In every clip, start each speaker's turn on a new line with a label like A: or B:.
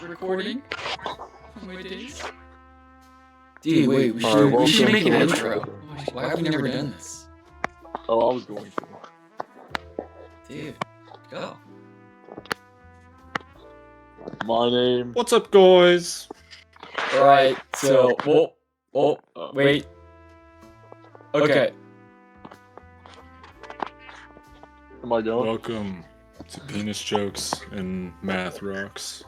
A: recording from my days. Dude, wait, we should make an intro. Why have we never done this?
B: Oh, I was going to.
A: Dude, go.
B: My name.
C: What's up, guys?
A: Alright, so, wait. Okay.
B: Am I going?
C: Welcome to Penis Jokes and Math Rocks.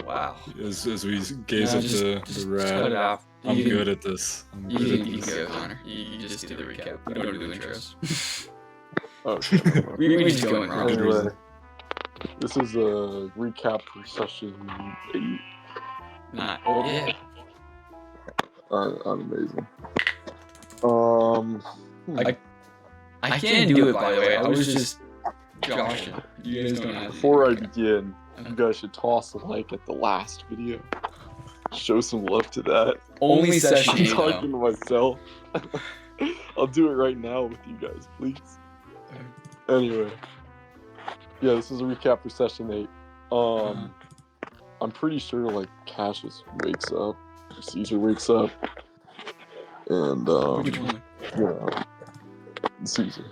A: Wow.
C: As we gaze at the
A: cut it
C: rat,
A: off.
C: I'm
A: You
C: good at this.
A: can go, Connor. You just do the recap. We don't do intros.
B: Oh, shit.
A: we just going wrong.
C: Good
B: Anyway,
C: reason.
B: this is a recap for session 8.
A: Yeah.
B: I'm amazing.
A: I can do it, by the way. I was just joshing. You guys don't have to.
B: Before I begin, you guys should toss a like at the last video. Show some love to that.
A: Only session
B: I'm
A: 8,
B: talking to myself. I'll do it right now with you guys, please. Anyway. Yeah, this is a recap for session 8. I'm pretty sure, like, Cassius wakes up, or Caesar wakes up, and,
A: Which one?
B: yeah, Caesar.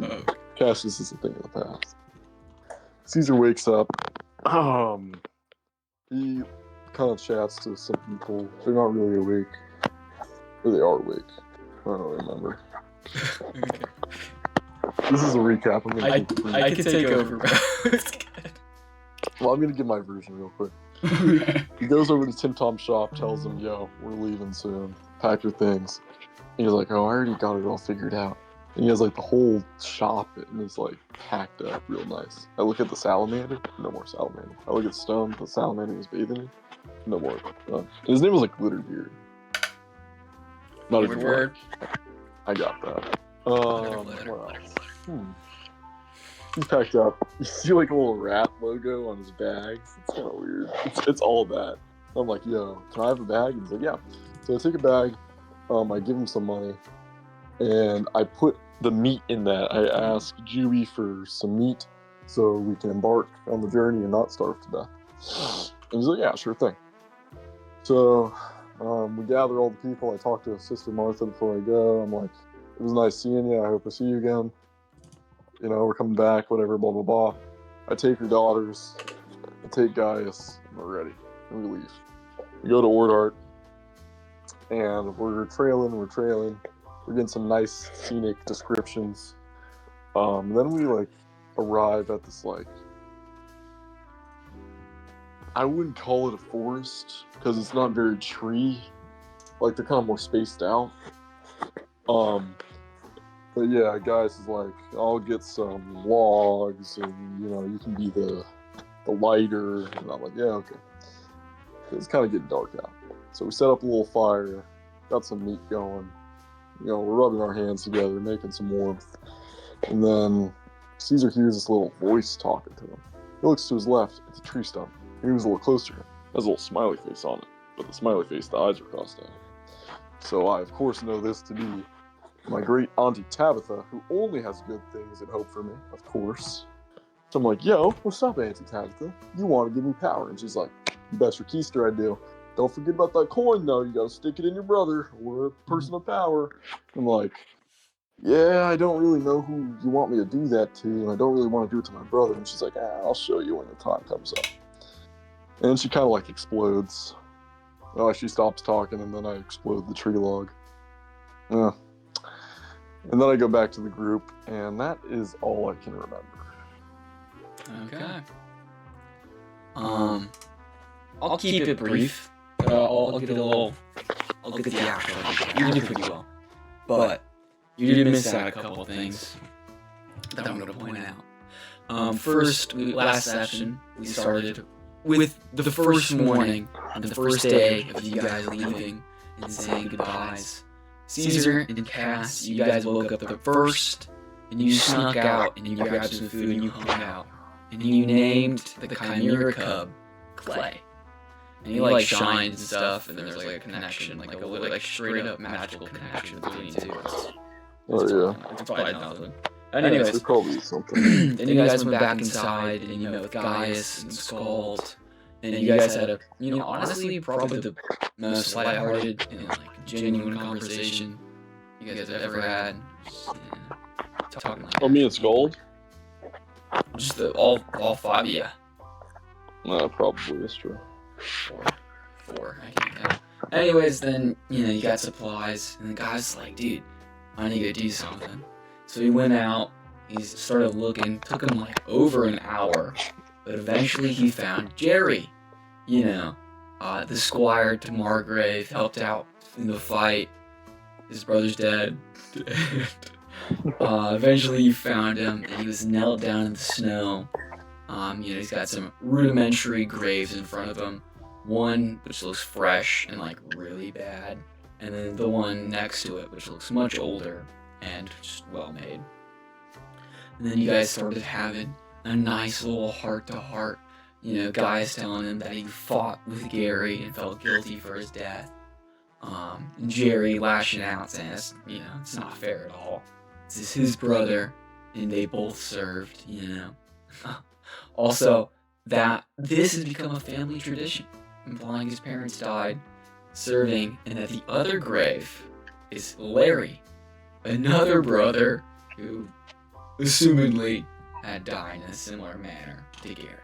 A: Oh.
B: Cassius is a thing of the past. Caesar wakes up, he kind of chats to some people. They're not really awake. Or they are awake. I don't remember.
A: Okay.
B: This is a recap. I'm gonna
A: I
B: give
A: can take over, bro. It's
B: Well, I'm gonna give my version real quick.
A: good.
B: He goes over to Tim Tom's shop, tells him, yo, we're leaving soon. Pack your things. And he's like, oh, I already got it all figured out. And he has like the whole shop and it's like packed up real nice. I look at the salamander, no more salamander. I look at Stone, the salamander was bathing in, no more. And his name was like Glitterbeard. Not even
A: Word.
B: I got that. What else? He's packed up. You see like a little rat logo on his bags. It's kind of weird. It's all that. I'm like, yo, can I have a bag? He's like, yeah. So I take a bag. I give him some money, and I put the meat in that. I ask Jewy for some meat so we can embark on the journey and not starve to death. And he's like, yeah, sure thing. So we gather all the people. I talk to Sister Martha before I go. I'm like, it was nice seeing you. I hope I see you again. You know, we're coming back, whatever, blah, blah, blah. I take your daughters. I take Gaius. And we're ready. And we leave. We go to Ordart. And we're trailing. We're getting some nice scenic descriptions. Then we, like, arrive at this, like... I wouldn't call it a forest, because it's not very tree. Like, they're kind of more spaced out. But yeah, guys is like, I'll get some logs, and you know, you can be the lighter. And I'm like, yeah, okay. It's kind of getting dark out, so we set up a little fire, got some meat going. You know, we're rubbing our hands together, making some warmth, and then Caesar hears this little voice talking to him. He looks to his left, it's a tree stump. He moves a little closer to him. It has a little smiley face on it, but the smiley face, the eyes are crossed out. So I, of course, know this to be my great auntie Tabitha, who only has good things and hope for me, of course. So I'm like, yo, what's up, Auntie Tabitha? You want to give me power? And she's like, you bet your keister I do. Don't forget about that coin, though. You got to stick it in your brother or a person of power. I'm like, yeah, I don't really know who you want me to do that to, and I don't really want to do it to my brother. And she's like, I'll show you when the time comes up. And then she kind of like explodes. She stops talking, and then I explode the tree log. Yeah. And then I go back to the group, and that is all I can remember.
A: Okay. I'll keep it brief. I'll get the actual. You did pretty well, but you did miss out a couple of things that I'm going to point out. First, last session we started with the first morning and the first day of you guys leaving and saying goodbyes. Caesar and Cass, you guys woke up the first, and you snuck out, and you grabbed some food, and you hung out. And you named the Chimera Cub Clay. And he, like, shines and stuff, and there's, like, a connection, like, a little, like, straight-up magical connection between you two.
B: Oh, yeah.
A: It's probably nothing.
B: Anyways,
A: Anyways,
B: probably something.
A: then you guys went back inside, and you met with Gaius and Scald, And you guys had a, honestly, probably the most lighthearted and like genuine conversation you guys have ever had. Just, talking like
B: Me and Scold?
A: just all five, yeah.
B: No, probably is true.
A: Four, I can't count. Anyways, then, you got supplies, and the guy's like, dude, I need to go do something. So he went out, he started looking, took him like over an hour, but eventually he found Jerry. The squire to Margrave, helped out in the fight. His brother's dead. Eventually he found him, and he was knelt down in the snow. He's got some rudimentary graves in front of him. One which looks fresh and like really bad, and then the one next to it which looks much older and just well made. And then you guys started having a nice little heart-to-heart. Guys telling him that he fought with Gary and felt guilty for his death. And Jerry lashing out saying, it's not fair at all. This is his brother, and they both served, Also, that this has become a family tradition, implying his parents died serving, and that the other grave is Larry, another brother who, assumedly, had died in a similar manner to Gary.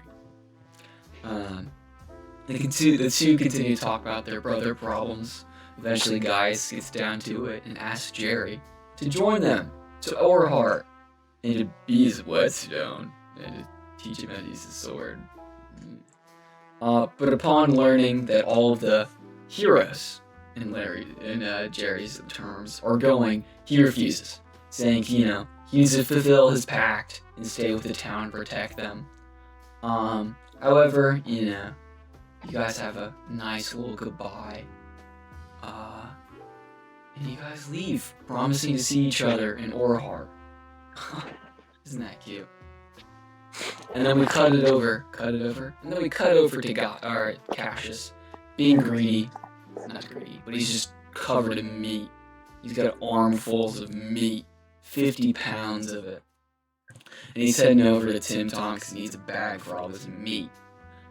A: The two continue to talk about their brother problems. Eventually, Gaius gets down to it and asks Jerry to join them to Orhart and to be his whetstone and to teach him how to use his sword. But upon learning that all of the heroes in Jerry's terms are going, he refuses, saying, he needs to fulfill his pact and stay with the town and protect them. However, you guys have a nice little goodbye. And you guys leave, promising to see each other in Orhart. Isn't that cute? And then we cut it over, and then we cut over to Cassius, being greedy. Not greedy, but he's just covered in meat. He's got armfuls of meat, 50 pounds of it. And he's heading over to Tim Tom because he needs a bag for all this meat.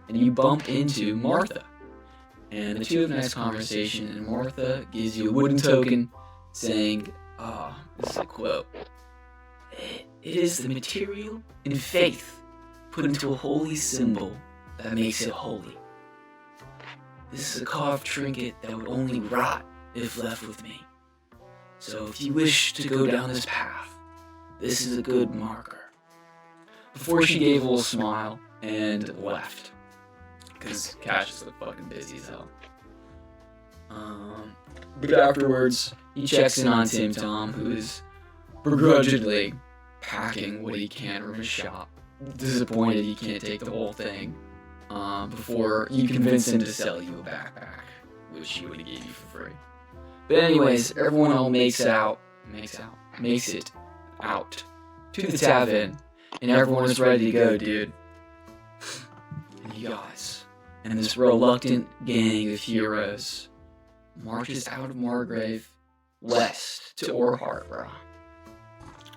A: And you bump into Martha. And the two have a nice conversation, and Martha gives you a wooden token saying, this is a quote, "It is the material and faith put into a holy symbol that makes it holy. This is a carved trinket that would only rot if left with me. So if you wish to go down this path, this is a good marker." Before she gave a little smile and left. Because Cash is fucking busy as hell. But afterwards, he checks in on Tim Tom, who is begrudgingly packing what he can from his shop. Disappointed he can't take the whole thing. Before you convince him to sell you a backpack, which he would have gave you for free. But anyways, everyone all makes it out to the tavern, and everyone is ready to go, dude. And you guys, and this reluctant gang of heroes marches out of Margrave west to Orhart, bro.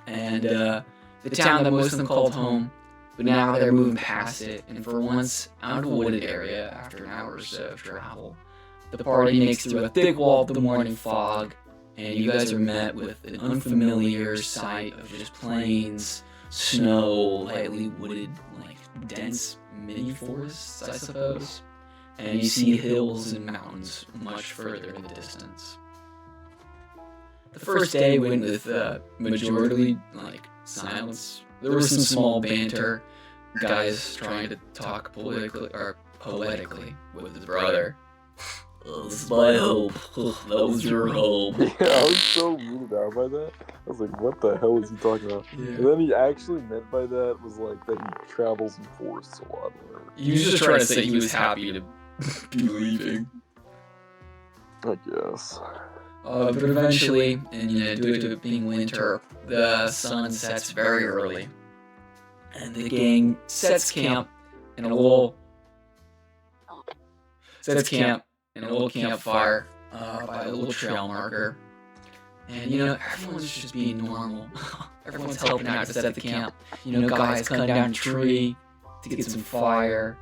A: And the town that most of them called home, but now they're moving past it, and for once out of a wooded area after an hour or so of travel, the party makes through a thick wall of the morning fog, and you guys are met with an unfamiliar sight of just plains, snow, lightly wooded, like dense mini forests, I suppose. And you see hills and mountains much further in the distance. The first day went with majority silence. There was some small banter, guys trying to talk poetically with his brother. This is my hope. That was your hope.
B: Yeah, I was so weirded out by that. I was like, what the hell is he talking about?
A: Yeah.
B: And then he actually meant by that was like that he travels in forests a lot. Or whatever.
A: He was just trying to say he was happy to be leaving.
B: I guess.
A: But eventually, and due to it being winter, the sun sets very early. And the gang sets camp in a little campfire by a little trail marker. And everyone's just being normal. Everyone's helping out to set the camp. Guys cutting down a tree to get some fire.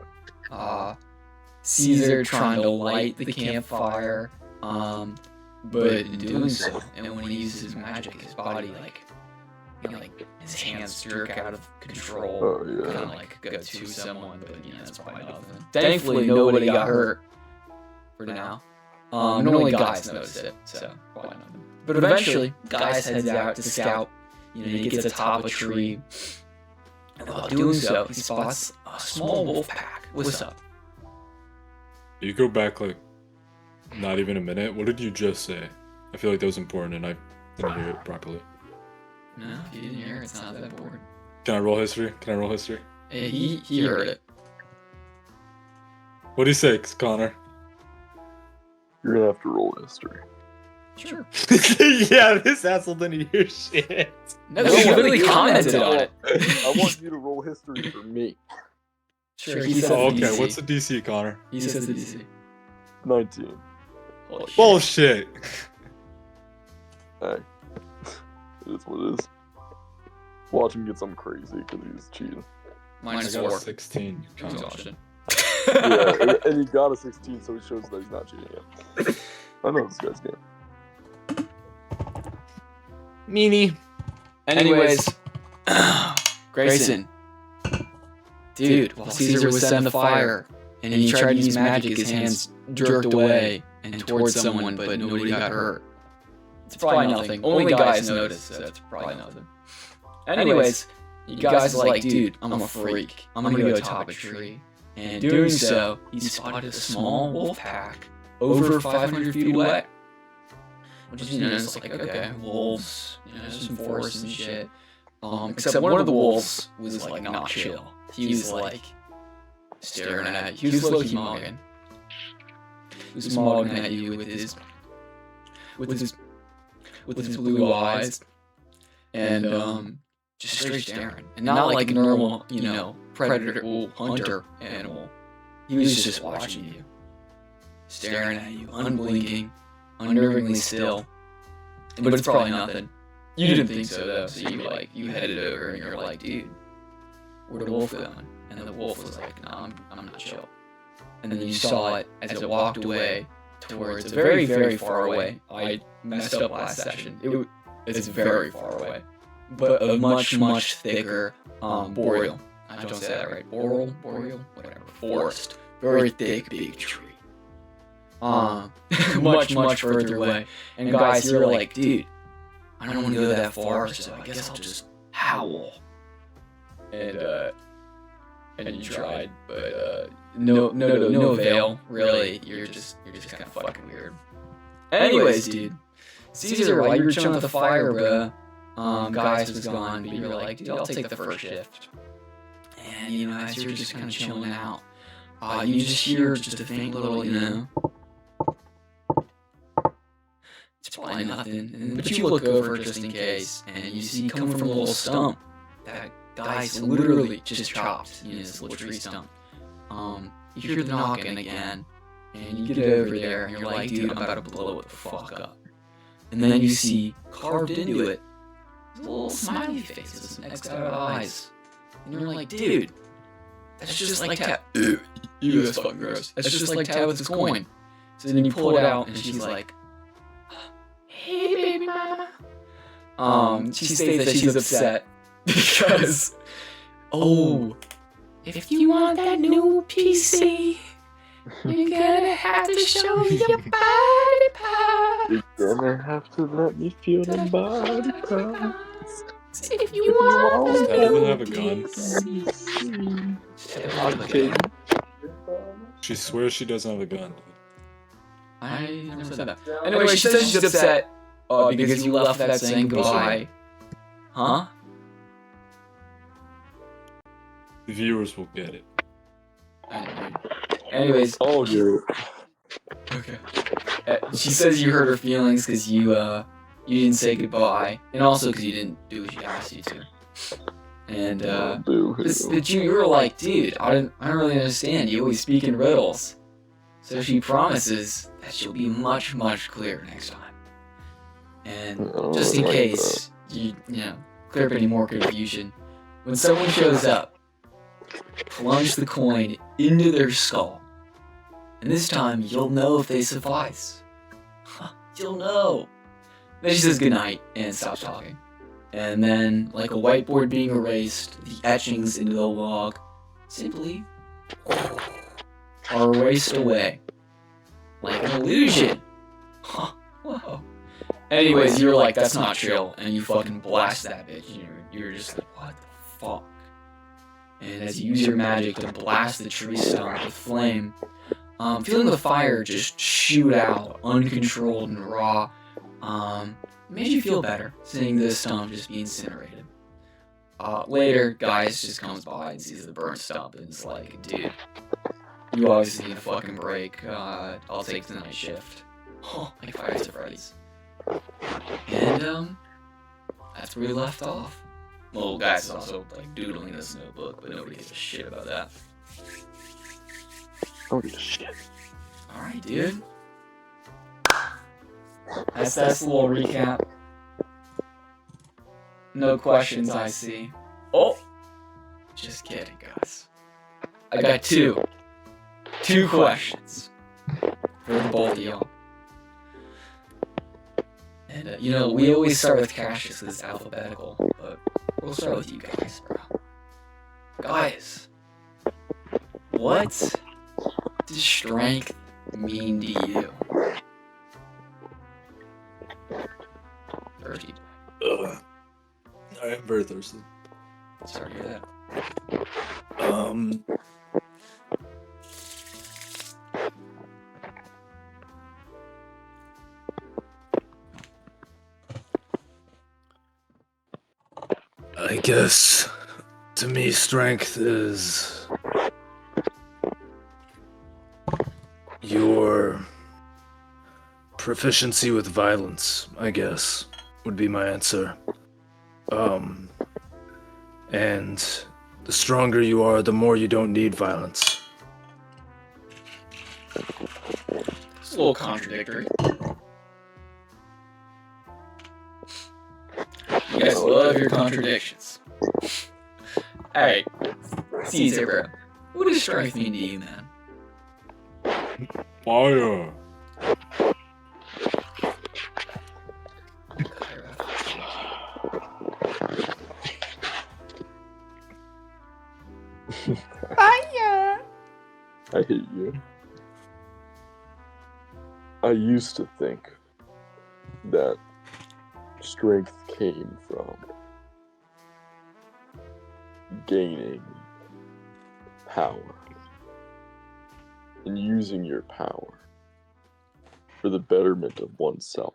A: Caesar trying to light the campfire, but in doing so, and when he uses his magic, his body his hands jerk out of control,
B: Oh, yeah.
A: kind of like go to someone, but it's probably nothing. Thankfully, nobody got hurt for now. Normally guys notice it, so probably nothing. But eventually, guys heads out to scout. He gets atop a tree, and while doing so, he spots a small wolf pack. What's up?
C: You go back like not even a minute. What did you just say? I feel like that was important, and I didn't hear it properly.
A: No, if you didn't hear it, it's not that important.
C: Can I roll history?
A: He heard it.
C: What do you say, Connor?
B: You're gonna have to roll history.
A: Sure.
C: Yeah, this asshole didn't hear shit.
A: No, he literally commented on it.
B: I want you to roll history for me.
A: Sure, he said
C: Oh,
A: the
C: okay,
A: DC.
C: What's the DC, Connor?
A: He says the DC.
B: 19.
A: Holy shit.
C: Bullshit.
B: Hey. It is what it is. Watch him get something crazy because he's cheating.
A: Minus
C: I got a
A: 4.
C: 16.
A: Exhaustion.
B: Yeah, and he got a 16, so he shows that he's not cheating yet. I know this guy's game.
C: Meanie.
A: Anyways, Grayson. Dude, while Caesar was setting the fire, and he tried to use magic, his hands jerked away and towards someone, but nobody got hurt. It's probably nothing. Only guys noticed, so it's probably nothing. Anyways, you guys are like, dude, I'm a freak. I'm gonna go atop a tree. And doing so, he spotted a small wolf pack over 500 feet away. Which is, it's like, okay, wolves, there's some forests and shit. Except one of the wolves was like not chill. He was like staring at you. He was low-key mugging. He was mugging at you with his blue eyes, and just straight staring, and not like a normal, predator hunter animal. He was just watching you, staring at you, unblinking, unnervingly still. But it's probably nothing. You didn't think so though, so you headed over and you're like, dude, where'd the wolf go? And then the wolf was like, no, I'm not chill. And then you saw it as it walked away towards very, very far away. I messed up last session. It's very far away, but a much, much thicker boreal. I don't say that right. Boreal, whatever. Forest. Very thick, big tree. Much, much further away. And guys, you're like, dude, I don't want to go that far, so I guess I'll just howl. And you tried, but no avail. Really, you're just kind of fucking weird. Anyways, dude, Caesar, while you were chilling at the fire, bro, guys was gone, but you were like, dude, I'll take the first shift. And as you're just kind of chilling out, you just hear just a faint little, it's probably nothing. But you look over just in case, and you see coming from a little stump that guy's literally just chopped, this little tree stump. You hear the knocking again, and you get over there, and you're like, dude, I'm about to blow it the fuck up. And then you see, carved into it, a little smiley face with some X'd out eyes. And you're like, dude, that's just like Ew, that's fucking gross. That's just like Tabitha's coin. So then you pull it out, and she's like, hey, baby mama. She states that she's upset because, if you want that new PC, you're gonna have to show your body parts.
B: You're gonna have to let me feel the body parts.
A: If you want
C: That doesn't have a gun.
A: Okay.
C: She swears she doesn't have a gun.
A: I never said that. Anyway, she says she's upset because you left that saying goodbye. Huh?
C: The viewers will get it.
A: Anyways.
B: Oh, dude.
A: Okay. She says you hurt her feelings because you didn't say goodbye, and also because you didn't do what she asked you to. And but you were like, dude, I don't really understand. You always speak in riddles. So she promises that she'll be much, much clearer next time. And just in case you clear up any more confusion, when someone shows up, plunge the coin into their skull, And this time, you'll know if they suffice. You'll know. Then she says goodnight and stops talking. And then, like a whiteboard being erased, the etchings into the log simply are erased away. Like an illusion. Whoa. Anyways, you're like, that's not chill, and you fucking blast that bitch. You're just like, what the fuck? And as you use your magic to blast the tree stump with flame, feeling the fire just shoot out, uncontrolled and raw, made you feel better, seeing this stump just be incinerated. Later, Gaius just comes by and sees the burnt stump, and it's like, dude, you obviously need a fucking break. I'll take the night shift. Oh, like Five Nights at Freddy's. And, that's where we left off. Well, Gaius is also, like, doodling this notebook, but nobody gives a shit about that.
B: Don't give a shit.
A: Alright, dude. That's a little recap. No questions, I see. Oh! Just kidding, guys. I got two. Two questions. For the both of y'all. And, you know, we always start with Cassius because it's alphabetical, but we'll start with you guys, bro. Guys, what does strength mean to you? Thirsty.
C: I am very thirsty.
A: Sorry to hear that.
C: I guess to me strength is your proficiency with violence, I guess, would be my answer. And the stronger you are, the more you don't need violence.
A: It's a little contradictory. You guys love your contradictions. Alright, Caesar, bro. What does strength mean to you, man?
C: Fire.
B: I hate you. I used to think that strength came from gaining power and using your power for the betterment of oneself.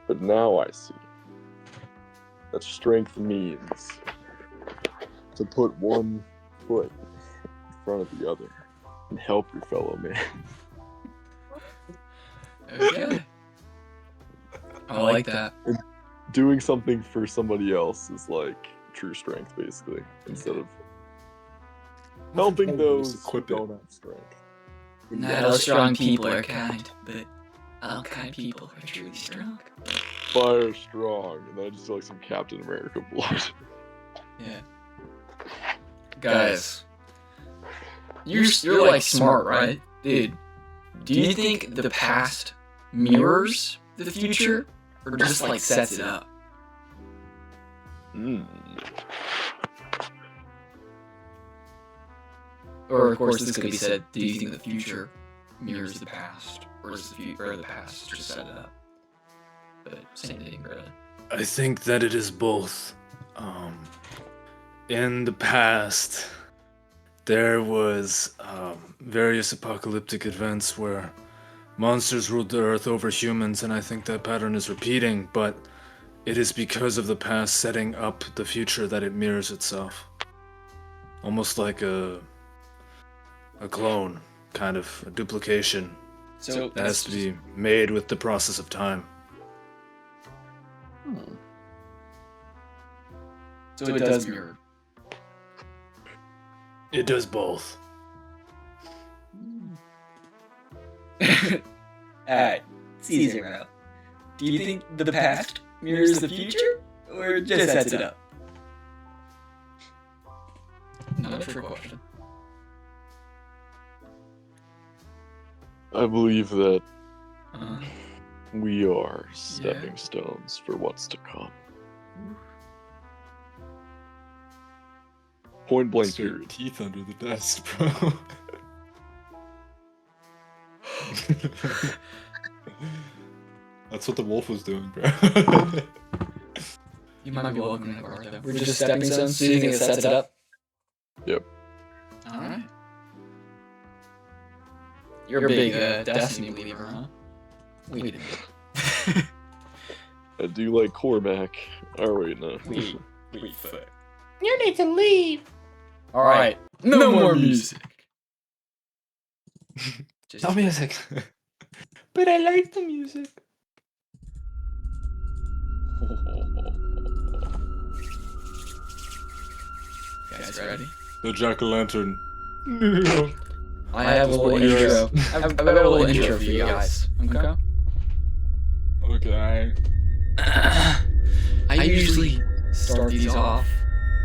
B: But now I see that strength means to put one foot in front of the other and help your fellow man.
A: Okay. I like that.
B: And doing something for somebody else is like true strength, basically, instead of helping those who don't have strength.
A: Not all strong people are kind, but all kind people are truly strong.
B: Fire strong, and then I just feel like some Captain America blood.
A: Yeah. Guys, you're like smart, right? Dude, do you think the past mirrors the future, or just like sets it up? Or of course, this could be said: do you think the future mirrors the past, or does the past just set it up? But same thing, really.
C: I think that it is both. In the past, there was various apocalyptic events where monsters ruled the earth over humans, and I think that pattern is repeating, but it is because of the past setting up the future that it mirrors itself. Almost like a clone, kind of, a duplication.
A: So
C: That has to be made with the process of time.
A: So it does mirror.
C: It does both.
A: Alright, Caesar, bro. Do you think the past mirrors the future, or just sets it up? Not a trick question.
B: I believe that
A: Uh,
B: we are stepping stones for what's to come. Point blank
C: Straight
B: period.
C: teeth under the desk, bro. That's what the wolf was doing, bro.
A: you might be welcome to Bar, though. We're just stepping stones. So you think it sets it up?
B: Yep.
A: Alright. You're a big Destiny believer, huh? We didn't.
B: I do like Cormac. Oh wait, no.
A: We fuck.
D: You need to leave.
A: Alright. No more music. Just
C: No music. But I like the music.
A: Guys, ready?
C: The jack-o'-lantern.
A: I have a little intro. I've got a little intro for you guys. Okay?
C: Okay.
A: I usually start these off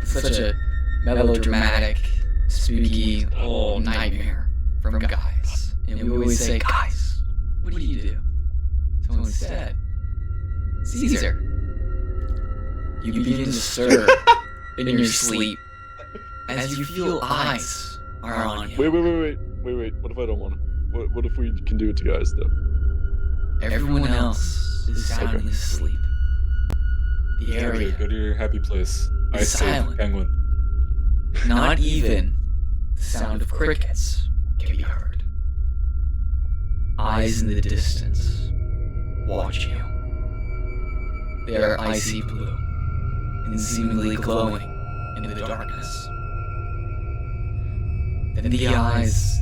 A: with such a melodramatic, spooky little nightmare from guys. And we always say, guys, what do you do? So instead, Caesar, you begin to stir in your sleep as you feel eyes are on you.
B: Wait. What if I don't want to? What if we can do it to guys though?
A: Everyone else is soundly asleep. The
C: Okay,
A: area,
C: go to your happy place. I
A: It's
C: saved
A: silent.
C: Penguin.
A: not even the sound of crickets can be heard. Eyes in the distance watch you. They are icy blue and seemingly glowing in the darkness. Then the eyes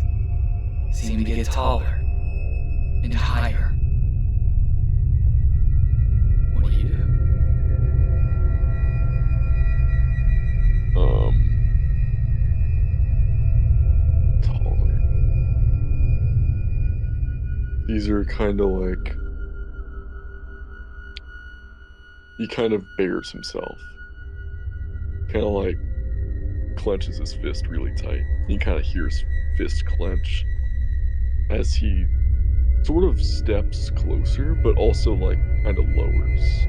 A: seem to get taller and higher. What do you do?
B: Taller. These are kind of like. He kind of bares himself. Kind of like clenches his fist really tight. You kind of hear his fist clench as he sort of steps closer, but also like kind of lowers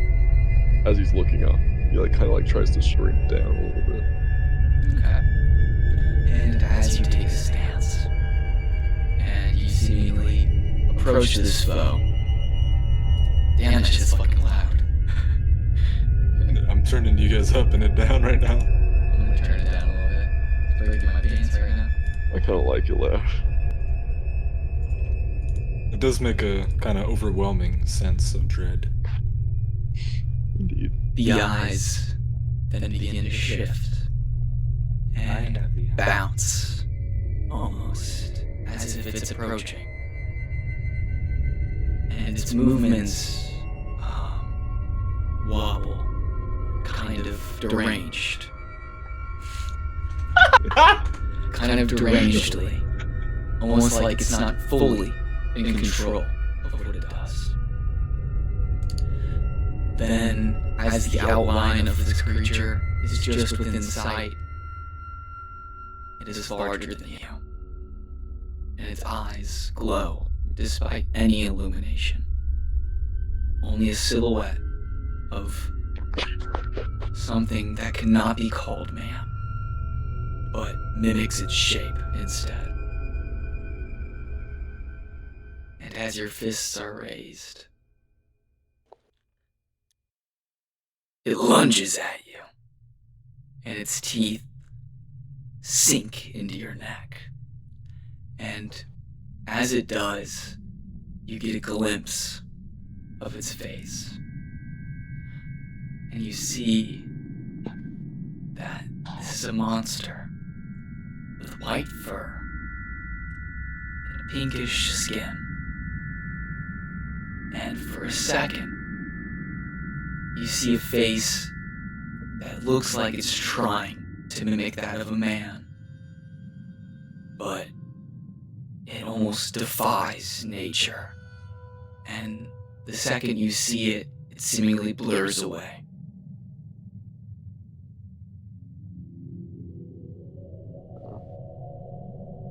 B: as he's looking up. He like kind of like tries to shrink down a little bit.
A: Okay. And as you take a stance, and you seemingly approach this foe, damn, that shit's fucking loud.
C: I'm turning you guys up and it down right now.
A: I'm gonna turn it down a little bit. It's breaking my pants right now.
B: I kind of like it loud.
C: It does make a kind of overwhelming sense of dread.
B: Indeed.
A: The eyes then begin to shift and bounce, almost as if it's approaching. And its movements wobble, kind of deranged. Kind of derangedly. Almost like it's not fully in control of what it does. Then, as the outline of this creature is just within sight, it is larger than you, and its eyes glow despite any illumination. Only a silhouette of something that cannot be called man, but mimics its shape instead. And as your fists are raised, it lunges at you, and its teeth sink into your neck. And as it does, you get a glimpse of its face. And you see that this is a monster with white fur and pinkish skin. And for a second, you see a face that looks like it's trying to mimic that of a man. But it almost defies nature. And the second you see it, it seemingly blurs away.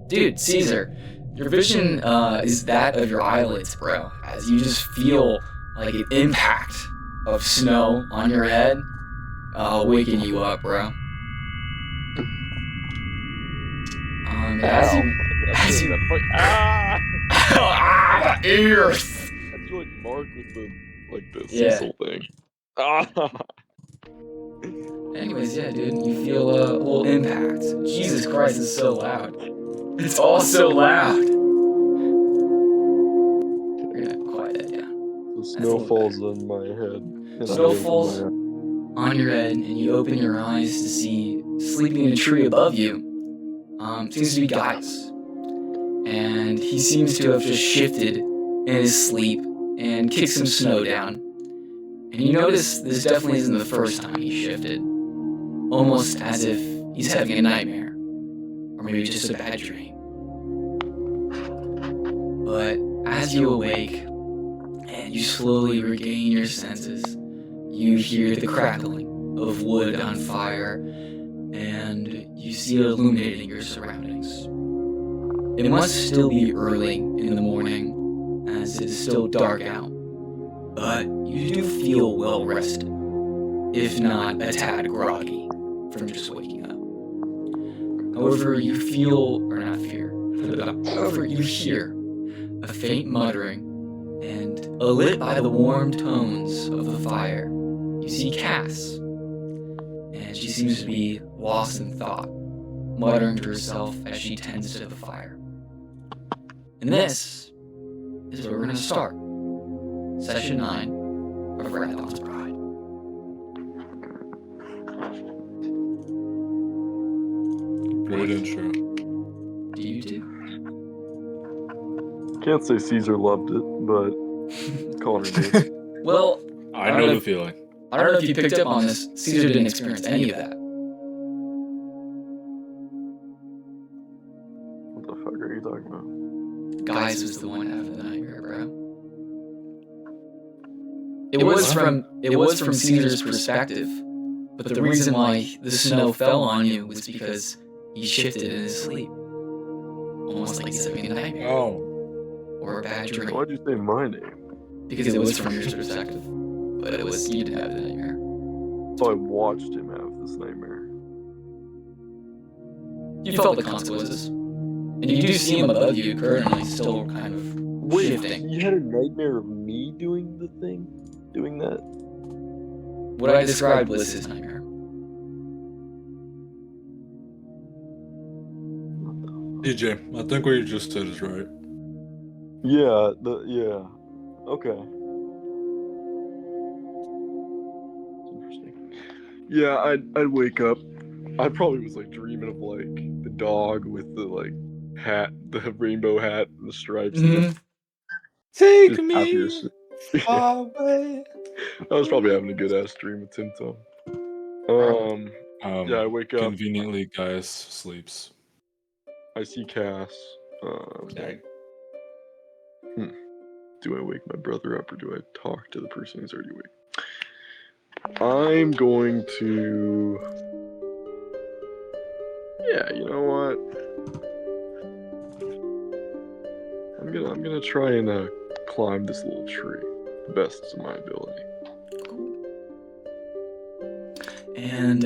A: Dude, Caesar, Your vision is that of your eyelids, bro, as you just feel like an impact of snow on your head, waking you up, bro. As you
B: Ah!
A: ah, my ears.
B: That's you like mark with the
A: Yeah.
B: Cecil thing. Ah!
A: Anyways, yeah, dude, you feel a little impact. Jesus Christ, it's so loud. It's all so loud. We're gonna quiet it, yeah.
B: The
A: That's a
B: snow
A: little
B: falls on my head. And
A: Snow
B: I open
A: falls
B: my eyes.
A: on your head, and you open your eyes to see, sleeping in a tree above you, seems to be Gaius. And he seems to have just shifted in his sleep and kicked some snow down. And you notice this definitely isn't the first time he shifted. Almost as if he's having a nightmare. Or maybe just a bad dream. But as you awake, and you slowly regain your senses, you hear the crackling of wood on fire, and you see it illuminating your surroundings. It must still be early in the morning, as it is still dark out, but you do feel well rested, if not a tad groggy from just waking up. However, you hear a faint muttering, and lit by the warm tones of the fire, you see Cass, and she seems to be lost in thought, muttering to herself as she tends to the fire. And this is where we're going to start. Session 9 of Rathon's Bride.
C: Great intro.
A: Do you do?
B: Can't say Caesar loved it, but Connor did.
A: Well,
C: I know the feeling.
A: I don't know if you picked up on this. Caesar didn't experience any of that.
B: What the fuck are you talking about?
A: Gaius was the one having the nightmare, bro. It was from Caesar's perspective, but the reason why the snow fell on you was because he shifted in his sleep, almost like he's having a nightmare or a bad dream.
B: Why'd you say my name?
A: Because it was from your perspective, but you didn't have the nightmare.
B: So I watched him have this nightmare.
A: You felt the consequences, and you do see him above you currently, still kind of shifting.
B: You had a nightmare of me doing the thing? Doing that?
A: What I described was his nightmare.
C: DJ, I think what you just said is right.
B: Yeah, okay. Interesting. Yeah, I'd wake up. I probably was like dreaming of like the dog with the like hat, the rainbow hat, and the stripes.
A: Mm-hmm.
C: Take
B: Just
C: me
B: happiest.
C: away.
B: I was probably having a good ass dream with Tim Tom. Yeah, I wake up.
C: Conveniently, Gaius sleeps.
B: I see Cass.
A: Okay.
B: Do I wake my brother up or do I talk to the person who's already awake? I'm going to. Yeah, you know what? I'm gonna try and climb this little tree, the best of my ability.
A: And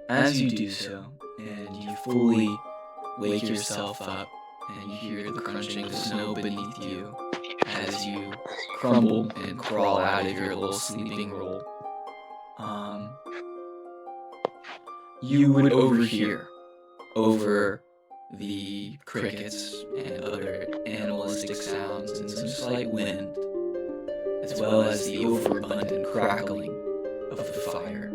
A: as you do so, and you fully wake yourself up, and you hear the crunching of snow beneath you as you crumble and crawl out of your little sleeping roll, you would overhear over the crickets and other animalistic sounds and some slight wind, as well as the overabundant crackling of the fire.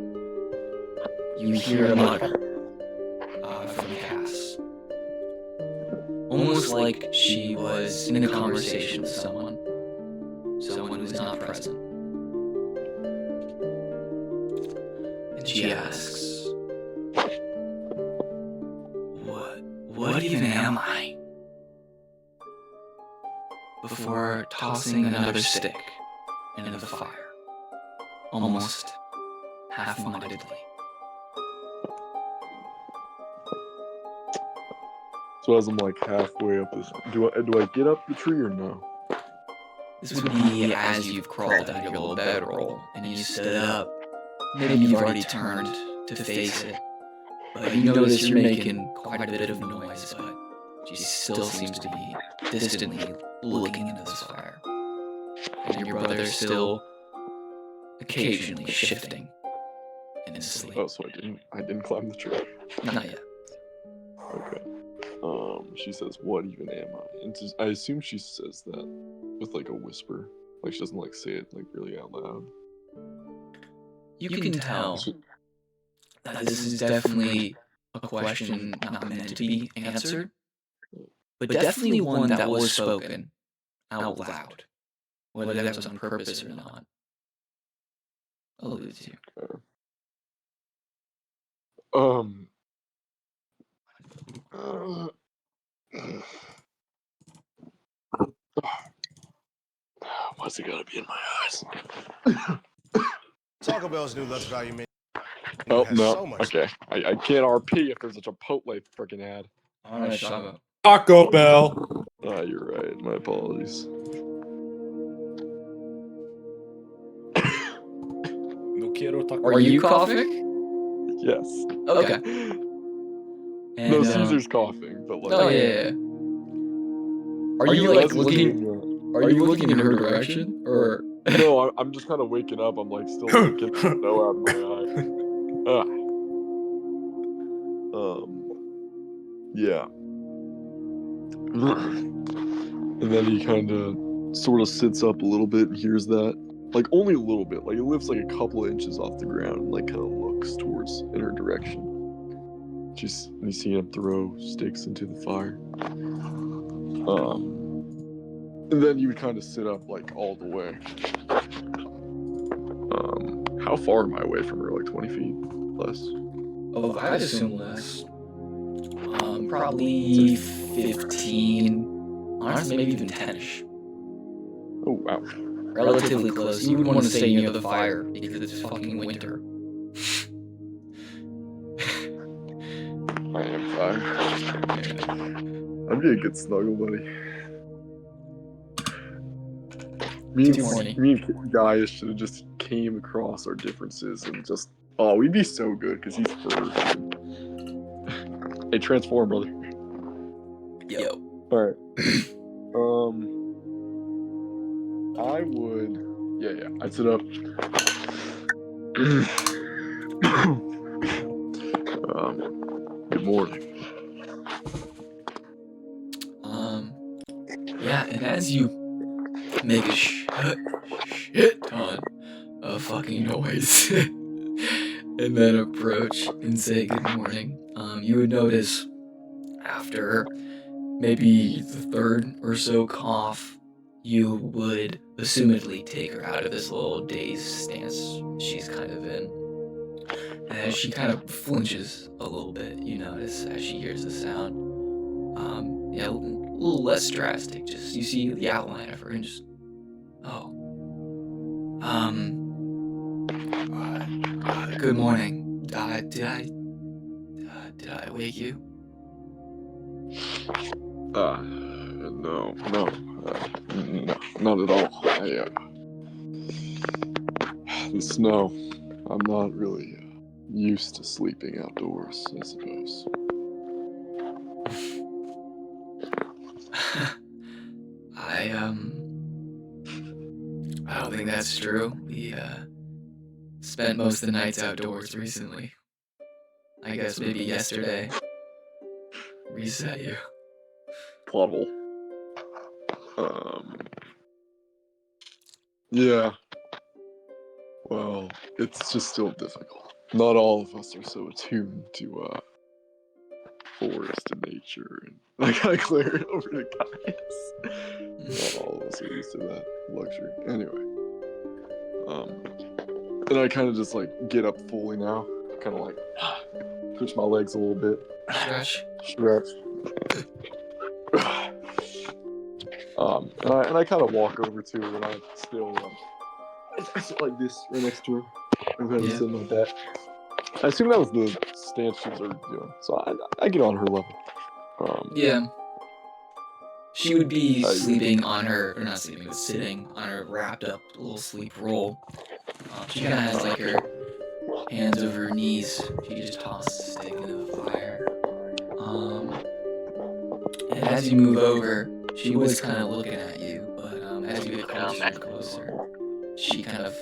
A: You hear a mutter from Cass, almost like she was in a conversation with someone who's not present. And she asks, What even am I? Before tossing another stick into the fire, almost half-mindedly.
B: So So as I'm like halfway up this, do I get up the tree or no?
A: This would be as you've crawled out of your little bedroll and you stood up. Maybe you've already turned to face it, but you notice you're making quite a bit of noise, but she still seems to be distantly looking into this fire. And your brother's still occasionally shifting in his sleep.
B: Oh, so I didn't climb the tree.
A: Not yet.
B: Okay. She says, "What even am I?" And I assume she says that with like a whisper, like she doesn't like say it like really out loud.
A: You can tell that this is definitely a question not meant to be answered, but definitely one that was spoken out loud, whether that was on purpose or not. I'll leave it to you.
B: Why's it gotta be in my eyes?
E: Taco Bell's new Lux Value Menu.
B: Oh
E: has
B: no.
E: so much-
B: Okay, I can't RP if there's a Chipotle freaking ad.
A: Alright, Shava.
C: Taco Bell.
B: Ah, you're right. My apologies.
C: No quiero taco.
A: Are you coughing?
B: Yes.
A: Okay. And,
B: No, Caesar's coughing, but like.
A: Oh yeah. Are you like looking? Are you looking in her direction, or?
B: No, I'm just kind of waking up. I'm like still getting snow out of my eye. Yeah. And then he kind of sort of sits up a little bit and hears that, like only a little bit, like it lifts like a couple of inches off the ground, and like kind of looks towards in her direction. You see him throw sticks into the fire. And then you would kind of sit up like all the way. How far am I away from her? Like 20 feet? Less?
A: Oh, I'd assume less. Probably 15. Honestly, maybe even 10ish.
B: Oh, wow.
A: Relatively close. You wouldn't want to stay near the fire because it's fucking winter.
B: I am fine. I'm getting a good snuggle, buddy.
A: Too horny.
B: Me and Guy should have just came across our differences and just... Oh, we'd be so good because he's fur. Hey, transform, brother.
A: Yo.
B: Alright. I would... Yeah, I'd sit up. Good morning.
A: Yeah, and as you make a shit ton of fucking noise and then approach and say good morning, you would notice after maybe the third or so cough, you would assumedly take her out of this little dazed stance she's kind of in. And as she kind of flinches a little bit, you notice as she hears the sound. Yeah, a little less drastic. Just you see the outline of her and just, good morning. Did I wake you?
B: No, not at all. The snow. I'm not really used to sleeping outdoors, I suppose.
A: I don't think that's true. We, spent most of the nights outdoors recently. I guess maybe yesterday. Reset you.
B: Plot hole. Yeah. Well, it's just still difficult. Not all of us are so attuned to, forest and nature, and I gotta clear it over to guys. Not all of us are used to that luxury. Anyway. And I kind of just like get up fully now. Kind of like push my legs a little bit. Stretch. And I kind of walk over to her, and I still I sit like this right next to her. I'm kind of sitting like that. I assume that was the stance she was already doing, so I get on her level.
A: Yeah. She would be
B: I-
A: sleeping on her, or not sleeping, but sitting on her wrapped up little sleep roll. She kind of has like her hands over her knees. She just tosses a stick into the fire. And as you move over, she was kind of looking at you, but as you get closer and closer, she kind of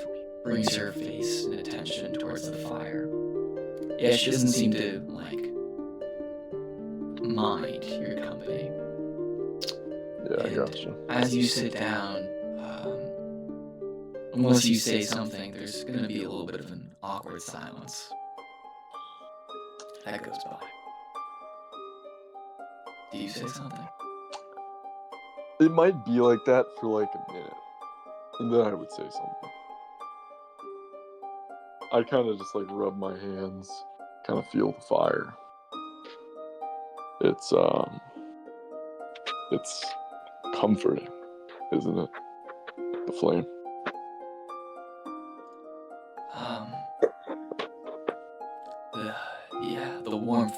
A: brings her face and attention towards the fire. Yeah, she doesn't seem to, like, mind your company.
B: Yeah, I
A: And
B: gotcha.
A: as you sit down, unless you say something, there's going to be a little bit of an awkward silence. That goes by. Do you say something?
B: It might be like that for like a minute, and then I would say something. I kind of just like rub my hands, kind of feel the fire. It's comforting, isn't it? The flame.
A: Yeah, the warmth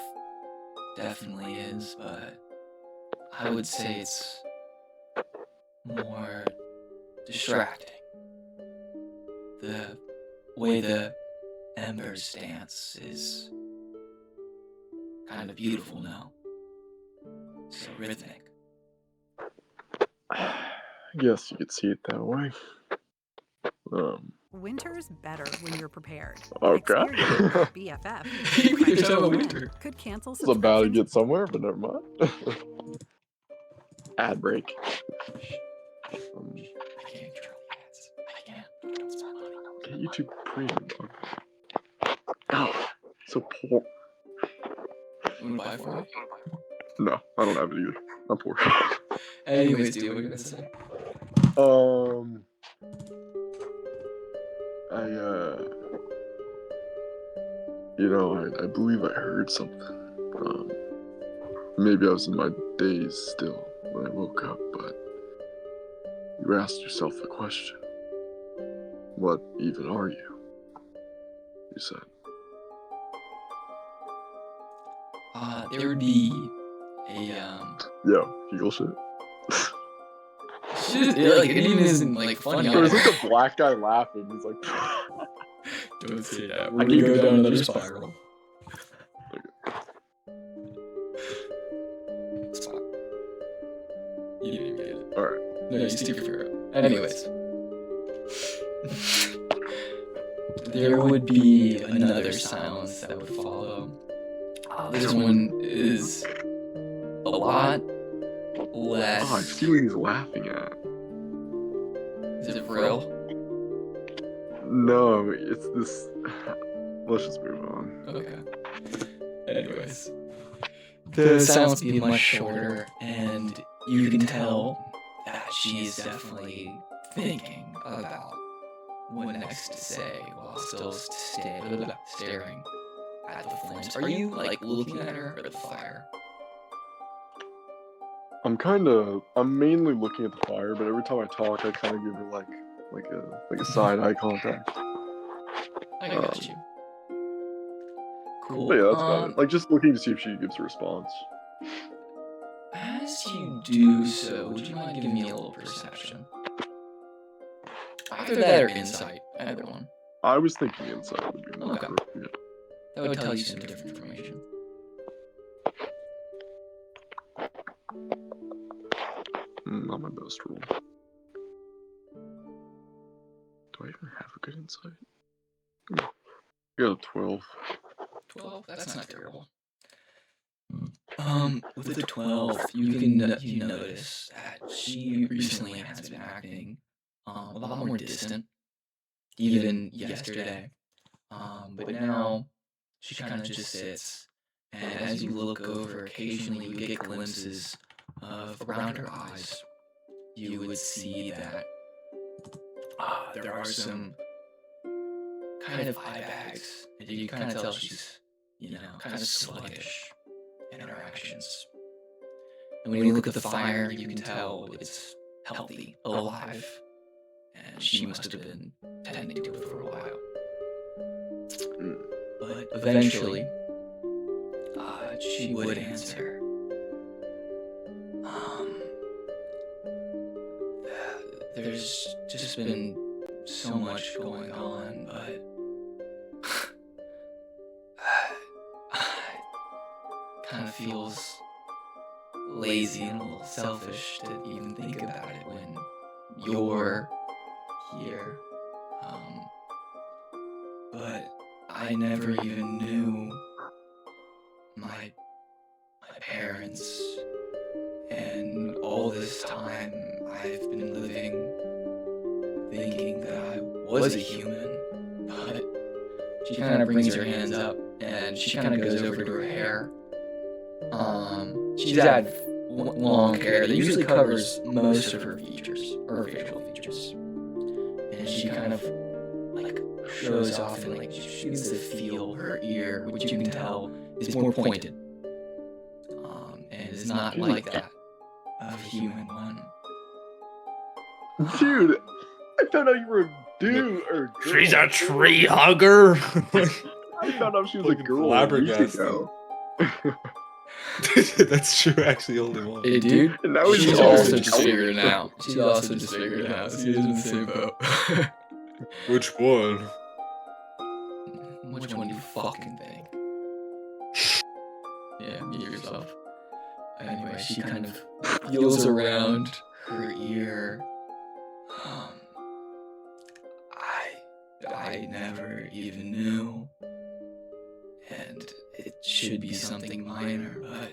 A: definitely is, but I would say it's more distracting. The way the embers dance is kind of beautiful now. So rhythmic.
B: I guess you could see it that way.
E: Winter's better when you're prepared.
B: Okay.
E: Experience BFF.
A: You're talking about winter.
E: Could cancel
B: I was about to
E: subscriptions.
B: get somewhere, but never mind. Ad break.
A: I can't control ads. I can't. It's not money.
B: Get YouTube Premium. Oh, so poor.
A: You wanna buy for me?
B: No, I don't have it either. I'm poor.
A: Anyways, dude, what are you gonna say?
B: I believe I heard something. Maybe I was in my daze still when I woke up, but you asked yourself the question. What even are you? You said.
A: There would be a,
B: Yo, eagle shit.
A: it even isn't, like, funny.
B: There's like a black guy laughing. He's like,
A: Don't say that. We're gonna go down another spiral. Stop. You didn't even get it.
B: alright.
A: No, you stupid hero. Anyways. There would be another silence that would follow. This one is a lot less.
B: Oh, I see what he's laughing at.
A: Is it real?
B: No, it's this. Let's just move on.
A: Okay. Anyways. The silence would be much shorter, and you can tell that she is definitely thinking about what next to say while still staring at the flames. Are you, like, looking at her or the fire?
B: I'm mainly looking at the fire, but every time I talk, I kind of give her like a side eye contact.
A: I got you. Cool.
B: But yeah, that's about it. Like just looking to see if she gives a response.
A: As you do so, would you mind giving me a little perception? Either that or insight. Either one.
B: I was thinking insight would be more
A: Okay.
B: appropriate.
A: That would tell you some different information.
B: Not my best roll. Do I even have a good insight? I got a 12.
A: 12? That's not terrible. With the 12, you notice that she recently has been acting a lot more distant, even yesterday. But now she kind of just sits, and as you look over, occasionally you get glimpses of around her eyes. You would see that there are some kind of eye bags, and you kind of tell she's, kind of sluggish in her actions. And when you look at the fire, you can tell it's healthy, alive, and she must have been tending to it for a while. But eventually, she would answer, there's just been so much going on, but kind of feels lazy and a little selfish to even think about it when you're here. But I never even knew my parents, and all this time I've been living thinking that I was a human. But she kind of brings her hands up and she kind of goes over to her hair. She's had long hair that usually covers most of her features, or facial features, and she kind of like shows off and like she begins to feel her ear, which you can tell is more pointed, and is not like that of a human one.
B: Dude, I found out you were a dude or a girl.
C: She's a tree hugger.
B: I found out she was a
C: Fucking
B: girl a week
C: flabbergasted.
B: ago.
C: That's true, actually, only one.
A: Hey, dude,
B: And now he's
A: she's
B: doing
A: also
B: it.
A: just figured it out. She's also just figured it out. She's in the same boat.
C: Which one?
A: Which one do you fucking think? Yeah, mute yourself. Anyway, she kind of feels around her ear. I never even knew. And it should be something minor, but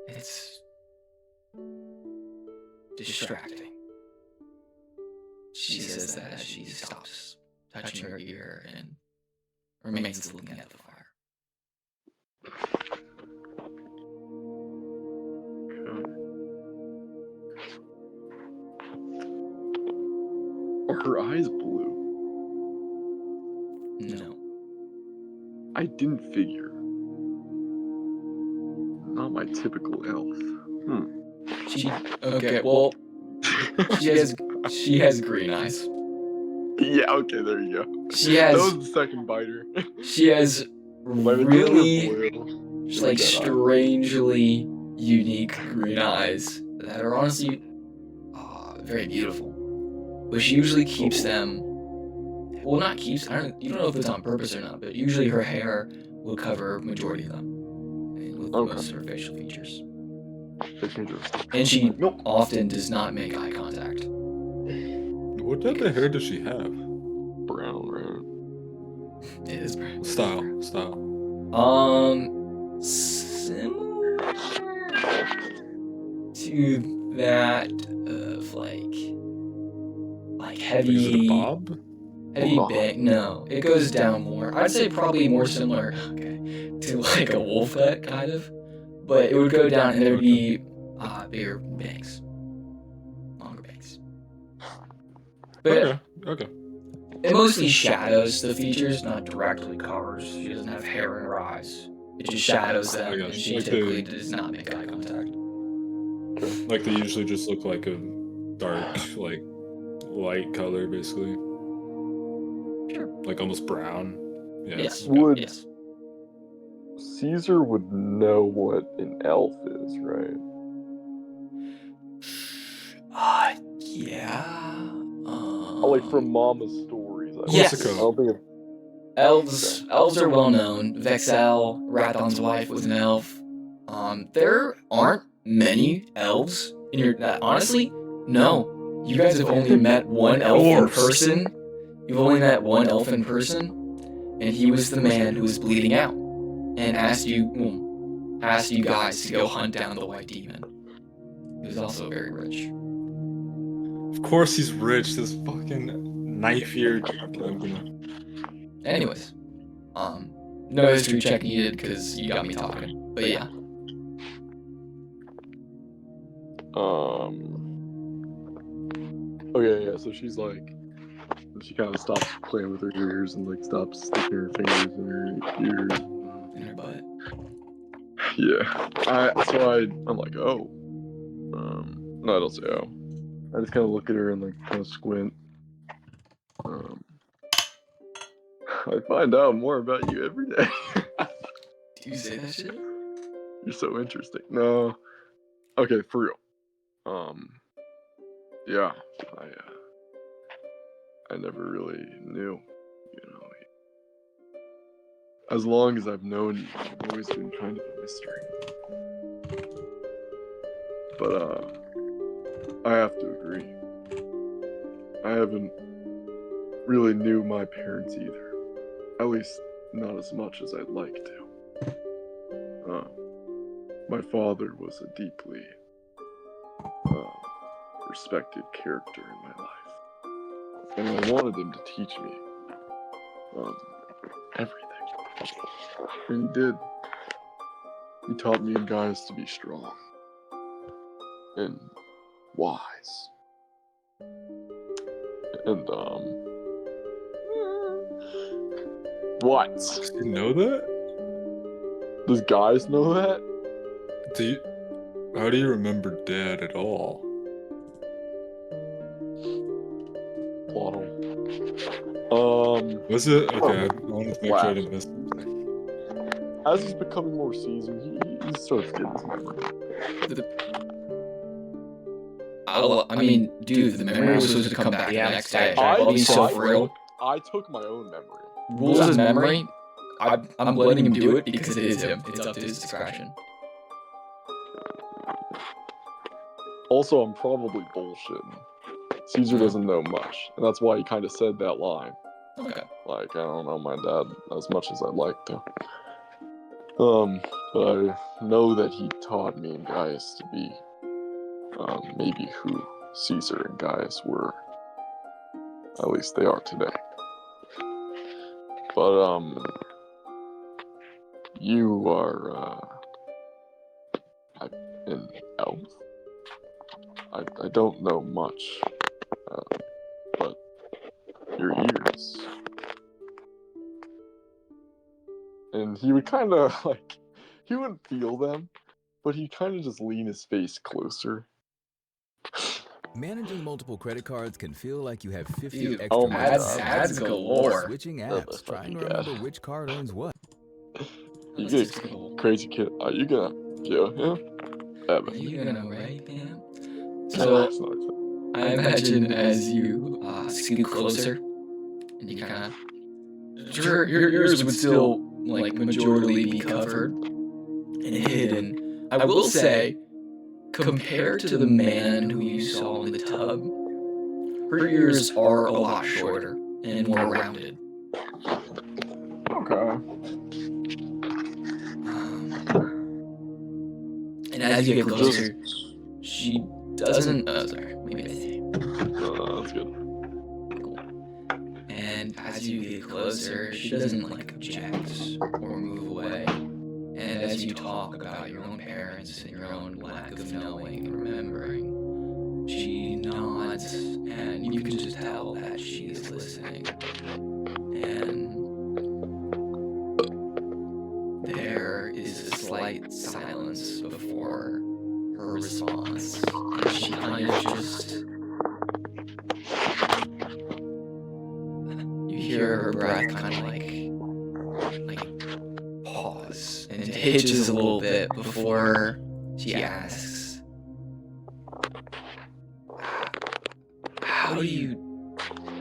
A: it's distracting. She says that as she stops touching her ear and remains looking at the fire.
B: Are her eyes blue?
A: No.
B: I didn't figure. Not my typical elf.
A: Okay, well, she has green eyes.
B: Yeah, okay, there you go.
A: She
B: That
A: has
B: was the second biter.
A: she has really just like strangely unique green eyes that are honestly very beautiful. But she usually keeps them. Well, not keeps. You don't know if it's on purpose or not. But usually her hair will cover majority of them, and with most of her facial features. And she often does not make eye contact.
C: What type of hair does she have?
B: Brown, right?
A: It is brown.
C: Style.
A: Similar to that of like heavy.
C: Is it a bob?
A: Heavy bang? No, it goes down more. I'd say probably more similar, to like a wolf cut, kind of. But it would go down and there would be bigger bangs. Longer bangs. But
C: Okay.
A: it mostly shadows the features, not directly covers. She doesn't have hair in her eyes. It just shadows them, and she
C: Like
A: typically does not make eye contact.
C: Like they usually just look like a dark, like light color, basically.
A: Sure.
C: Like almost brown. Yeah.
A: Yes.
B: Would
A: Yes.
B: Caesar would know what an elf is, right?
A: Yeah.
B: Like from Mama's stories.
A: Yes.
B: I don't think it...
A: Elves are well known. Vexel, Rathon's wife, was an elf. There aren't many elves in your. Honestly, no. You guys have only met one elf in person. You've only met one elf in person, and he was the man who was bleeding out, and asked you guys to go hunt down the white demon. He was also very rich.
C: Of course he's rich. This fucking knife-eared.
A: Anyways, no history check needed because you got me talking. But yeah.
B: Okay, yeah. So she's like, she kind of stops playing with her ears and like stops sticking her fingers in her ears.
A: In her butt.
B: Yeah. I'm like, oh. No, I don't say oh. I just kind of look at her and like kind of squint. I find out more about you every day.
A: Do you say that shit?
B: You're so interesting. No. Okay, for real. yeah, I never really knew, you know. As long as I've known you, you've always been kind of a mystery. But, I have to agree. I haven't really knew my parents either. At least, not as much as I'd like to. My father was a deeply respected character in my life. And I wanted him to teach me everything. And he did. He taught me and guys to be strong and wise. And what?
C: You know that?
B: Does guys know that?
C: How do you remember Dad at all?
B: Waddle.
C: Was it? Okay, I wanted to make sure I didn't miss something.
B: As he's becoming more seasoned, he starts getting his memory.
A: I mean, dude, the memory was supposed to come back the next day. I'll be so for real.
B: I took my own memory.
A: Rules his memory. I'm letting him do it because it is him. It's up to his discretion.
B: Also, I'm probably bullshitting. Caesar doesn't know much, and that's why he kind of said that line.
A: Okay.
B: Like, I don't know my dad as much as I'd like to. But I know that he taught me and Gaius to be, maybe who Caesar and Gaius were. At least they are today. But, you are, an elf? I don't know much, but your ears. And he would kind of, like, he wouldn't feel them, but he'd kind of just lean his face closer.
F: Managing multiple credit cards can feel like you have 50
A: Dude,
F: extra
B: oh my
F: minutes.
B: God.
A: Ads galore.
F: Switching
B: That's
F: apps, trying to
B: fucking
F: remember which card earns what.
B: You
A: That's
B: get
A: just cool.
B: crazy kid. Are you gonna kill him? Evan.
A: Are you gonna rape him?
B: That's
A: So,
B: not exciting.
A: I imagine as you scoot closer, and you kind of, your ears would still like majorly be covered and hidden. I will say, compared to the man who you saw in the tub, her ears are a lot shorter and more rounded.
B: Okay.
A: And as you get closer, she doesn't. Oh, sorry. Maybe I say.
B: That's good.
A: Cool. And as you get closer, she doesn't like object or move away. And as you talk about your own parents and your own lack of knowing and remembering, she nods, and you can just tell that she is listening. And there is a slight silence before her response, and she kind of just... You hear her breath kind of like pause, and it hitches a little bit before she asks, how do you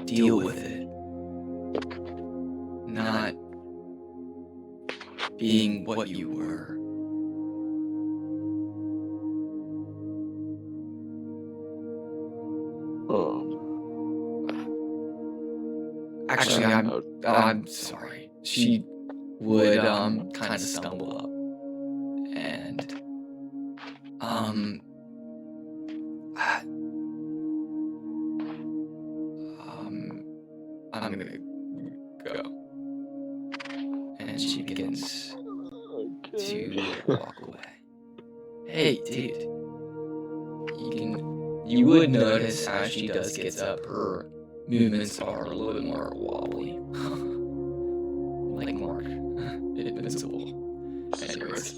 A: deal with it? Not being what you were. Actually, I'm sorry. She would kind of stumble up, and I'm gonna go. And she begins to walk away. Hey, dude. You would notice as she gets up, her movements are a little bit more wobbly. Like Mark. Invincible. Anyways.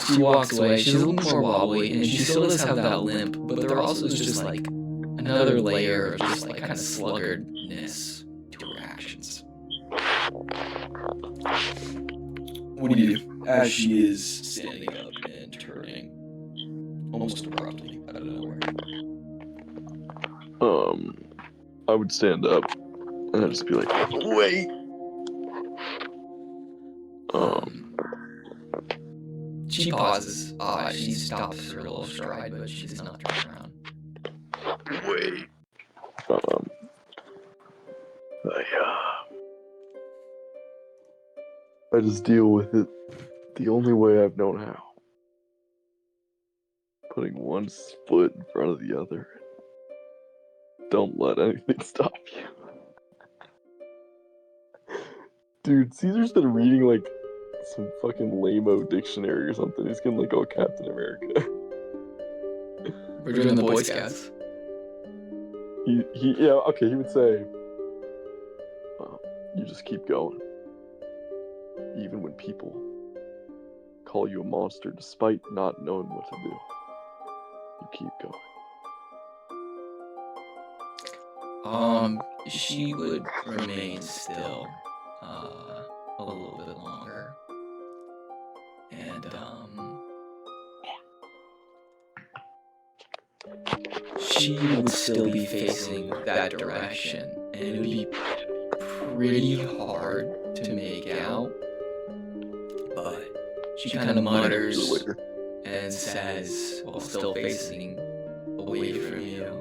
A: She walks away, she's a little more wobbly, and she still does have that limp, but there also is just like another layer of just like kind of sluggardness to her actions. What do you do as she is standing up and turning almost abruptly out of nowhere?
B: I would stand up and I'd just be like, wait.
A: She pauses. She stops her little stride, but she does not turn around.
B: Wait. I just deal with it the only way I've known how. Putting one foot in front of the other. Don't let anything stop you. Dude, Caesar's been reading like some fucking lame-o dictionary or something. He's gonna like go Captain America.
A: We're doing the Boy Scouts.
B: He would say, you just keep going. Even when people call you a monster despite not knowing what to do. You keep going.
A: She would remain still, a little bit longer. And, she would still be facing that direction, and it would be pretty hard to make out, but she kind of mutters and says, while still facing away from you,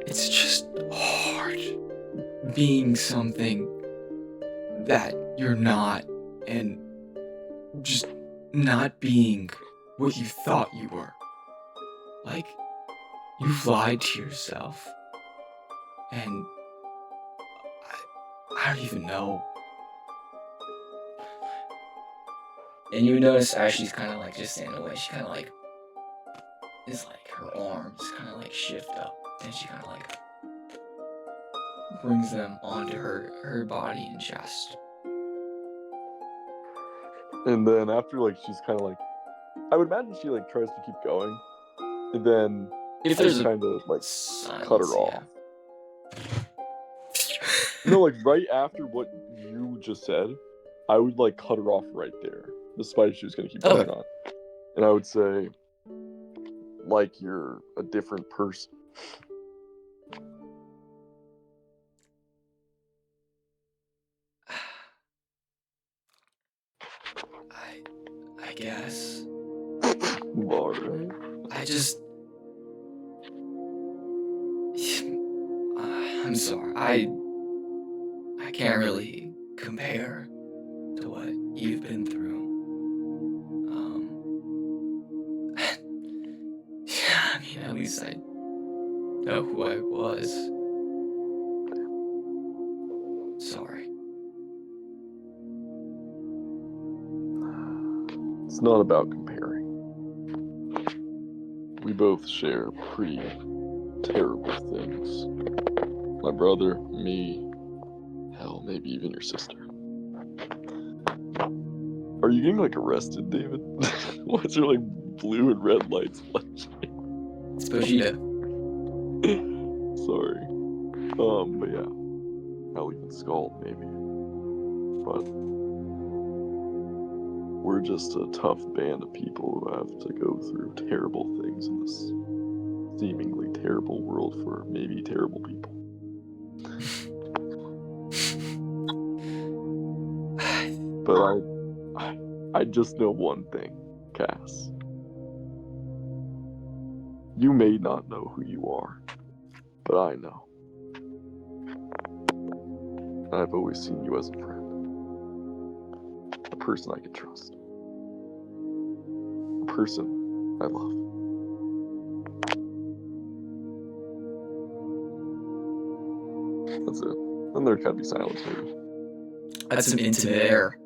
A: it's just hard being something that you're not, and just not being what you thought you were. Like, you've lied to yourself. And I don't even know. And you notice as she's kind of like just standing away, she kind of like is like her arms kind of like shift up, and she kind of like brings them onto her body and chest.
B: And then after like she's kind of like, I would imagine she like tries to keep going, and then
A: If there's
B: kind of like
A: silence,
B: cut her off. Like right after what you just said, I would like cut her off right there, despite if she was gonna keep going on. And I would say, like, you're a different person.
A: I guess.
B: Alright.
A: I'm sorry. I can't really compare to what you've been through. Yeah, I mean, at least I know who I was. Sorry.
B: It's not about comparing. We both share pretty terrible things. My brother, me, hell, maybe even your sister. Are you getting like arrested, David? Why's there like blue and red lights flashing?
A: It's Bushido.
B: Sorry. But yeah. I'll even scald maybe. But we're just a tough band of people who have to go through terrible things in this seemingly terrible world for maybe terrible people. But I just know one thing, Cass. You may not know who you are, but I know. And I've always seen you as a friend. A person I can trust. A person I love. That's it. Then there'd kind of be silence, maybe.
A: That's some intimate air.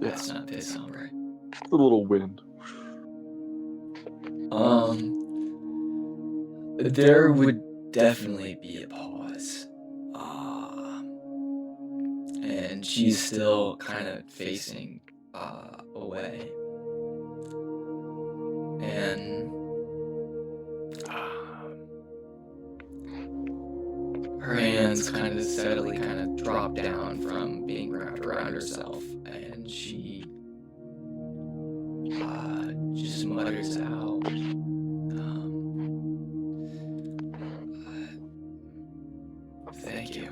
B: Yeah.
A: That's not this, alright.
B: A little wind.
A: There would definitely be a pause. And she's still kind of facing away. And her hands kind of steadily kind of drop down from being wrapped around herself, and she letters out. Thank you.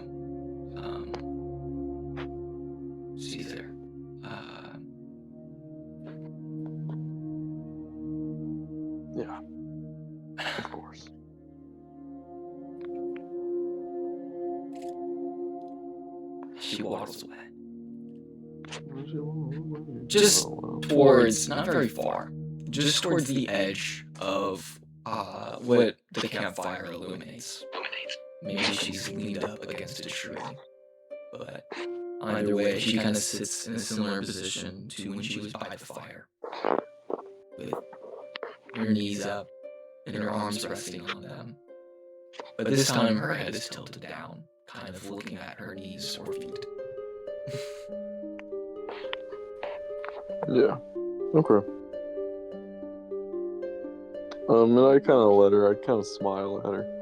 A: Caesar.
B: Yeah. Of course.
A: She waddles away. Just towards, not very far, just towards the edge of what the campfire illuminates. Maybe she's leaned up against a tree, but either way, she kind of sits in a similar position to when she was by the fire, with her knees up and her arms resting on them. But this time, her head is tilted down, kind of looking at her knees or feet.
B: Yeah. Okay. And I kind of let her. I kind of smile at her.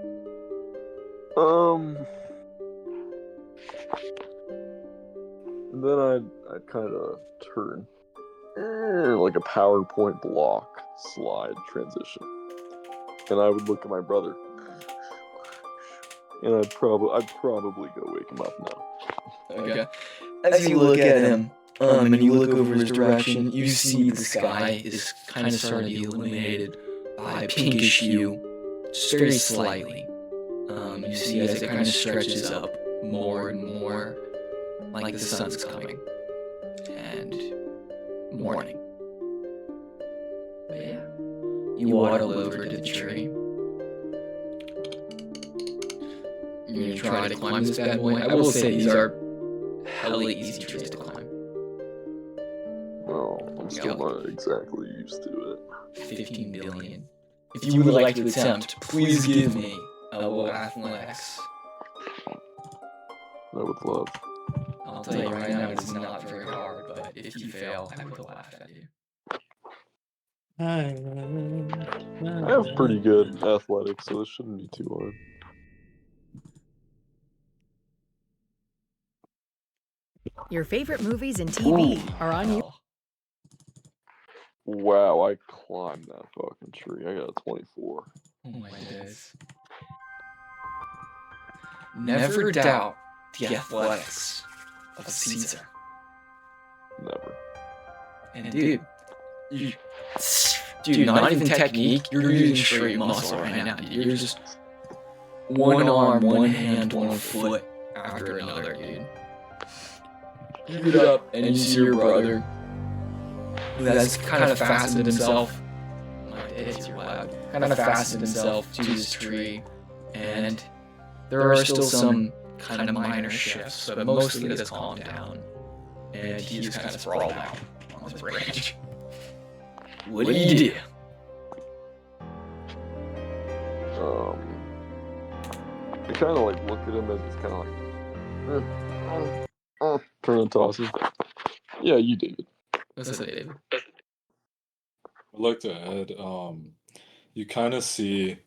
B: And then I'd kind of turn, like a PowerPoint block slide transition, and I would look at my brother, and I'd probably go wake him up now.
A: Okay. As you look at him, and you look over his direction, you see the sky is kind of starting to be illuminated by a pinkish hue, just very slightly. You see as it kind of stretches up more and more, like the sun's coming, and morning. But yeah, you waddle over to the tree. You're gonna try to climb this bad boy. I will say these are hella easy trees to climb.
B: Well, I'm still not exactly used to it.
A: 15 billion. If you would like to attempt, please give me a little athletics.
B: I would love.
A: I'll tell you right now, it's not very hard, but if you fail, I will laugh at you.
B: I have pretty good athletics, so this shouldn't be too hard.
E: Your favorite movies and TV are on you.
B: Wow, I climbed that fucking tree. I got a 24.
A: Oh my days. Never doubt the athletics of Caesar.
B: Never.
A: And dude, not even technique, you're using straight muscle right now. You're just one arm, one hand, one foot after another, dude. You get up and you see your brother, who has kind of fastened himself. My days, you're loud. Kind of fastened himself to this tree, and there are still some kind of minor shifts, but mostly it has calmed down, and he's kind of sprawled out on his branch. What do you do?
B: I kind of like look at him as he's kind of like, turn and toss him. Yeah, you, David.
A: What's that, David?
C: I'd like to add, you kind of see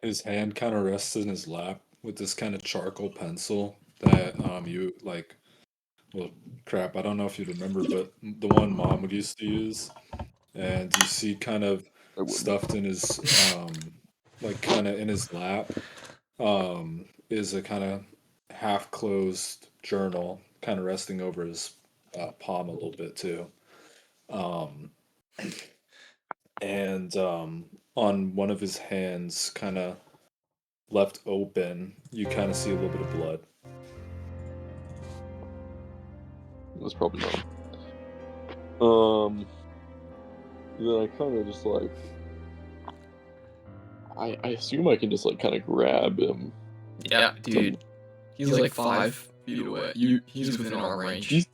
C: his hand kind of rests in his lap with this kind of charcoal pencil that you like. Well, crap, I don't know if you remember, but the one Mom would used to use, and you see kind of stuffed in his like kind of in his lap is a kind of half-closed journal, kind of resting over his palm a little bit too. And on one of his hands, kind of left open, you kind of see a little bit of blood.
B: That's probably not. Then I kind of just like, I assume I can just like kind of grab him.
A: Yeah, dude. He's like 5 feet away. He's within arm range.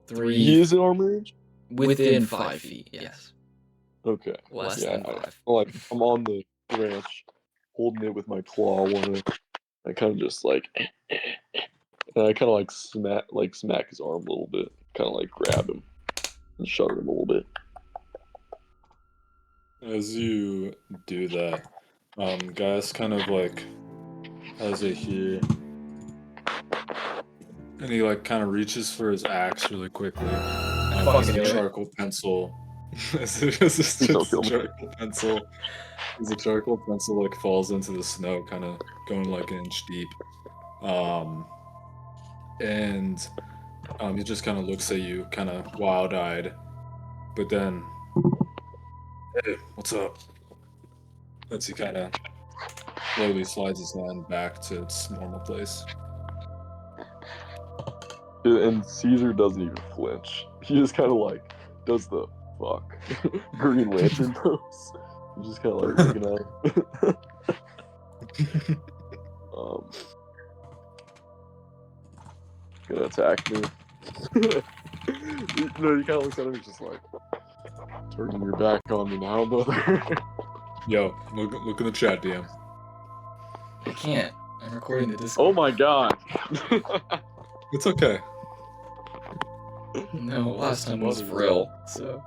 A: 3.
B: He is in arm range?
A: Within 5 feet, yes.
B: Okay.
A: Less than 5.
B: Like, I'm on the branch, holding it with my claw one. I kind of just like, and I kind of like smack his arm a little bit. Kind of like grab him and shudder him a little bit.
C: As you do that, Gaius kind of like has it here, and he like kind of reaches for his axe really quickly,
A: fucking
C: a
A: knew it.
C: charcoal pencil. As a
B: Don't kill me.
C: charcoal pencil. As a charcoal pencil like falls into the snow, kind of going like an inch deep. And he just kind of looks at you, kind of wild-eyed. But then, hey, what's up? As he kind of slowly slides his hand back to its normal place.
B: And Caesar doesn't even flinch. He just kind of like does the fuck Green Lantern pose. He's just kind of like looking at him. Gonna attack me. No, he kind of looks at him. He's just like, turning your back on me now, brother.
C: Yo, look in the chat, DM.
A: I can't. I'm recording the Discord.
B: Oh my god.
C: It's okay.
A: No, last time was real, so.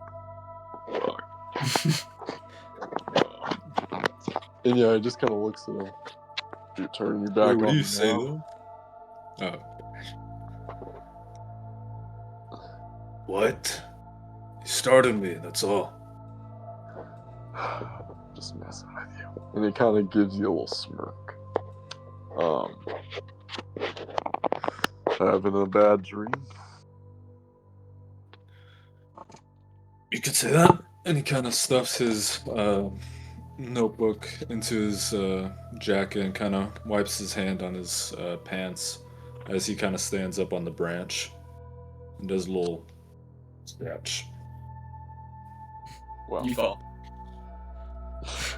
B: And yeah, he just kind of looks at him. You're turning your back
C: Wait,
B: on
C: what do
B: me
C: you say
B: now.
C: though? Oh. What? You started me, that's all.
B: Just messing with you. And he kind of gives you a little smirk. Having a bad dream?
C: You could say that. And he kind of stuffs his notebook into his jacket and kind of wipes his hand on his pants as he kind of stands up on the branch and does a little scratch.
B: Wow.
A: You fall.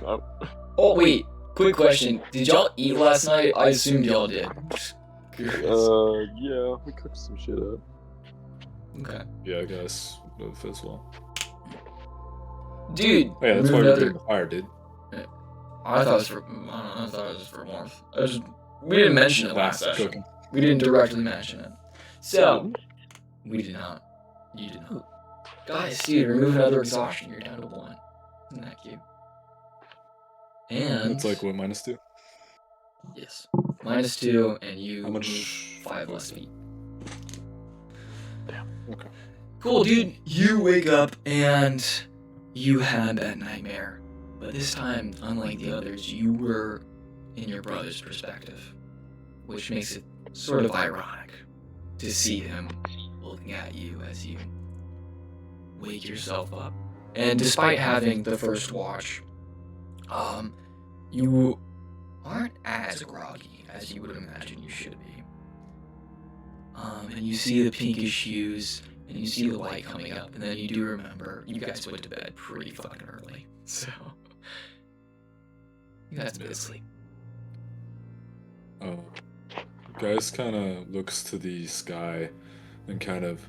B: Oh,
A: Oh, wait. Quick question. Did y'all eat last night? I assumed y'all did.
B: yeah, we cooked some shit up.
A: Okay.
C: Yeah, I guess as well.
A: Dude.
C: Oh, yeah, that's why we're doing the fire, dude.
A: I thought it was for. I thought it was for warmth. We didn't mention it last session.
C: Cooking.
A: We didn't directly mention it. So, we did not. You did not. Guys, dude, remove another exhaustion. You're down to 1. Isn't that cute? And
C: It's like what, -2?
A: yes, -2, and you
C: How much?
A: move 5 less feet.
B: Damn.
C: Okay.
A: Cool, dude. You wake up and you had that nightmare, but this time, unlike the others, you were in your brother's perspective, which makes it sort of ironic to see him looking at you as you wake yourself up. And despite having the first watch, you aren't as groggy as you would imagine you should be. And you see the pinkish hues, and you see the light coming up, and then you do remember you guys went to bed pretty fucking early, so you guys a bit of sleep.
C: Guys kind of looks to the sky and kind of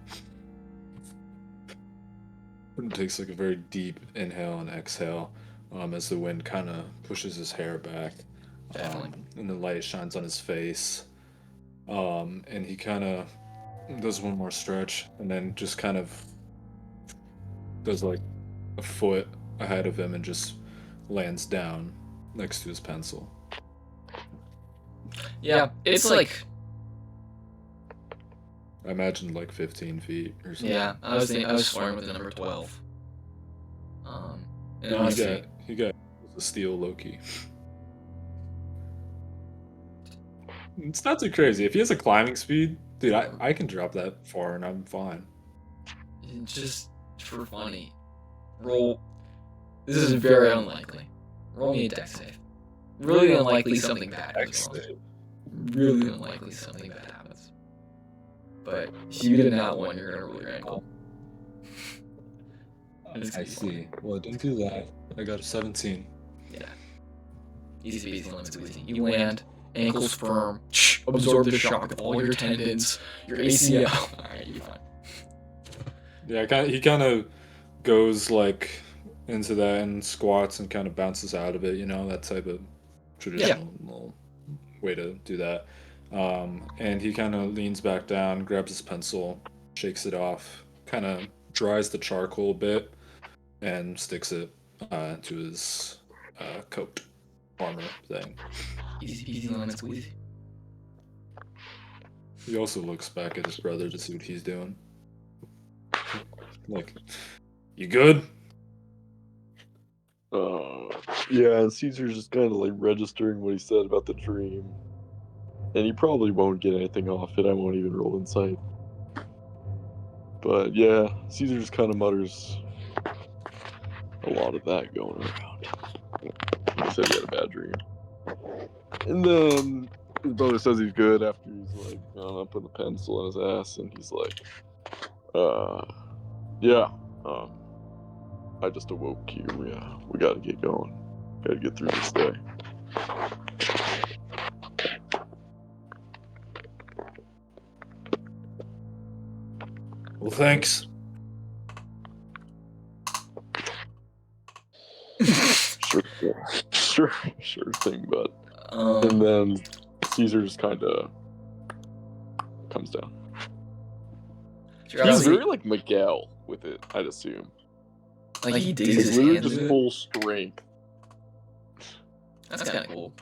C: takes like a very deep inhale and exhale as the wind kind of pushes his hair back.
A: Definitely.
C: And the light shines on his face. And he kind of does one more stretch and then just kind of does like a foot ahead of him and just lands down next to his pencil.
A: Yeah, it's like
C: I imagine like 15 feet or something.
A: yeah. I was flirting with the number 12. And
C: He
A: honestly,
C: got a steel Loki. It's not too crazy. If he has a climbing speed, dude, I can drop that far and I'm fine.
A: just for funny, roll. This is very unlikely. Roll me a dex save. Really unlikely something bad goes wrong. Really unlikely something bad happens. But if you did not want, you're gonna roll your ankle.
C: I see. Well, I didn't do that. I got a 17.
A: Yeah. Easy peasy lemon squeezy. You land, ankles firm, absorb the shock of all your tendons, your ACL. Alright, you're fine.
C: Yeah, he kind of goes like into that and squats and kind of bounces out of it. You know, that type of traditional way to do that. And he kind of leans back down, grabs his pencil, shakes it off, kind of dries the charcoal a bit, and sticks it to his coat armor thing.
A: Easy peasy lemon squeezy.
C: He also looks back at his brother to see what he's doing. Like, you good?
B: Yeah, and Caesar's just kind of like registering what he said about the dream. And he probably won't get anything off it. I won't even roll insight. But yeah, Caesar just kind of mutters a lot of that going around. He said he had a bad dream. And then his brother says he's good after he's like, I don't know, putting a pencil in his ass. And he's like, yeah, I just awoke here. We gotta get going. Gotta get through this day.
C: Well, thanks.
B: Sure thing, bud. And then Caesar just kind of comes down. He's very like Miguel with it, I'd assume.
A: Like he digs
B: He's
A: his
B: literally
A: hands
B: just
A: into it.
B: full strength.
A: That's kind of cool.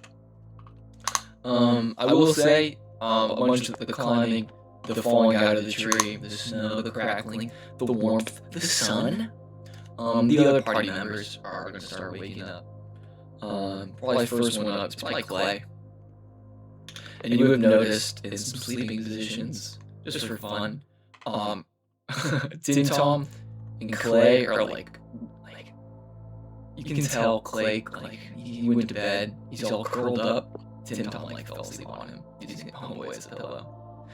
A: I will say, a bunch of the climbing, the falling out of the tree, the snow, the crackling, the warmth, the sun. The other party members are going to start waking up. Probably first one up is probably Clay. And you have noticed in some sleeping positions, just for fun, Tin Tom and Clay are like, you can tell Clay, like, he went to bed, he's all curled up. Tin Tom, like, fell asleep on him, using Homeboy as a pillow.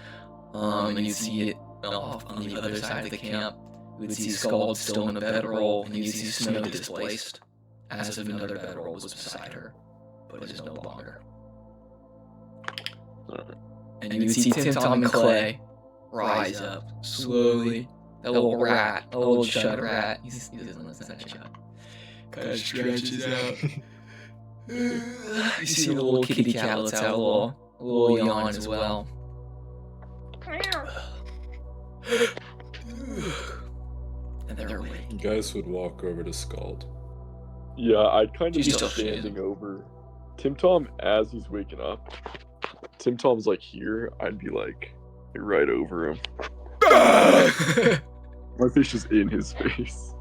A: And you see it off on the other side of the camp. You would see Scald still in a bedroll, and you see Snow displaced, as if another bedroll was beside her, but it is no longer. And you would see Tin Tom and Clay rise up slowly. That little rat, a little chud rat, he doesn't listen to that chud. Kind of stretches out. You see the little kitty cat lets out a little yawn as well. And they're awake.
C: You guys would walk over to Scald.
B: Yeah, I'd kind of
A: He's
B: be
A: still
B: standing over Tim Tom as he's waking up. Tim Tom's like here, I'd be like right over him. My fish is in his face.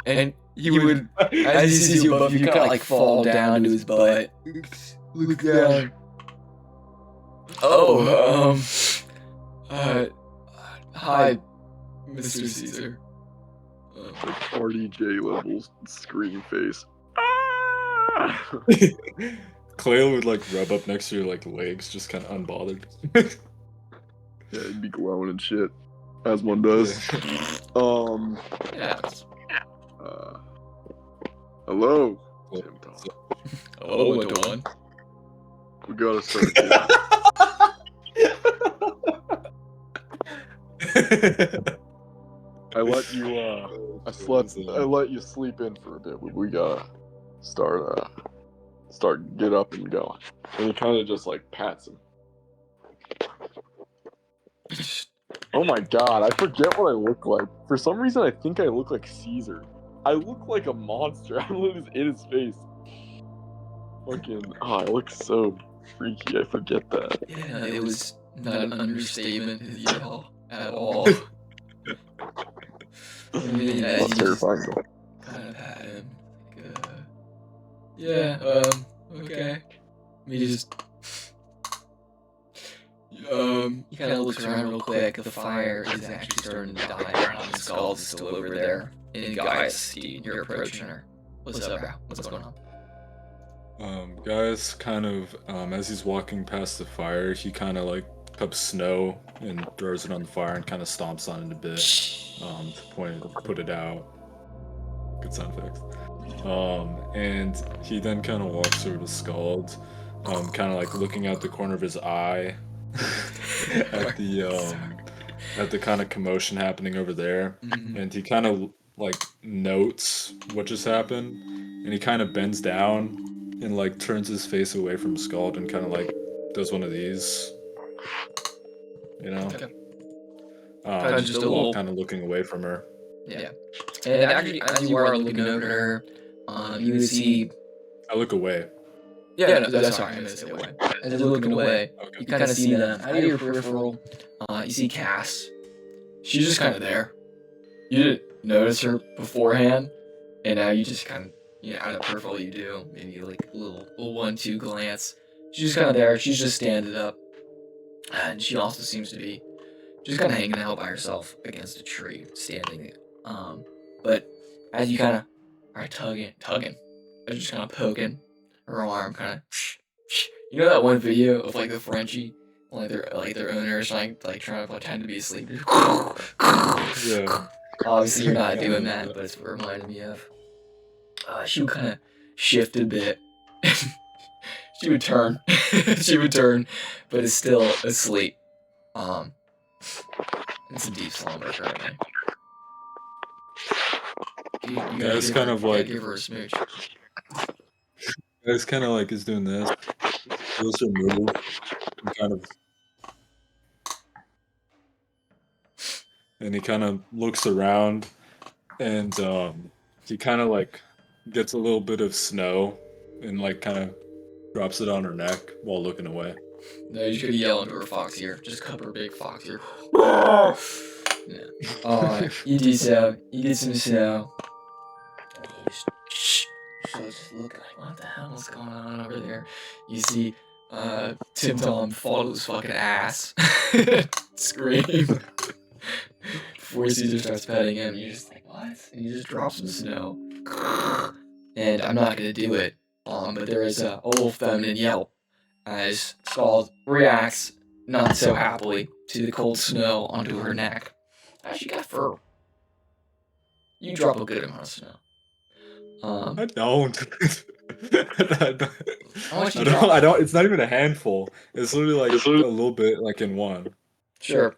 A: And he would, as he sees you above, you kind of like fall down to his butt. Look down. Oh, hi, Mr. Caesar.
B: Like RDJ levels scream face.
C: Clay would like rub up next to your like legs, just kind of unbothered.
B: Yeah, he'd be glowing and shit, as one does.
A: Yeah.
B: Hello, Tim Tom.
A: Oh, what one?
B: We gotta start. I let you. I let you sleep in for a bit. We gotta get up and going. And he kind of just like pats him. Oh my god, I forget what I look like. For some reason, I think I look like Caesar. I look like a monster. I look in his face. Fucking, I look so freaky. I forget that.
A: Yeah, it was not an understatement to yell at all.
B: That's terrifying.
A: Kind of pat him. Yeah, okay. He just, he kind of looks around real quick. The fire is actually starting to die down. The Skull's still over there. And guys, you're approaching her. What's up, bro? What's going on?
C: Guys, kind of, as he's walking past the fire, he kind of like cups snow and throws it on the fire and kind of stomps on it a bit, to put it out. Good sound effects. And he then kind of walks over to Scald, kind of like looking out the corner of his eye at the kind of commotion happening over there, and he kind of like notes what just happened, and he kind of bends down and like turns his face away from Scald and kind of like does one of these, you know,
A: Just a little,
C: kind of looking away from her.
A: Yeah. And actually, as you are looking over at her, you would see.
C: I look away.
A: Yeah, no, that's sorry, I missed it away. As they're looking away, you kind of see them out of your peripheral. You see Cass. She's just kind of there. You didn't notice her beforehand, and now you just kind of, out of peripheral you do. Maybe like a little 1-2 glance. She's just kind of there. She's just standing up. And she also seems to be just kind of hanging out by herself against a tree, standing. But as you kind of are tugging, as just kind of poking her arm, kind of. You know that one video of like the Frenchie, their owners trying to pretend to be asleep.
C: Yeah.
A: Obviously, you're not doing that, but it's what it reminded me of. She would kind of shift a bit. She would turn. But is still asleep. In some deep slumber currently.
C: Yeah, it's kind of like
A: give her a smooch.
C: it's kind of like he's doing this. Feels her move. And he kind of looks around, and he kind of like gets a little bit of snow, and like kind of drops it on her neck while looking away.
A: No, you could yell into her fox ear. Just cup her big fox ear. Yeah. You do so. You get some snow. Shh. So just look like, what the hell is going on over there? You see, Tim Tom fall to his fucking ass. Scream. Before Caesar starts petting him, you're just like, what? And you just drop some snow. And I'm not gonna do it. But there is a old feminine yelp as Saul reacts not so happily to the cold snow onto her neck. She got fur. You drop a good amount of snow.
C: I don't.
A: How much you drop?
C: I don't. It's not even a handful. It's literally like a little bit, like in one.
A: Sure.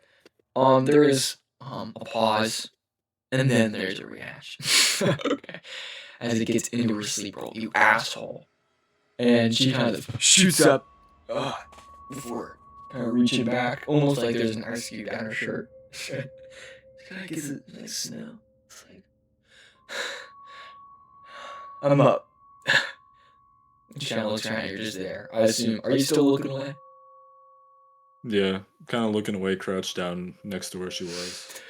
A: There is a pause, and then there's a reaction. Okay. As it gets into her sleep roll, you asshole. And she kind of shoots up before kind of reaching back, almost like there's an ice cube down her shirt. She kind of gets a nice snow. It's like, I'm up. She kind of looks around, you're just there. I assume, are you still looking away?
C: Yeah, kind of looking away, crouched down next to where she was.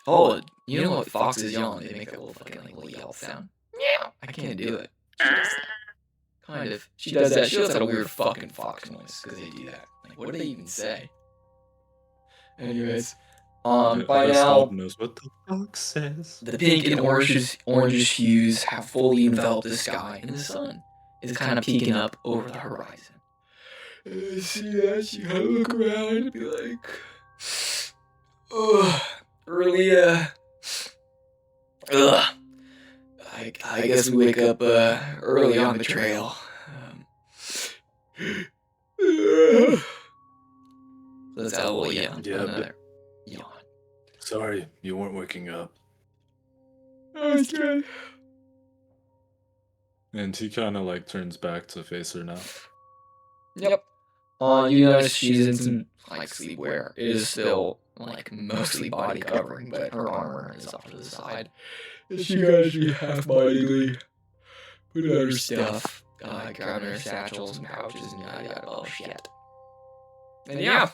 A: Oh, you know what foxes yawn? They make that little fucking little yell sound. Yeah, I can't do it. Kind of. She does that. She does that weird fucking fox noise because they do that. Like, what do they even say? Anyways, by now,
C: knows what the fox says.
A: the pink and orange hues have fully enveloped the sky, and the sun is kind of peeking up over the horizon. And I see that, she kind of look around and be like, oh, early, I guess we wake up early on the trail. Let's have a little yawn.
C: Yeah,
A: Another yawn.
C: Sorry, you weren't waking up.
A: That's good.
C: And he kind of like turns back to face her now.
A: Yep. You notice she's in some sleepwear. It is still mostly body covering, but her armor is off to the side. And she goes half-bodily put out her stuff, grabbing her satchels and pouches and yada bullshit. And yeah.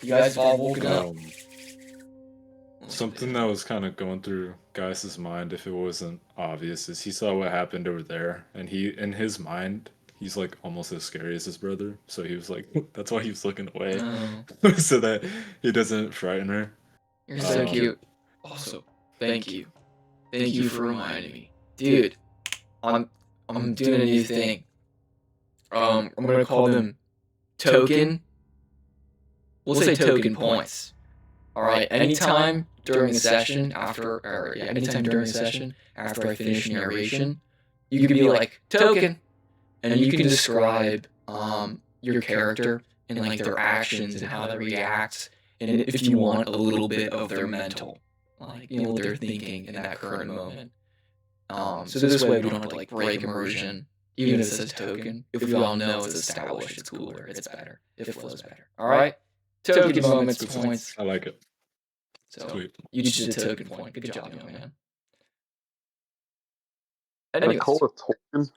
A: You guys have all woken up.
C: Something that was kind of going through Gaius's mind, if it wasn't obvious, is he saw what happened over there, and in his mind, he's like almost as scary as his brother. So he was like, that's why he was looking away, so that he doesn't frighten her.
A: You're so cute. Also, thank you for reminding me, dude. I'm doing a new thing. I'm gonna call them token. We'll say token points. All right. Anytime during a session after I finish narration, you can be like token, and you can describe your character and their actions and how they react, and if you want a little bit of their mental, what they're thinking in that current moment. So this way we don't have to break immersion, even if it says token. If we all know it's established, it's cooler, it's better, it flows better. All right. Token moments, points.
C: I like it.
A: So
C: Sweet.
A: you just did a token point. Good job, young man.
B: Can I
A: Anyways,
B: call it a token?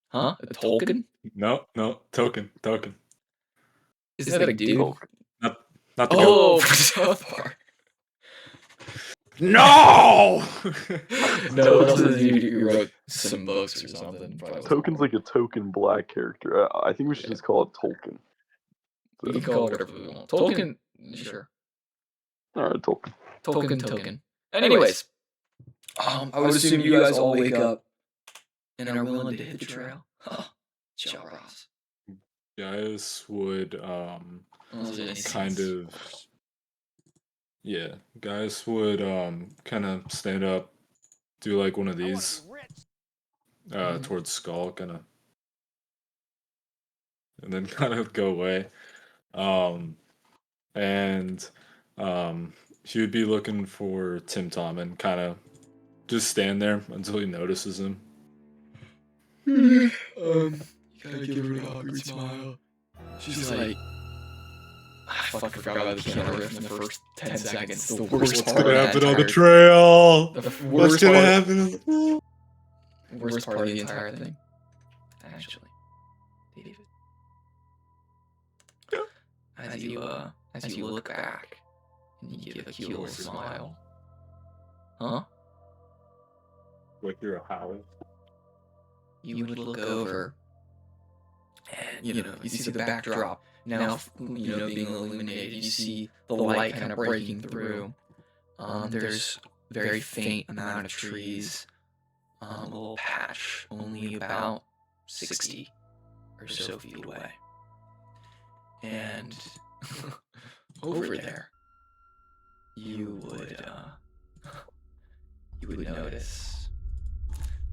A: huh? A token?
C: No, token.
A: Isn't that a dude?
B: Token.
C: Not the
A: Oh,
C: goat.
A: from South Park.
C: No!
A: No, it also you wrote some books or something. Probably wasn't
B: Token's
A: Mark.
B: like a token black character. I think we should just call it Tolkien.
A: We can call it whatever we want. Tolkien, sure.
B: Alright, Tolkien.
A: Token. Anyways, I would assume you guys all wake up and are willing to hit the trail. Huh. Ross.
C: Gaius would kind of Gaius would kind of stand up, do like one of these towards Skull, kind of, and then kind of go away. And he would be looking for Tim Tom and kind of just stand there until he notices him.
A: You gotta give her an awkward smile. She's like, I fucking forgot about the piano riff in the first 10 seconds. The worst part of that entire...
C: trail?
A: The
C: What's
A: worst
C: gonna
A: part...
C: happen?
A: Worst part of the entire thing. Actually. David. As you look back, and you give a cute little smile. Huh?
C: With your howl.
A: You would look over, and you see the backdrop now, being illuminated. You see the light kind of breaking through. There's a very faint amount of trees, a little patch, only about 60 or so feet away, and over there, you would notice,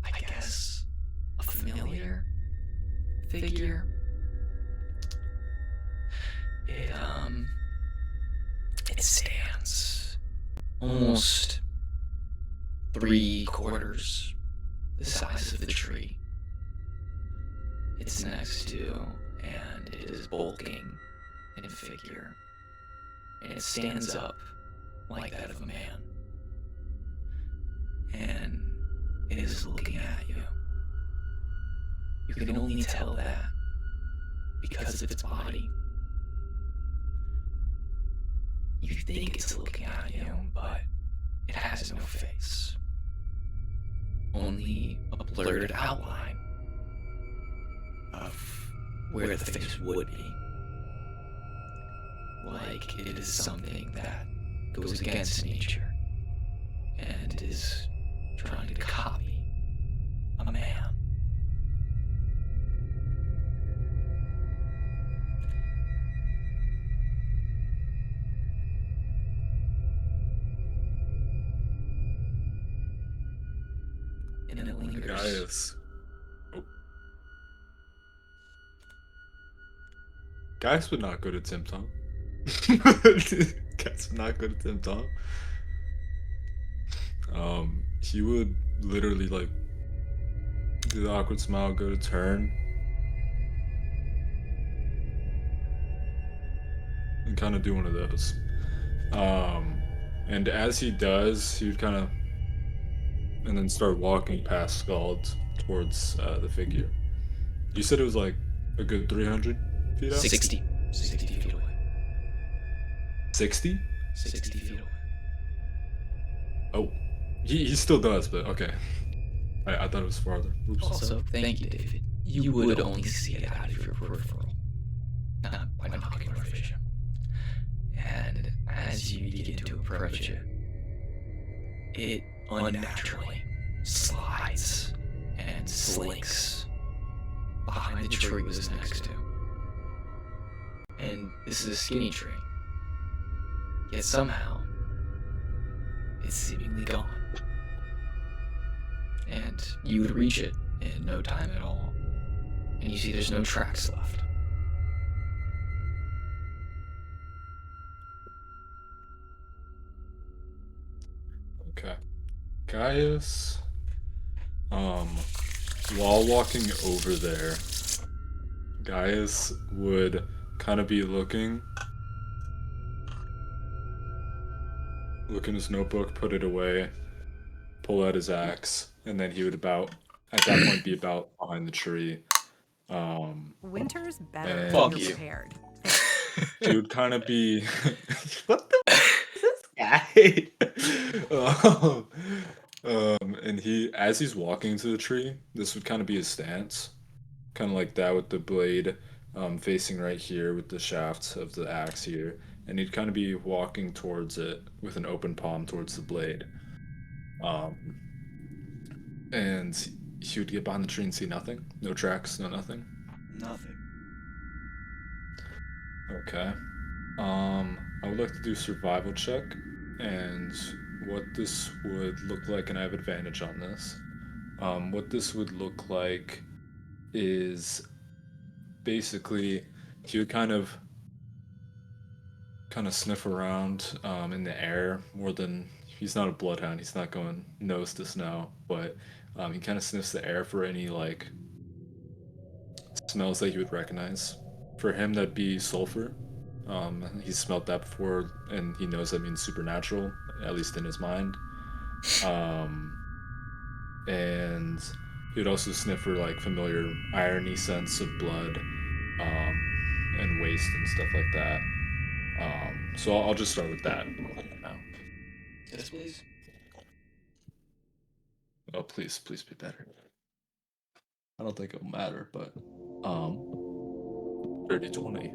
A: I guess, a familiar figure. It stands almost 3/4 the size of the tree it's next to, and it is bulking in figure, and it stands up like that of a man, and it is looking at you. You can only tell that because of its body. You think it's looking at you, but it has no face. Only a blurred outline of where the face would be. Like it is something that goes against nature and is trying to copy a man. And it lingers.
C: Gaius. Gaius would not go to Tim Tom. Gaius would not go to Tim Tom. He would literally like do the awkward smile, go to turn, and kind of do one of those. And as he does, he would kind of, and then start walking past Scald towards the figure. You said it was like a good 300 feet out?
A: 60 feet away.
C: 60?
A: 60 feet away.
C: Oh, he still does, but okay. I thought it was farther. Oops.
A: Also, thank you, David. You would only see it out of your peripheral, not binocular vision. And as you begin to approach it, it unnaturally slides and slinks behind the tree it was next to. And this is a skinny tree. Yet somehow, it's seemingly gone. And you would reach it in no time at all. And you see there's no tracks left.
C: Okay. Gaius, while walking over there, Gaius would kind of be looking in his notebook, put it away, pull out his axe, and then he would about at that point be about behind the tree.
E: Winter's better
C: And-
E: if
A: Fuck
E: you're
A: you.
E: prepared.
C: He would kind of be.
A: What the is this guy?
C: And as he's walking to the tree, this would kind of be his stance, kind of like that with the blade, facing right here with the shaft of the axe here, and he'd kind of be walking towards it with an open palm towards the blade. And he would get behind the tree and see nothing, no tracks, no nothing.
A: Nothing.
C: Okay. I would like to do survival check, and what this would look like, and I have advantage on this. What this would look like is basically he would kind of sniff around in the air more than he's not a bloodhound. He's not going nose to snow, but he kind of sniffs the air for any like smells that he would recognize. For him, that'd be sulfur. He's smelled that before, and he knows that means supernatural, at least in his mind. And he would also sniff for like familiar irony scents of blood, and waste and stuff like that. So I'll just start with that. Now.
A: Yes, please.
C: Oh, please be better. I don't think it'll matter, but 30-20.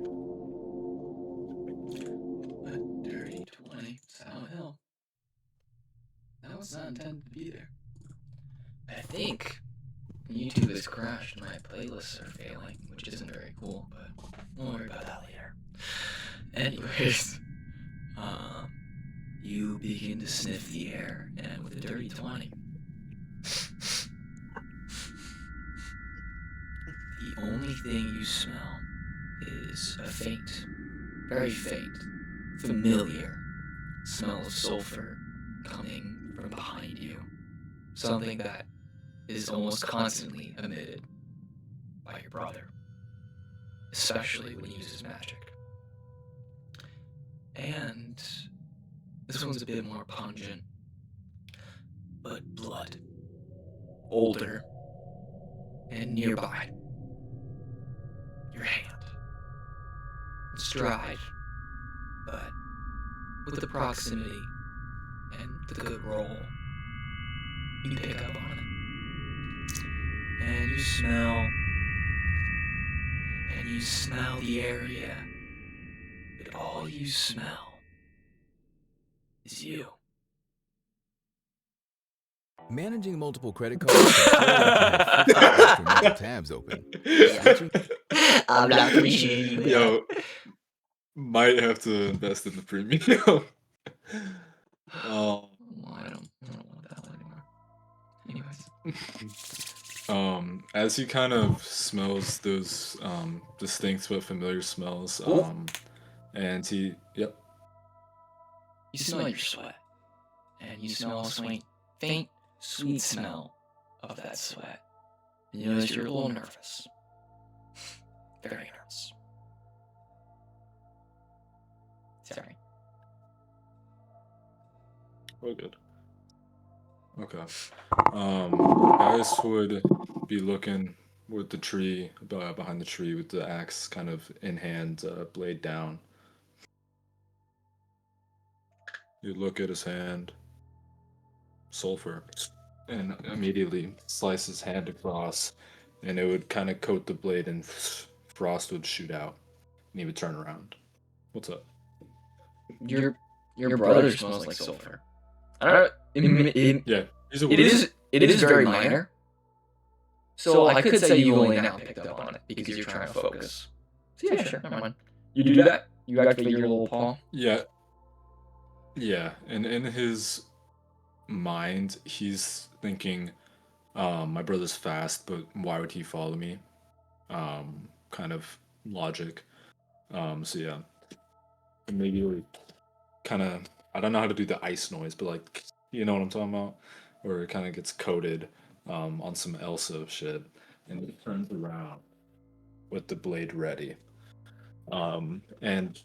A: A dirty 20. How hell? That was not intended to be there. I think YouTube has crashed. My playlists are failing, which isn't very cool, but we'll worry about that later. Anyways, you begin to sniff the air, and with a dirty 20, the only thing you smell is a faint, very faint, familiar smell of sulfur coming from behind you. Something that is almost constantly emitted by your brother, especially when he uses magic. And this one's a bit more pungent, but blood, older, and nearby. Your hand. It's dried, but with the proximity and the good roll, you pick up on it. And you smell the area, but all you smell is you.
F: Managing multiple credit cards can feel like you have 50 extra mental tabs open.
A: I'm not appreciating you.
C: Yo, might have to invest in the premium.
A: Well, I don't want that one anymore. Anyways.
C: As he kind of smells those distinct but familiar smells, and he, yep,
A: You smell your sweat, and you smell a faint, sweet smell of that sweat. And you notice you're a little nervous. Very nervous. Sorry.
C: oh good. Okay. Guys would be looking with the tree, behind the tree with the axe kind of in hand, blade down. You look at his hand, sulfur, and immediately slice his hand across, and it would kind of coat the blade, and frost would shoot out, and he would turn around. What's up?
A: Your brother smells like sulfur. I don't.
C: Yeah, he's a
A: It is very minor. So I could say you only now picked up on it because you're trying to focus. So yeah, sure, never mind. You do that. You activate your little paw.
C: Yeah. Yeah, and in his mind, he's thinking, my brother's fast, but why would he follow me? Kind of logic. So yeah. Maybe kind of, I don't know how to do the ice noise, but like, you know what I'm talking about? Where it kind of gets coated on some Elsa shit, and it turns around with the blade ready. And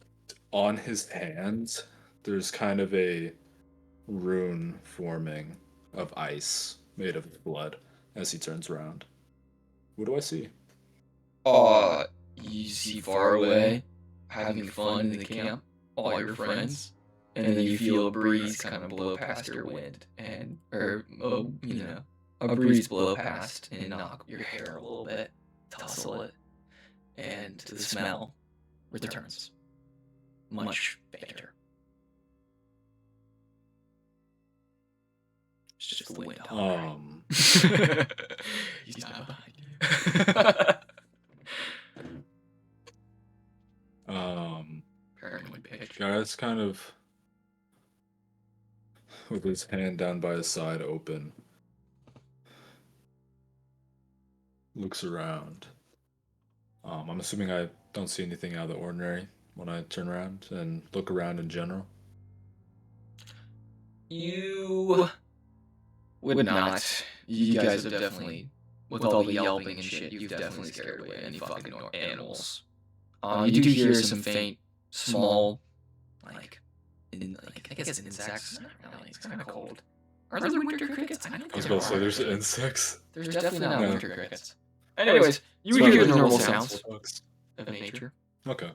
C: on his hands, there's kind of a rune forming of ice made of blood, as he turns around. What do I see?
A: You see far away, having fun in the camp, all your friends, and then you feel a breeze kind of blow past your wind, a breeze blow past and knock your hair a little bit, tussle it, and the smell returns. Much better. It's just the wind. He's not behind you. Paranoid bitch.
C: Guys kind of with his hand down by his side open, looks around. I'm assuming I don't see anything out of the ordinary when I turn around and look around in general.
A: You would not. You guys have definitely, with all the yelping and shit, you've definitely scared away any fucking animals. You do hear some faint, small, I guess insects. Not really, it's kind of cold. Are there winter crickets? I
C: was about to say there's insects.
A: There's definitely not winter crickets. Anyways, you would hear the normal sounds of nature.
C: Okay.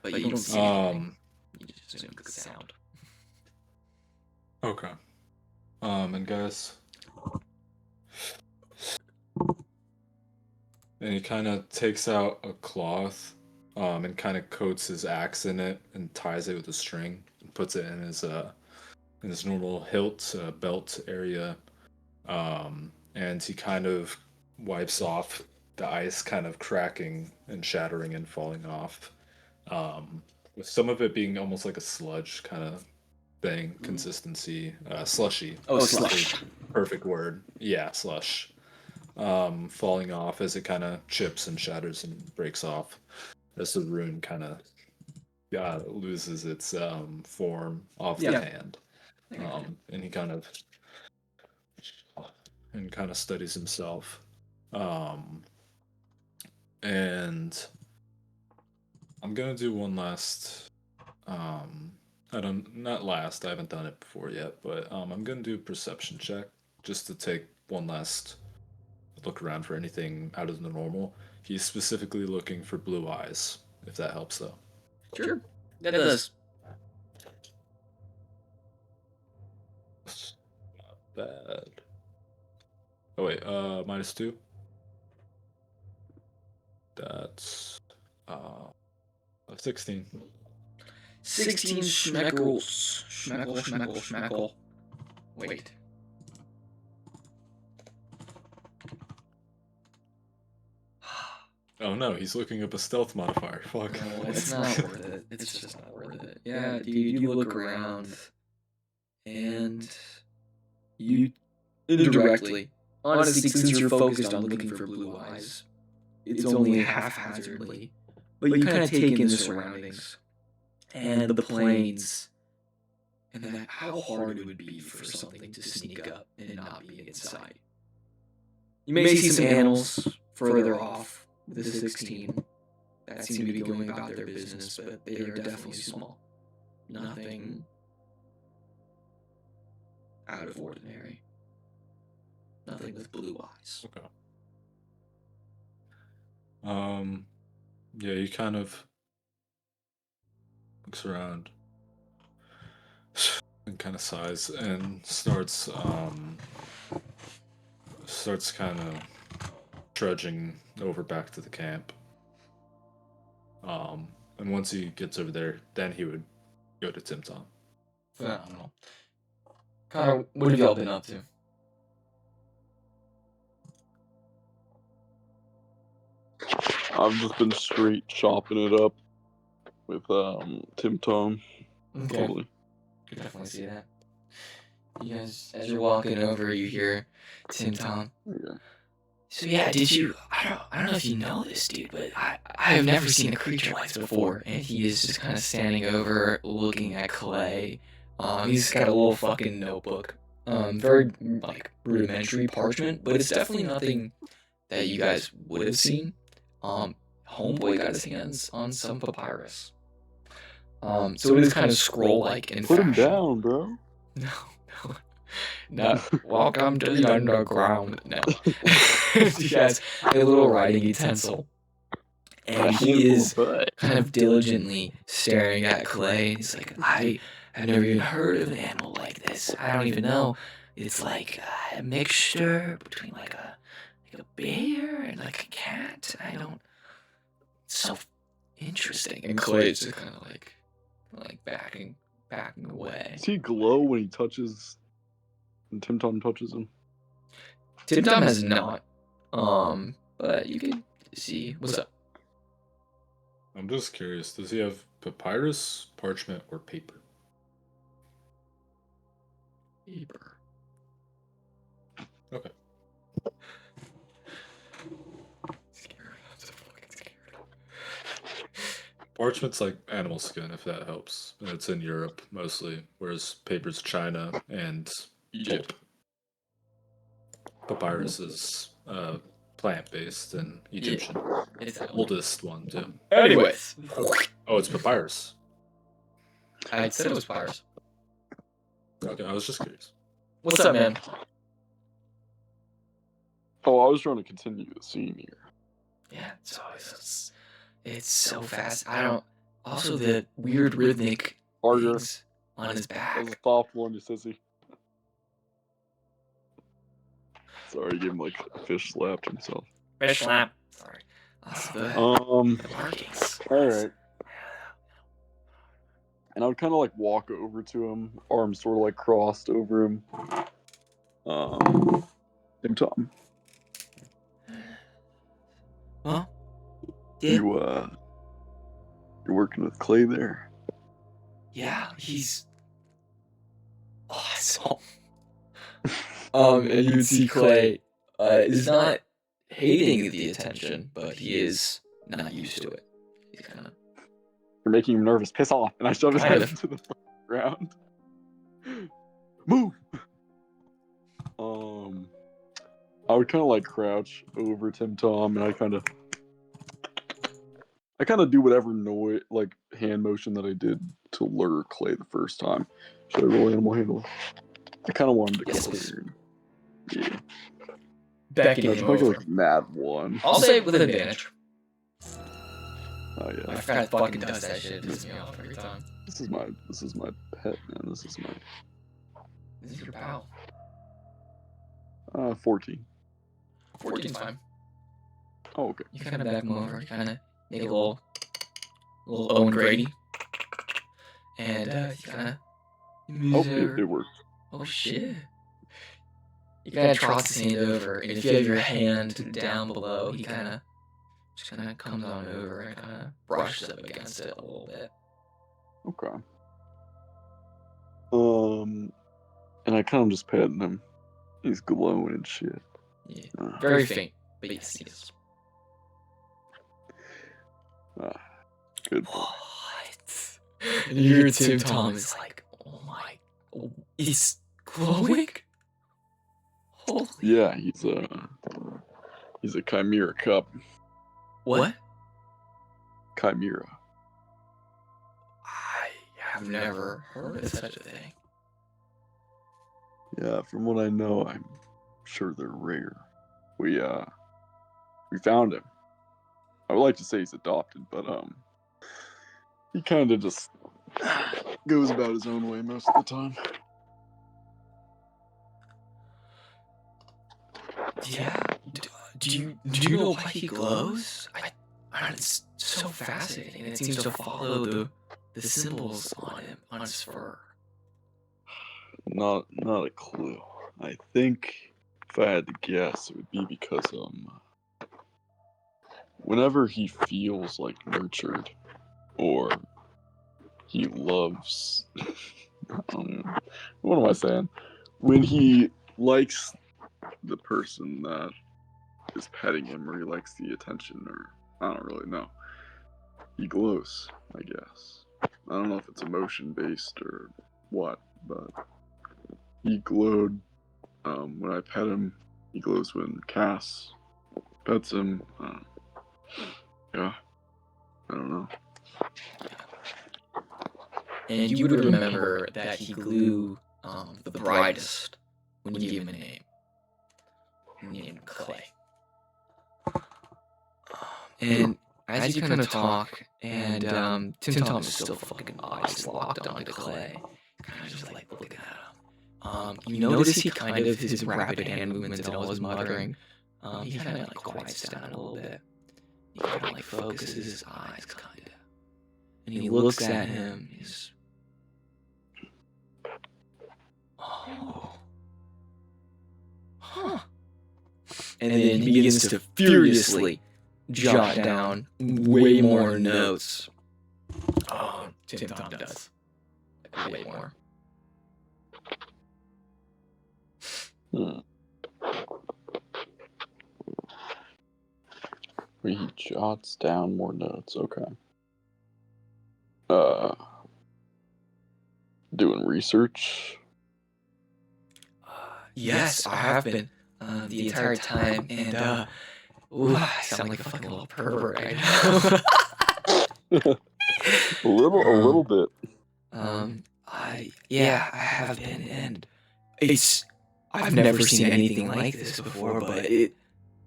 A: But you don't see anything. You just assume it's a sound.
C: Okay. And guys, and he kind of takes out a cloth, and kind of coats his axe in it and ties it with a string and puts it in his normal hilt belt area, and he kind of wipes off the ice, kind of cracking and shattering and falling off, with some of it being almost like a sludge kind of thing, consistency, slushy.
A: Oh, slush.
C: Perfect word. Yeah, slush. Falling off as it kind of chips and shatters and breaks off as the rune kind of loses its form off the hand. And he kind of studies himself. And I'm gonna do one last I haven't done it before yet, but I'm gonna do a perception check just to take one last look around for anything out of the normal. He's specifically looking for blue eyes, if that helps though.
A: Sure. That does.
C: Not bad. Oh wait, -2. That's 16.
A: 16 schmeckles. Schmeckle. Wait.
C: Oh no, he's looking up a stealth modifier. Fuck.
A: No, it's not worth it. It's just not worth it. Yeah, dude, you look around, and you indirectly, honestly, since you're focused on looking for blue eyes, it's only haphazardly, but you kind of take in the surroundings and the plains, and that how hard it would be for something to sneak up and not be inside. You may see some animals further off with the 16 that seem to be going about their business, but they are definitely small. Nothing out of ordinary. Nothing with blue eyes.
C: Okay. Yeah, he kind of looks around and kind of sighs and starts kind of trudging over back to the camp. And once he gets over there, then he would go to Tim Tom.
A: Phenomenal. Connor, what have y'all been up to?
B: I've just been straight chopping it up with Tim Tom.
A: Okay.
B: Totally.
A: You definitely see that. You guys, as you're walking over, you hear Tim Tom.
B: Yeah.
A: So yeah, did you? I don't know if you know this, dude, but I have never seen a creature like this before, and he is just kind of standing over, looking at clay. He's got a little fucking notebook, very like rudimentary parchment, but it's definitely nothing that you guys would have seen. Homeboy got his hands on some papyrus. So it is kind of scroll-like in
B: Put him
A: fashion.
B: down, bro.
A: No, No, welcome to the underground. No. He has a little writing utensil. And he is kind of diligently staring at Clay. He's like, I have never even heard of an animal like this. I don't even know. It's like a mixture between like a bear and like a cat. I don't. It's so interesting. And Clay's just kind of like backing away.
B: Does he glow when he touches? When Tim Tom touches him?
A: Tim Tom has not. But you can see. What's up?
C: I'm just curious. Does he have papyrus, parchment, or paper?
A: Paper.
C: Okay.
A: Scared. I'm so fucking scared.
C: Parchment's like animal skin, if that helps. And it's in Europe mostly, whereas paper's China and Egypt. Papyrus is plant-based and Egyptian.
A: It's that
C: Oldest one, too.
A: Anyways.
C: Oh, it's papyrus.
A: I said it was papyrus.
C: Okay, I was just curious.
A: What's up, man?
B: Oh, I was trying to continue the scene here.
A: Yeah, it's so fast. I don't. Also, the weird rhythmic
B: Harder.
A: things on his
B: That was
A: back.
B: a thoughtful one, you sissy. Sorry, he gave him like a fish slapped himself.
A: Fish slap. Sorry. Also, the markings.
B: Alright. And I would kind of like walk over to him, arms sort of like crossed over him. Tim Tom.
A: Huh?
B: You're working with Clay there.
A: Yeah, he's awesome. And you would see Clay is not hating the attention, but he is not used to it. He's kind of.
B: You're making him nervous. Piss off. And I shove his
A: Kind
B: head
A: of.
B: into the ground. Move! I would kind of like crouch over Tim Tom, and I kind of do whatever noise, like hand motion that I did to lure Clay the first time. Should I roll animal handle? I kind of wanted to
A: Yes,
B: go
A: please.
B: there. Yeah.
A: Becking
B: I
A: him
B: should probably go
A: over.
B: like mad one.
A: I'll say with advantage.
B: Oh yeah.
A: My fat fucking does that shit. It pisses me off every time.
B: This is my pet, man. This is my
A: This is your pal.
B: 14.
A: 14's fine.
B: Oh, okay.
A: You kind of back him over. You kind of make a little Owen Grady. And you kind of.
B: Oh, it worked.
A: Oh shit. He kind of trots his hand over, and if you have your hand down below, he kind of just kind of comes on over and kind of brushes up against it a little bit.
B: Okay. And I kind of just patting him. He's glowing and shit.
A: Yeah, very faint, but yes, he is.
B: Good.
A: What? And you hear Tim Tom is like, oh my, he's glowing? Holy.
B: Yeah, he's a chimera cup.
A: What?
B: Chimera.
A: I have never heard of such a thing.
B: Yeah, from what I know, I'm sure they're rare. We found him. I would like to say he's adopted, but he kind of just goes about his own way most of the time.
A: Yeah. Do you know why he glows? It's so fascinating. It seems to follow the symbols on him, on his fur.
B: Not a clue. I think if I had to guess, it would be because whenever he feels like nurtured or he loves what am I saying? When he likes the person that is petting him, or he likes the attention, or I don't really know. He glows, I guess. I don't know if it's emotion based or what, but he glowed when I pet him. He glows when Cass pets him. Yeah, I don't know.
A: And you would remember that he glowed the brightest when you give him a name. Named Clay. And as you kind of talk, and Tim Tom is still fucking eyes locked onto Clay, kind of just like looking at him. You notice he kind of, his rapid hand movements and all his muttering, he kind of like quiets down a little bit. He kind of like focuses his eyes, kind of. And he looks at him, he's... Oh. Huh. And then he begins to furiously jot down way more notes. Oh, Tim Tom does. Like, way more.
B: He jots down more notes. Okay. Doing research.
A: Yes, I have been the entire time, and ooh, I sound like a fucking little pervert right now.
B: a little bit.
A: I have been, and I've never seen anything like this before, but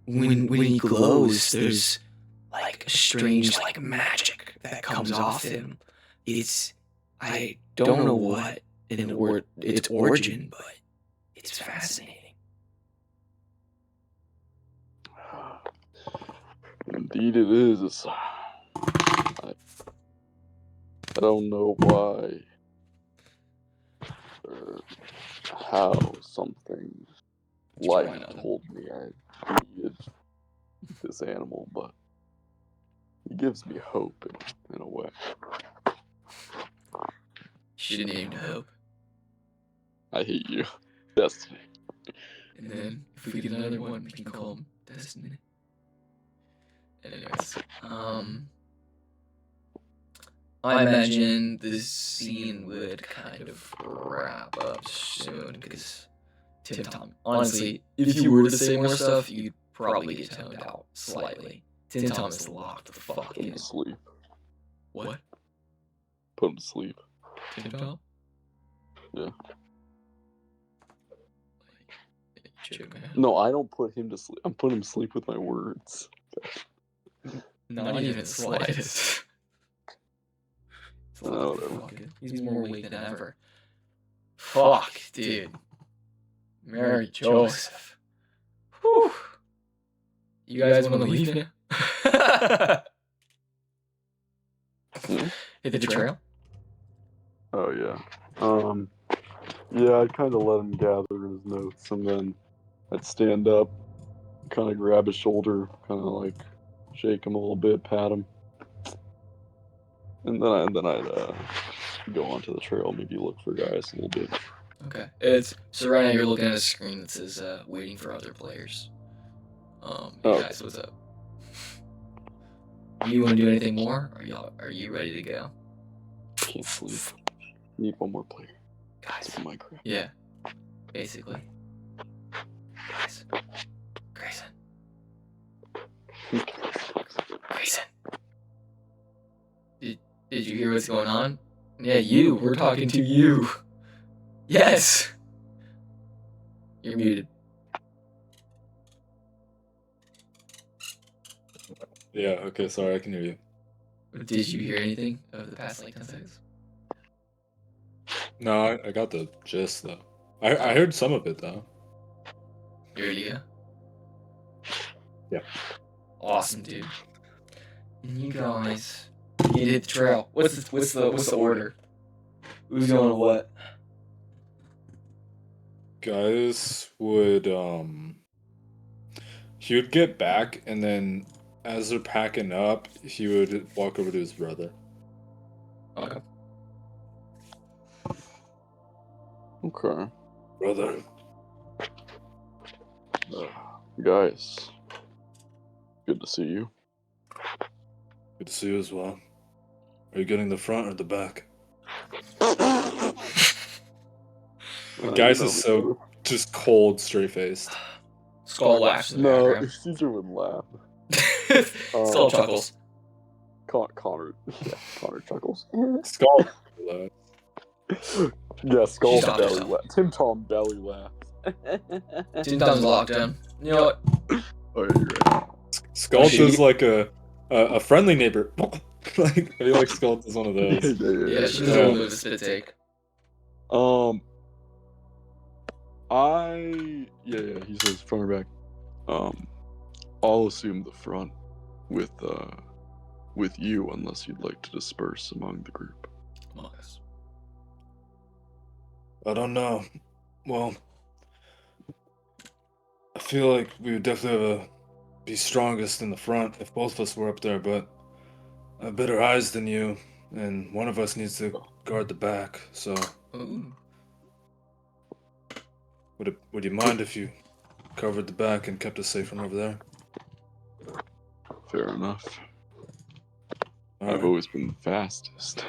A: when he glows, there's like a strange like magic that comes off him. I don't know what its origin, but it's fascinating.
B: Indeed it is. I don't know why or how something life told me I needed this animal, but he gives me hope in a way.
A: Should have named Hope.
B: I hate you. Destiny.
A: And then, if we get another one, we can call him Destiny. Anyways, I imagine this scene would kind of wrap up soon, because Tim Tom, honestly, if you were to say more stuff, you'd probably get toned out slightly. Tim Tom is locked the fuck
B: Put him
A: in.
B: to sleep.
A: What?
B: Put him to sleep.
A: Tim Tom?
B: Yeah.
A: Joke, man.
B: No, I don't put him to sleep. I'm putting him to sleep with my words.
A: Not even the slightest.
B: No,
A: He's more weak than ever. Fuck, dude. Mary Joseph. Whew. You guys want to leave now? Hit the trail?
B: Oh, yeah. Yeah, I'd kind of let him gather his notes, and then I'd stand up, kind of grab his shoulder, kind of like shake him a little bit, pat him. And then I'd go onto the trail, maybe look for guys a little bit.
A: Okay. So right now you're looking at a screen that says waiting for other players. Hey guys, what's up? You want to do anything more? Are you ready to go?
B: Can't sleep. Need one more player.
A: Guys.
B: It's Minecraft.
A: Yeah. Basically. Guys. Grayson. Grayson. Did you hear what's going on? Yeah, you. We're talking to you. Yes. You're muted.
C: Yeah, okay, sorry, I can hear you.
A: Did you hear anything over the past like 10 seconds?
C: No, I got the gist though. I heard some of it though.
A: You ready to go?
C: Yeah.
A: Awesome, dude. And you guys need to hit the trail. What's the order? Who's going to what?
C: Guys would he would get back, and then as they're packing up, he would walk over to his brother.
A: Okay.
B: Okay.
C: Brother.
B: Guys. Good to see you.
C: Good to see you as well. Are you getting the front or the back? Guys is so just cold, straight-faced.
A: Skull laughs in the
B: No,
A: background.
B: Caesar would laugh.
A: Skull chuckles.
B: Connor chuckles.
C: Skull.
B: Yeah, Skull
A: Stop
B: belly
A: yourself.
B: laugh. Tim Tom belly laugh.
A: Tim Tom's locked in. You know what?
B: Oh, yeah, you're right.
C: Skull is like a friendly neighbor. Like I feel like Skull is one of those.
A: Yeah, she does a little bit of a spit take.
B: Yeah, he says front or back. I'll assume the front with you, unless you'd like to disperse among the group.
A: Among us.
C: I don't know. Well, I feel like we would definitely be strongest in the front if both of us were up there, but I have better eyes than you, and one of us needs to guard the back. So,
A: Ooh.
C: would you mind if you covered the back and kept us safe from over there?
B: Fair enough.
C: All
B: I've
C: right.
B: always been the fastest.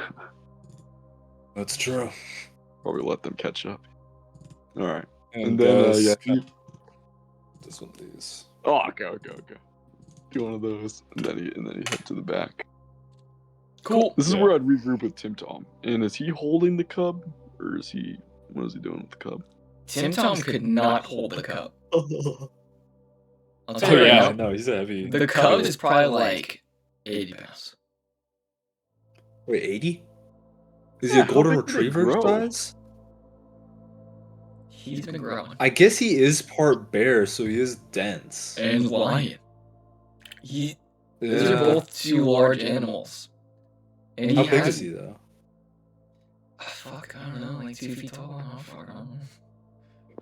C: That's true.
B: Probably let them catch up. All right.
C: And
B: then,
C: guys,
B: yeah.
C: this one of these.
B: Oh, okay. Do one of those, and then you head to the back.
A: Cool.
B: This is
C: Yeah.
B: where I'd regroup with Tim Tom. And is he holding the cub, or is he? What is he doing with the cub?
A: Tim Tom could not hold the cub. I'll tell
C: Oh
A: you right
C: yeah,
A: now,
C: no, he's heavy.
A: the cub is probably like 80 pounds.
C: Wait, 80? Is
B: Yeah,
C: he a golden
B: how big do they
C: retriever
B: grow?
C: size?
A: He's been growing.
C: I guess he is part bear, so he is dense.
A: And lion. Those are both two large animals. And he
C: How big
A: has,
C: is he though?
A: fuck, I don't know, like 2 feet tall. Oh, fuck, I don't know.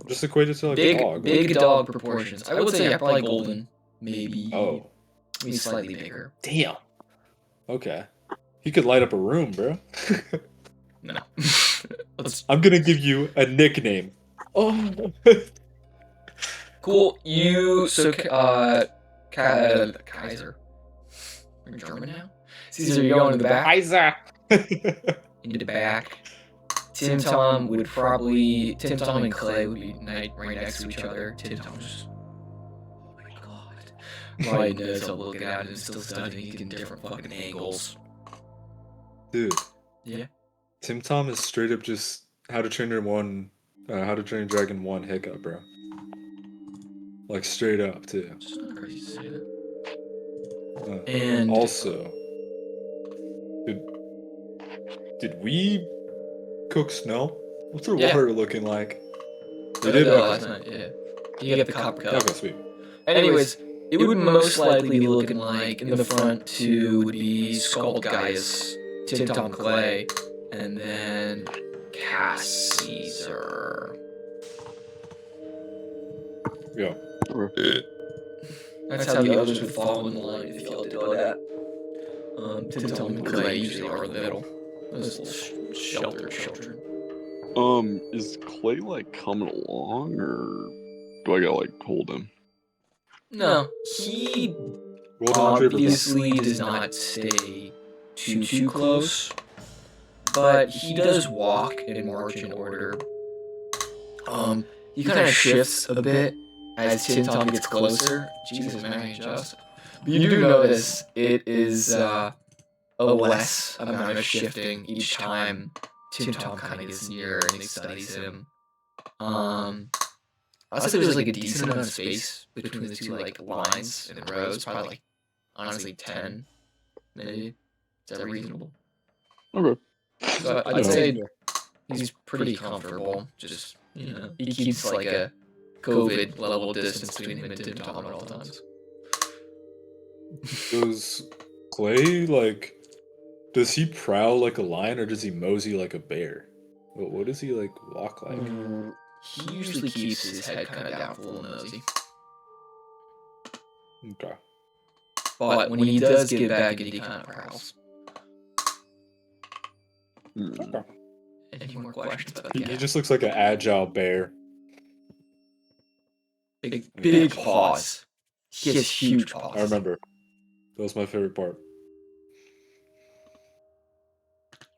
C: Just equated to like a dog.
A: Big dog proportions. I would say yeah, probably golden, maybe.
C: Oh,
A: Maybe slightly bigger.
C: damn. Okay. He could light up a room, bro.
A: No. Let's,
C: I'm gonna give you a nickname. Oh.
A: cool. Kaiser. You're German now? Caesar, you're going in the back?
C: Kaiser.
A: Into the back. Tim Tom and Clay would be right next to each other. Tim Tom just, oh my god. Right, so looking at him, still studying, getting different fucking angles.
C: Dude.
A: Yeah.
C: Tim Tom is straight up just How to Train Your Dragon 1 hiccup, bro. Like straight up too.
A: It's not crazy to say that.
C: And also, did we cook snow? What's our water looking like? We did
A: last night, yeah. You get the copper cup.
C: Okay, sweet.
A: Anyways, it would most likely be looking like in the front two would be Scald Gaius, Tim Tom Clay, and then Cass Caesar.
C: Yeah.
A: That's how the others would fall in line if y'all did all that. Tim Tom and Clay usually are in the middle. Those little sheltered children.
B: Is Clay like coming along, or do I gotta like hold him?
A: No, he
C: Golden retriever.
A: obviously does not stay too close, but he does walk and march in order. He kind of shifts a bit as Tim Tom gets closer. Jesus, man, I adjust. But you do notice it is a less amount of shifting each time Tim Tom kind of gets near and he studies him. I'd say there's like a decent amount of space between the two like lines and rows, probably like honestly 10, maybe. Is that reasonable?
B: Okay.
A: So I'd say he's pretty comfortable. Just, you know, he keeps like a COVID level distance between him and Tim Tom at all times.
C: Does Clay does he prowl like a lion or does he mosey like a bear? What does he like walk like?
A: He usually keeps his head kind of down full nosy.
C: Okay.
A: But when he does get back in, he kind of prowls. Any more questions about the
C: He
A: cat?
C: just looks like an agile bear.
A: Big paws. He has huge paws.
C: I remember. That was my favorite part.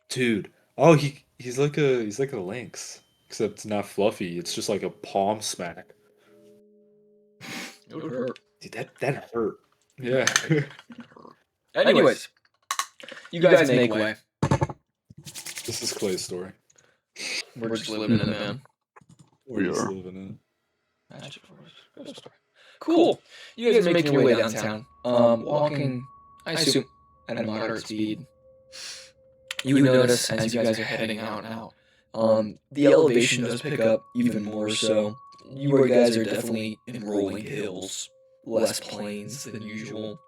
C: Dude. Oh, he's like a lynx. Except it's not fluffy. It's just like a palm smack.
A: It would hurt.
C: Dude, that hurt. Yeah.
A: Anyways, you guys make way.
C: This is Clay's story.
A: We're just living in it, man.
C: We're just
B: are.
C: living in it.
A: Magic Force. Ghost Story. Cool. You guys are making your way downtown. Walking, I assume, at a moderate speed. You notice as you guys are heading out now, the elevation does pick up even more so. You guys are definitely in rolling hills, less plains than usual.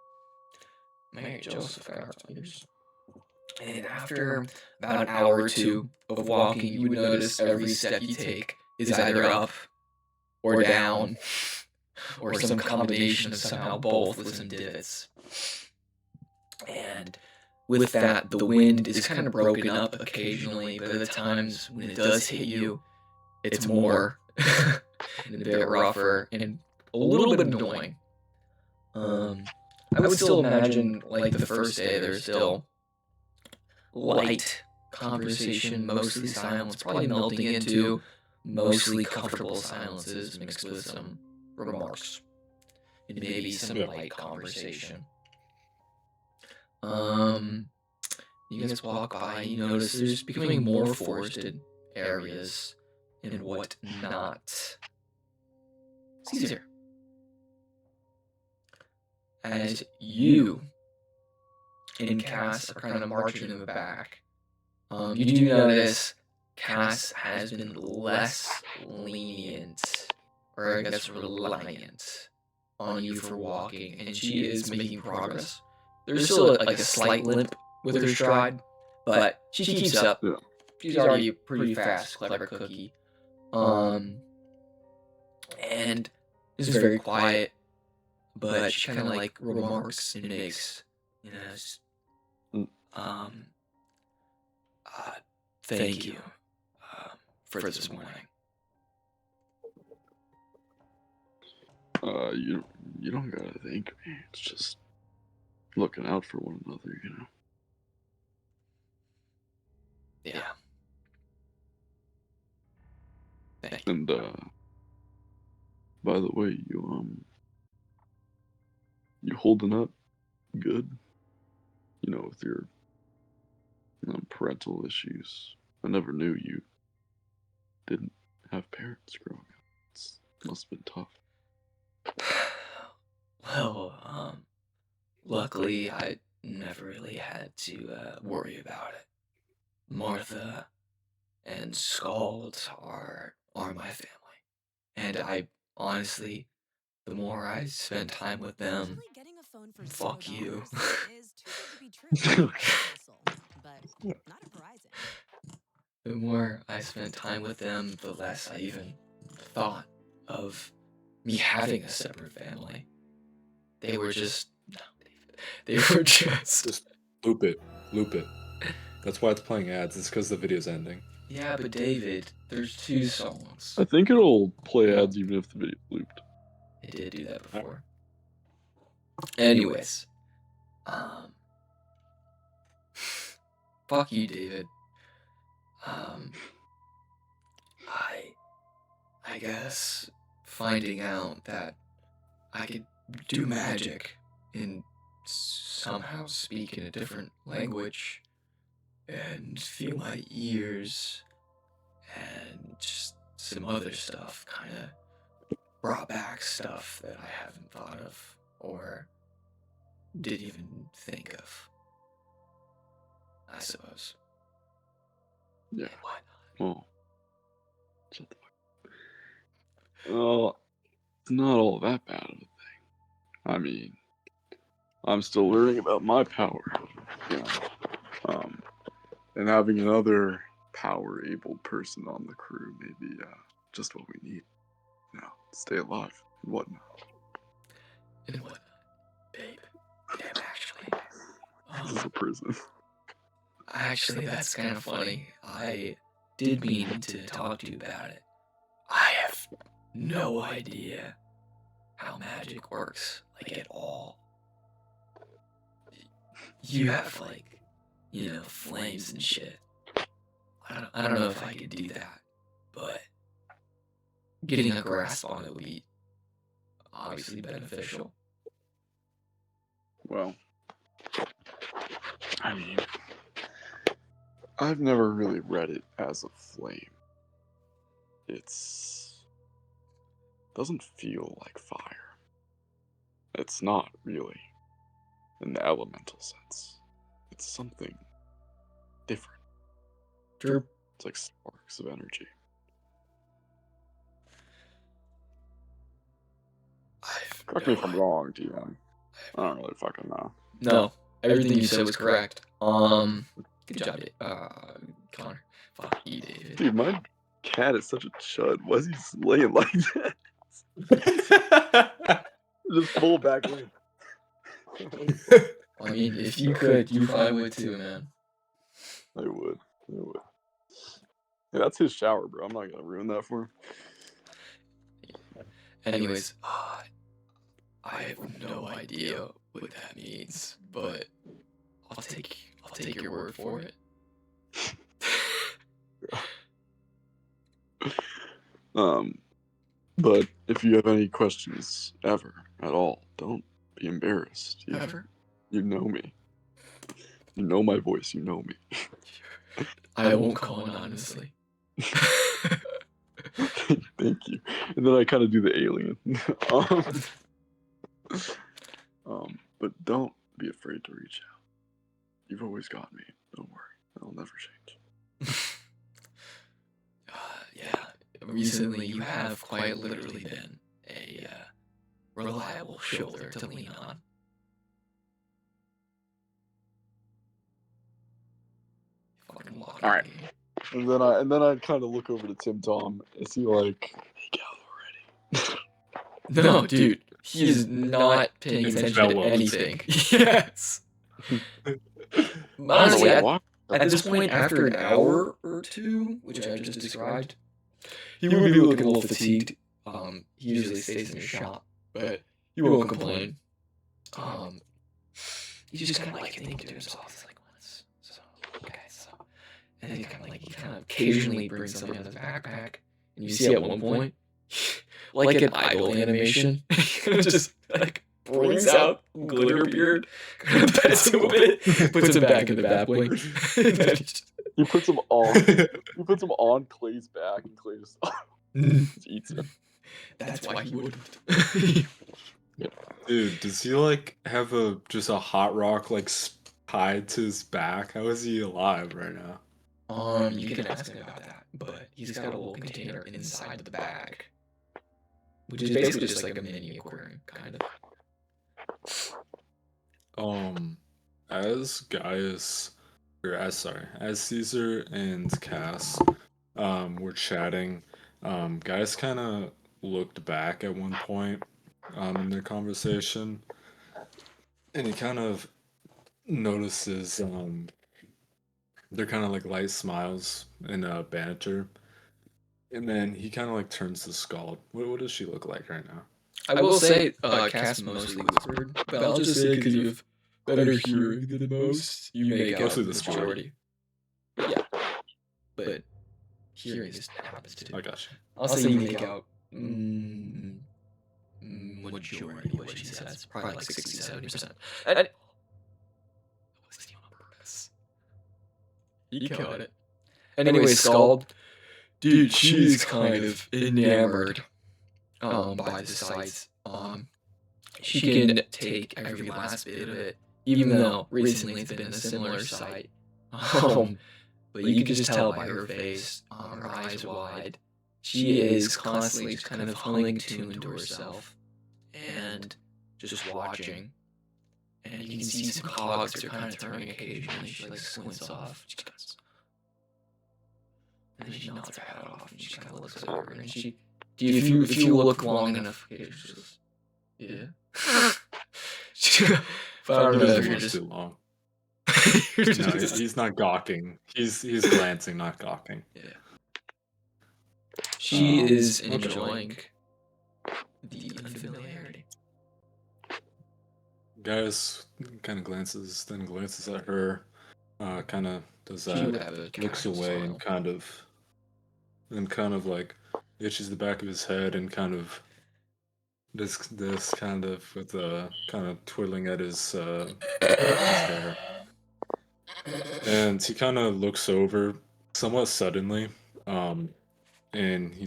A: Mary Joseph got hearts on yours. And after about an hour or two of walking, you would notice every step you take is either up or down, or some combination of somehow both with some divots. And with that, the wind is kind of broken up occasionally, but at the times when it does hit you, it's more and a bit rougher and a little bit annoying. I would still imagine, like the first day, there's still light conversation, mostly silence, probably melting into mostly comfortable silences mixed with some remarks and maybe some light conversation. You guys walk by, you notice there's becoming more forested areas and whatnot. Caesar, as you and Cass are kind of marching in the back, you do notice Cass has been less lenient, or I guess reliant, on you for walking, and she is making progress. There's still like a slight limp with her stride, but she keeps up.
B: Yeah.
A: She's already a pretty fast, clever cookie. And it's very quiet, but she kind of like remarks and makes, thank you for this morning.
B: You don't gotta thank me. It's just looking out for one another, you know.
A: Yeah. Thank you.
B: And by the way, you holding up good? You know, with your parental issues. I never knew you didn't have parents growing up. It must have been tough.
A: Well, luckily I never really had to worry about it. Martha and Scald are my family, and I honestly, the more I spend time with them, fuck you. The more I spent time with them, the less I even thought of me having a separate family. They were just, no, David. They were just
C: Loop it. That's why it's playing ads. It's because the video's ending.
A: Yeah, but David, there's 2 songs.
B: I think it'll play ads even if the video looped.
A: It did do that before. Anyways, fuck you, David. I guess finding out that I could do magic and somehow speak in a different language and feel my ears and just some other stuff kind of brought back stuff that I haven't thought of or didn't even think of, I suppose.
B: Yeah.
A: And why not?
B: Well, shut the fuck up. Well, it's not all that bad of a thing. I mean, I'm still learning about my power, you know. And having another power-able person on the crew may be just what we need, you know, to stay alive and whatnot.
A: And whatnot, babe. Damn, actually.
B: This is a prison.
A: Actually, that's kind of funny. I did mean to talk to you about it. I have no idea how magic works, like at all. You have like, flames and shit. I don't know if I could do that, but getting a grasp on it would be obviously beneficial.
B: Well, I mean, I've never really read it as a flame. It's doesn't feel like fire. It's not really in the elemental sense. It's something different.
A: True.
B: It's like sparks of energy. Correct me if I'm wrong, DM. I don't really fucking know.
A: No, everything you said was correct. Good job, Connor. Fuck you, David.
B: Dude, my cat is such a chud. Why is he just laying like that? Just full back leg.
A: I mean, if you could, you probably would too, man.
B: I would. Yeah, that's his shower, bro. I'm not gonna ruin that for him.
A: Anyways, I have no idea what that means, but I'll take your word for it.
B: But if you have any questions ever at all, don't be embarrassed. You know me. You know my voice. You know me.
A: I won't call anonymously.
B: Thank you. And then I kind of do the alien. But don't be afraid to reach out. You've always got me. Don't worry. I'll never change.
A: Yeah, recently you have quite literally been a reliable shoulder to lean on.
B: All right. And then I kind of look over to Tim Tom. Is he like, hey, Gal already?
A: No, dude, he is not paying attention to anything. Yes. Honestly, at this point, after an hour or two, which I just described, he would be looking a little fatigued. He usually stays in his shop, but he won't complain. He's just kind of like thinking to himself, he's like, "What's so okay?" So, and he kind of occasionally brings something in his backpack, and you see at one point, like an idle animation, he just like brings out Glitterbeard, kind of pets him a bit, puts him back in the Batwing.
B: He puts him on. He puts him on Clay's back, and Clay just eats him.
A: That's why he wouldn't.
C: Dude, does he like have just a hot rock like tied to his back? How is he alive right now?
A: You can ask him about that, but he's got a little container inside the bag, which is basically just like a mini aquarium, kind of.
C: As Caesar and Cass were chatting, Gaius kind of looked back at one point in their conversation, and he kind of notices they're kind of like light smiles and banter, and then he kind of like turns to Scald. What does she look like right now?
A: I will say, Cass mostly whispered, but I'll just say because you have better hearing than most, you make out
C: Mostly
A: the
C: the
A: majority. Yeah, but hearing just happens to.
C: I got you.
A: I'll say you make out majority of what she says, probably like 60-70%. And it wasn't on purpose. You caught it. Anyway, Scald, dude, she's kind of enamored by the sights. She can take every last bit of it, even though recently it's been a similar sight. But you can just tell by her face, her eyes wide. She is constantly just kind of humming a tune to herself and just watching. And you can see some cogs are kind of turning occasionally. She like squints off. She goes, and then she nods her head off and she kind of looks over and she. If you look long enough, she just, yeah. If I don't know if you're just
C: too long. No, he's not gawking. He's glancing, not gawking.
A: Yeah. She is enjoying the unfamiliarity.
C: Gaius kind of glances at her, kind of does that, looks away and kind of like itches the back of his head and kind of this kind of with kind of twirling at his hair. And he kind of looks over somewhat suddenly, and he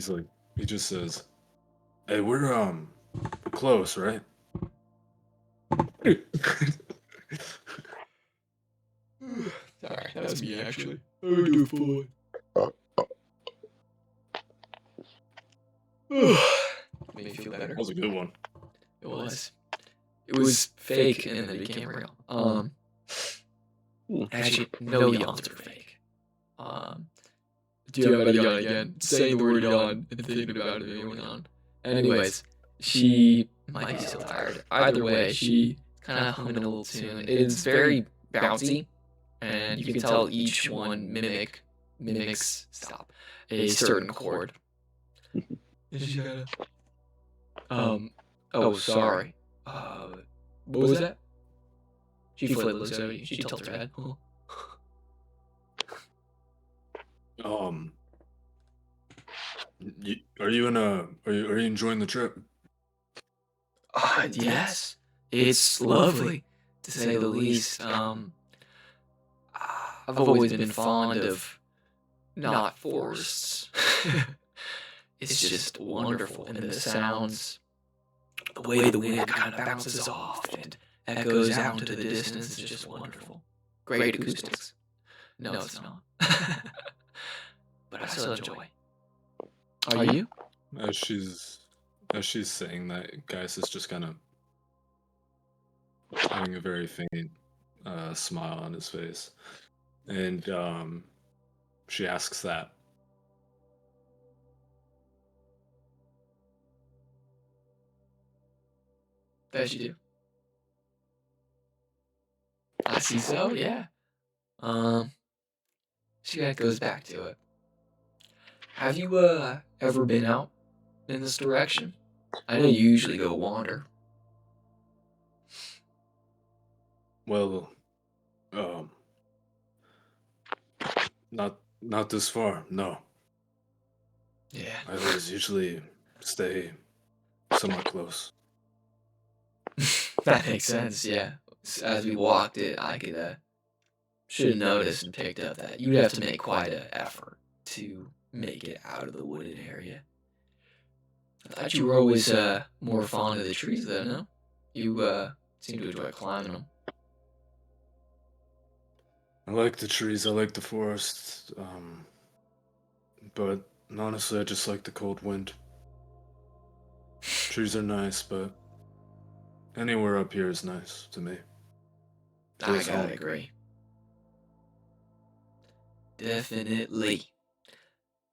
C: just says, Hey, we're close, right?
A: Sorry, that was me actually. I do fine. Made me feel better.
C: That was a good one.
A: It was. It was fake and then it became real. Actually, no yawns are fake. Do you have a yawn again? Saying the word yawn and thinking about it being a yawn. Anyways, she might be still tired. Either way, she kind of humming a little tune. It's very bouncy, and you can tell each one mimics a certain chord. And she kind of, oh, sorry. What was that? She flipped, looks at me. She tilts her head. Huh?
C: Are you enjoying the trip?
A: Yes. It's lovely, to say the least. I've always been fond of not forests. It's just wonderful, and the sounds, the way the wind kind of bounces off and echoes out into the distance is just wonderful. Great acoustics. No, it's not. But I still enjoy. Are you?
C: As she's saying that, Gaius is just kind of having a very faint smile on his face, and she asks that.
A: That you do. I see so, yeah. She goes back to it. Have you ever been out in this direction? I know you usually go wander.
C: Well, not this far. No,
A: Yeah.
C: I always usually stay somewhat close.
A: That makes sense, yeah. As we walked it, I could should have noticed and picked up that you'd have to make quite an effort to make it out of the wooded area. I thought you were always more fond of the trees, though, no? You seem to enjoy climbing them.
C: I like the trees. I like the forest. But honestly, I just like the cold wind. Trees are nice, but anywhere up here is nice to me.
A: I
C: Feels
A: gotta
C: home.
A: agree. Definitely.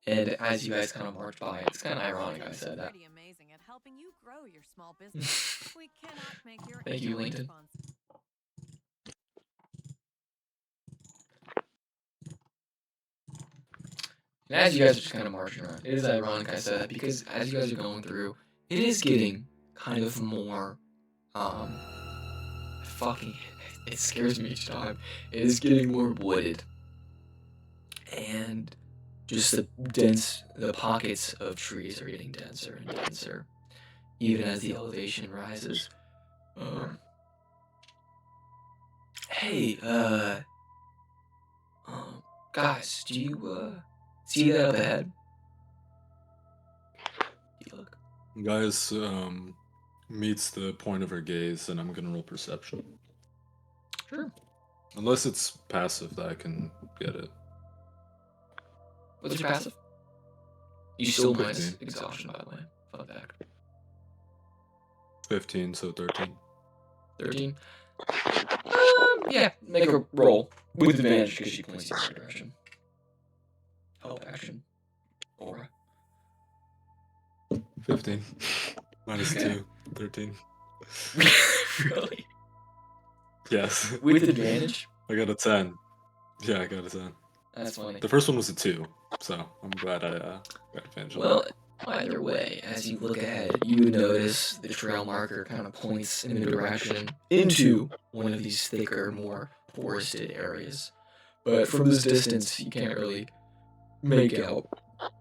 A: And as you guys kind of march by, it's kind of ironic I said that.
G: Pretty amazing at helping you grow your small business. We cannot make your
A: Thank you,
G: annual
A: Lincoln.
G: response.
A: And as you guys are just kind of marching around, it is ironic I said that because as you guys are going through, it is getting kind of more, fucking, it scares me each time. It is getting more wooded. And just the pockets of trees are getting denser and denser, even as the elevation rises. Hey, guys, do you, see that up ahead? You look.
C: Gaius meets the point of her gaze, and I'm gonna roll perception.
A: Sure.
C: Unless it's passive, that I can get it.
A: What's your passive? You still minus
C: 15.
A: exhaustion, by the way. Fun fact.
C: 15, so 13.
A: 13. Yeah, make a roll with advantage because she points in your direction. Help action. Aura.
C: 15. Minus
A: Okay.
C: 2. 13.
A: Really?
C: Yes.
A: With advantage?
C: I got a 10. Yeah, I got a 10.
A: That's funny.
C: The first one was a 2, so I'm glad I got advantage on
A: Well,
C: that.
A: either way, as you look ahead, you would notice the trail marker kind of points in the direction into one of these thicker, more forested areas. But from this distance, you can't really make out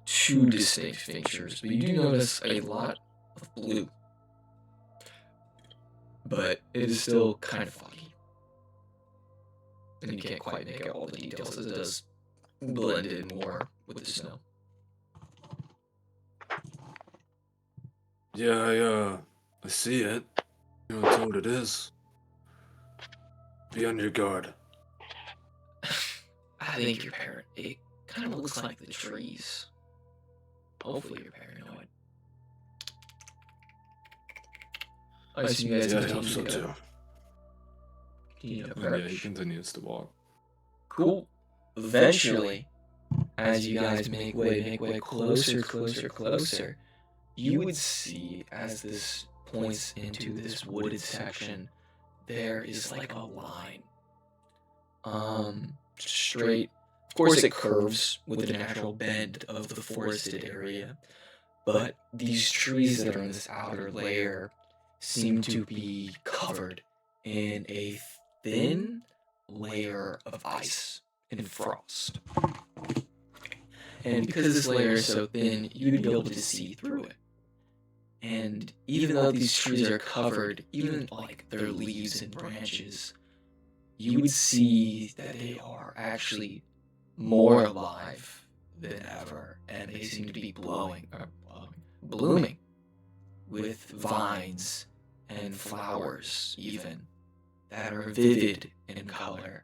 A: two distinct features, but you do notice a lot of blue. But it is still kind of foggy. And you can't quite make out all the details as it does blend in more with the snow.
C: Yeah, I see it. You know what it is. Be on your guard.
A: I think you're paranoid. It kind of looks like the trees. Hopefully you're paranoid. I assume you guys
C: Yeah, I
A: continue
C: hope so
A: to
C: too.
A: continue to
C: And yeah,
A: approach.
C: he continues to walk.
A: Cool. Eventually, as you guys make way closer, you would see as this points into this wooded section, there is like a line. Straight. Of course, it curves with the natural bend of the forested area, but these trees that are in this outer layer seem to be covered in a thin layer of ice and frost. And because this layer is so thin, you'd be able to see through it. And even though these trees are covered, even like their leaves and branches, you would see that they are actually more alive than ever, and they seem to be blooming with vines and flowers even that are vivid in color.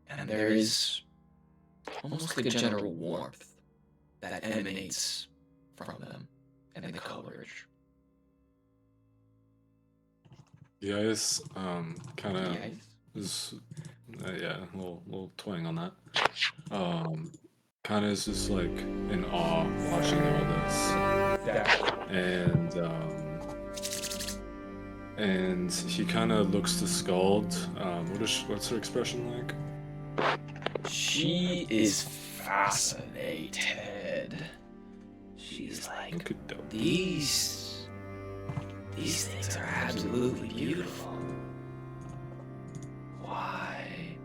A: And there is almost like a general warmth that emanates from them and the coverage.
C: The ice, kind of
A: The ice?
C: is, yeah, a little twang on that. Kind of is just like in awe watching all this, and he kind of looks to Scald. What's her expression like?
A: She is fascinated. She's like,
C: Okey-doke.
A: these things are absolutely beautiful. Why?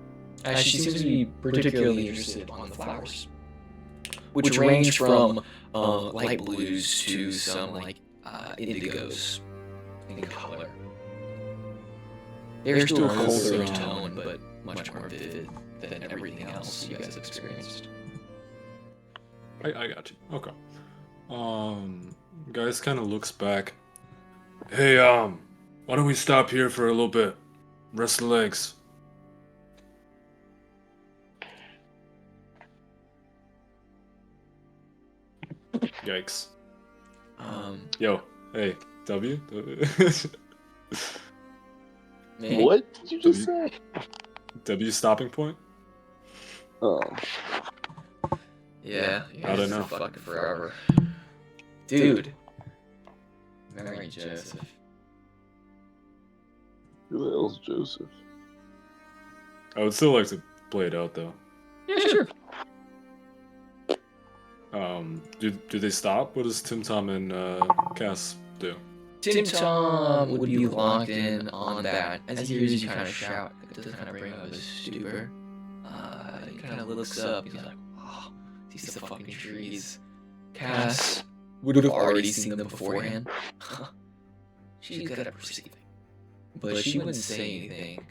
A: She seems to be particularly interested on the flowers, which range from light blues to some like indigos in color. They're still a colder tone, but much more vivid than everything else you guys have experienced.
C: I got you. Okay. Guys kind of looks back. Hey, why don't we stop here for a little bit? Rest the legs. Yikes. Yo, hey, W?
A: Me?
B: What did you just say?
C: W stopping point?
B: Oh.
A: Yeah,
C: I don't know.
A: Fucking forever. Dude. Mary Joseph.
B: Who the hell's Joseph?
C: I would still like to play it out though.
A: Yeah, sure.
C: Do they stop? What does Tim Tom and Cass do?
A: Tim Tom would be locked in on that. As he hears you kind of shout, it does kind of bring up his stupor. He kind of looks up. He's like, oh, sees the fucking trees. Cass would have already seen them beforehand. She's good at perceiving. But she wouldn't say anything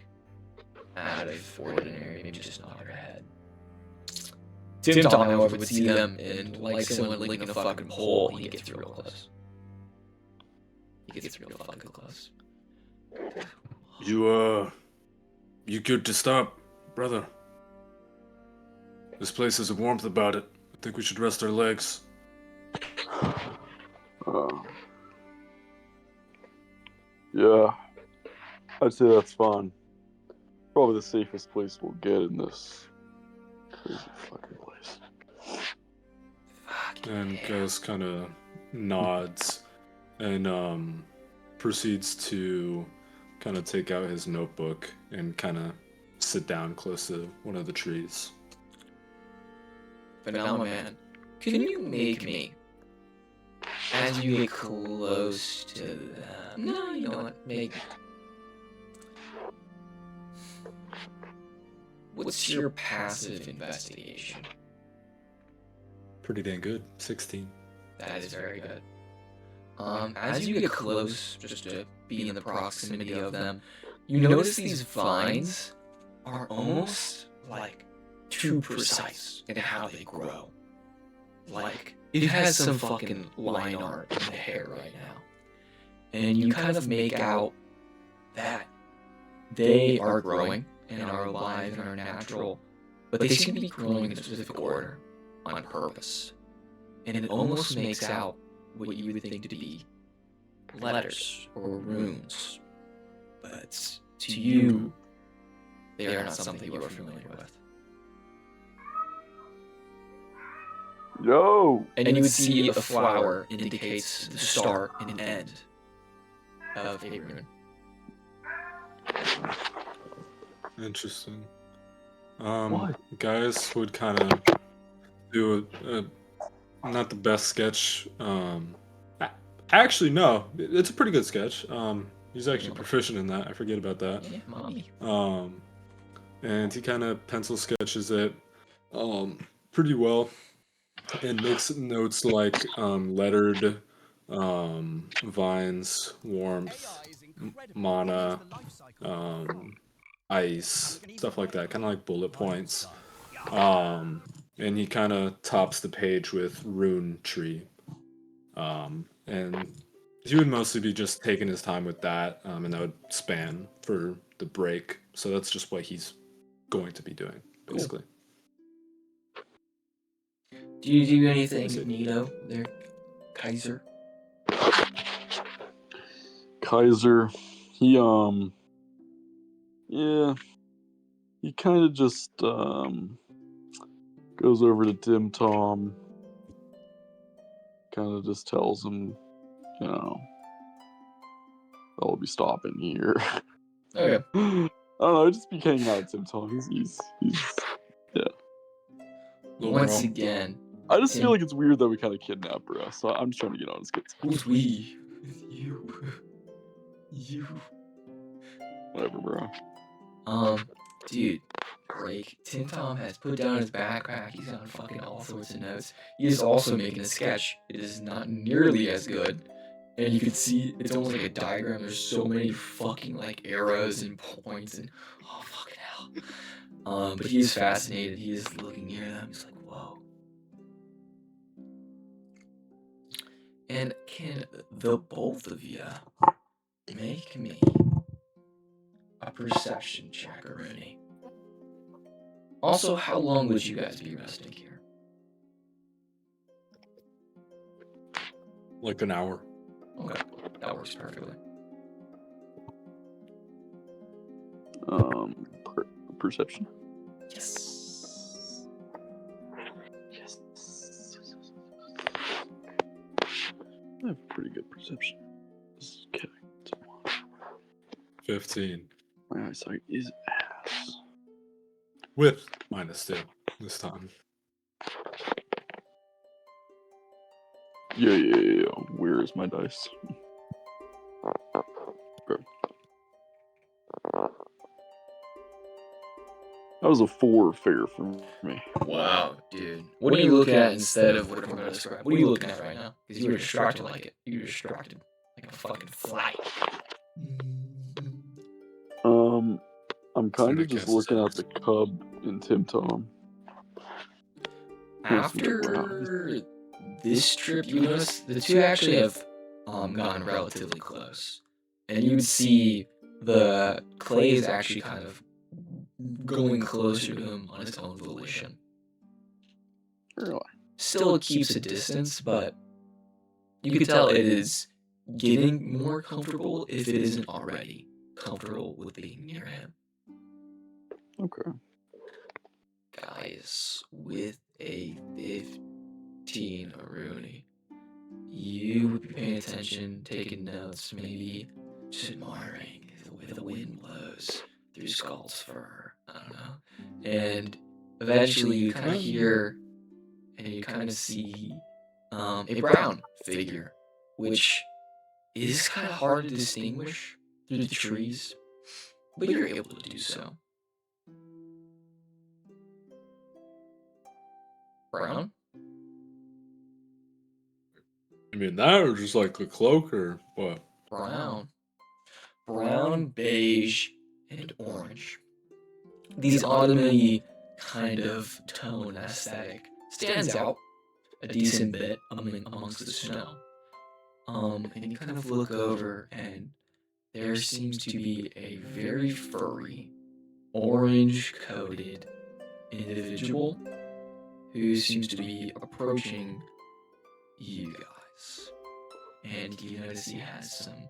A: out of ordinary, maybe just nod her head. Tim Tom, however, would see them, and like someone licking a fucking pole, he gets real close. He gets real fucking close.
C: You good to stop, brother? This place has a warmth about it. I think we should rest our legs.
B: Yeah, I'd say that's fine. Probably the safest place we'll get in this crazy fucking place.
C: And Gus kind of nods and proceeds to kind of take out his notebook and kind of sit down close to one of the trees.
A: Vanilla Man, can you make me, as you get close to them... No, you know what, make... What's your passive investigation?
C: Pretty dang good. 16.
A: That is very good. As you get close, just to be in the proximity of them, you notice these vines are almost like too precise in how they grow. Like it has some fucking line art in the hair right now. And you kind of make out that they are growing and are alive and are natural, but they seem to be growing in a specific order on purpose. And it almost makes out what you would think to be letters or runes. But to you, they are not something you are familiar with.
B: Yo!
A: And you would see a flower indicates the start and an end of a rune.
C: Interesting.
B: What?
C: Guys would kind of do not the best sketch. Actually, no, it's a pretty good sketch. He's actually proficient in that. I forget about that.
A: Yeah, mommy.
C: And he kind of pencil sketches it, pretty well, and makes notes like lettered, vines, warmth, mana, ice, stuff like that, kind of like bullet points. And he kind of tops the page with rune tree. And he would mostly be just taking his time with that, and that would span for the break. So that's just what he's going to be doing, basically.
A: Do you do anything neato there, Kaiser?
B: Kaiser, he yeah, he kind of just goes over to Tim Tom, kind of just tells him, you know, I'll be stopping here.
A: Okay.
B: I don't know, I just be hanging out with Tim Tom. He's yeah.
A: Once again,
B: I just feel like it's weird that we kind of kidnapped bro. So I'm just trying to get on his good side.
A: who's we? You. You.
B: Whatever, bro.
A: Dude, break. Tim Tom has put down his backpack. He's on fucking all sorts of notes. He is also making a sketch. It is not nearly as good. And you can see it's almost like a diagram. There's so many fucking like arrows and points and oh fucking hell. But he is fascinated. He is looking near them. He's like, whoa. And can the both of you make me a perception check, Rooney? Also, how long would you guys be resting here?
C: Like an hour.
A: Okay, that works perfectly.
B: Perception.
A: Yes.
B: Yes. I have pretty good perception. Okay.
C: 15.
B: My eyesight is ass.
C: With -2 this time.
B: Yeah. Where is my dice? Okay. That was a 4 figure for me.
A: Wow, dude. What are you looking at instead of what I'm going to describe? What are you looking at right now? Because you were distracted like it. You were distracted like a fucking fly.
B: I'm kind of just looking at the cub in Tim Tom.
A: After this trip, you notice the two actually have gotten relatively close. And you would see the clay is actually kind of going closer to him on its own volition.
B: Really?
A: Still keeps a distance, but you could tell it is getting more comfortable if it isn't already comfortable with being near him.
B: Okay.
A: Guys, with a 15 Rooney, you would be paying attention, taking notes, maybe just admiring the way the wind blows through Skull's fur. I don't know. And eventually you kind of hear and you kind of see a brown figure, which is kind of hard to distinguish through the trees, but you're able to do so. Brown?
C: You mean that, or just like a cloak, or what?
A: Brown. Brown, beige, and orange. These autumny kind of tone aesthetic stands out a decent bit amongst the snow. And you kind of look over, and there seems to be a very furry, orange-coated individual who seems to be approaching you guys. And you notice he has some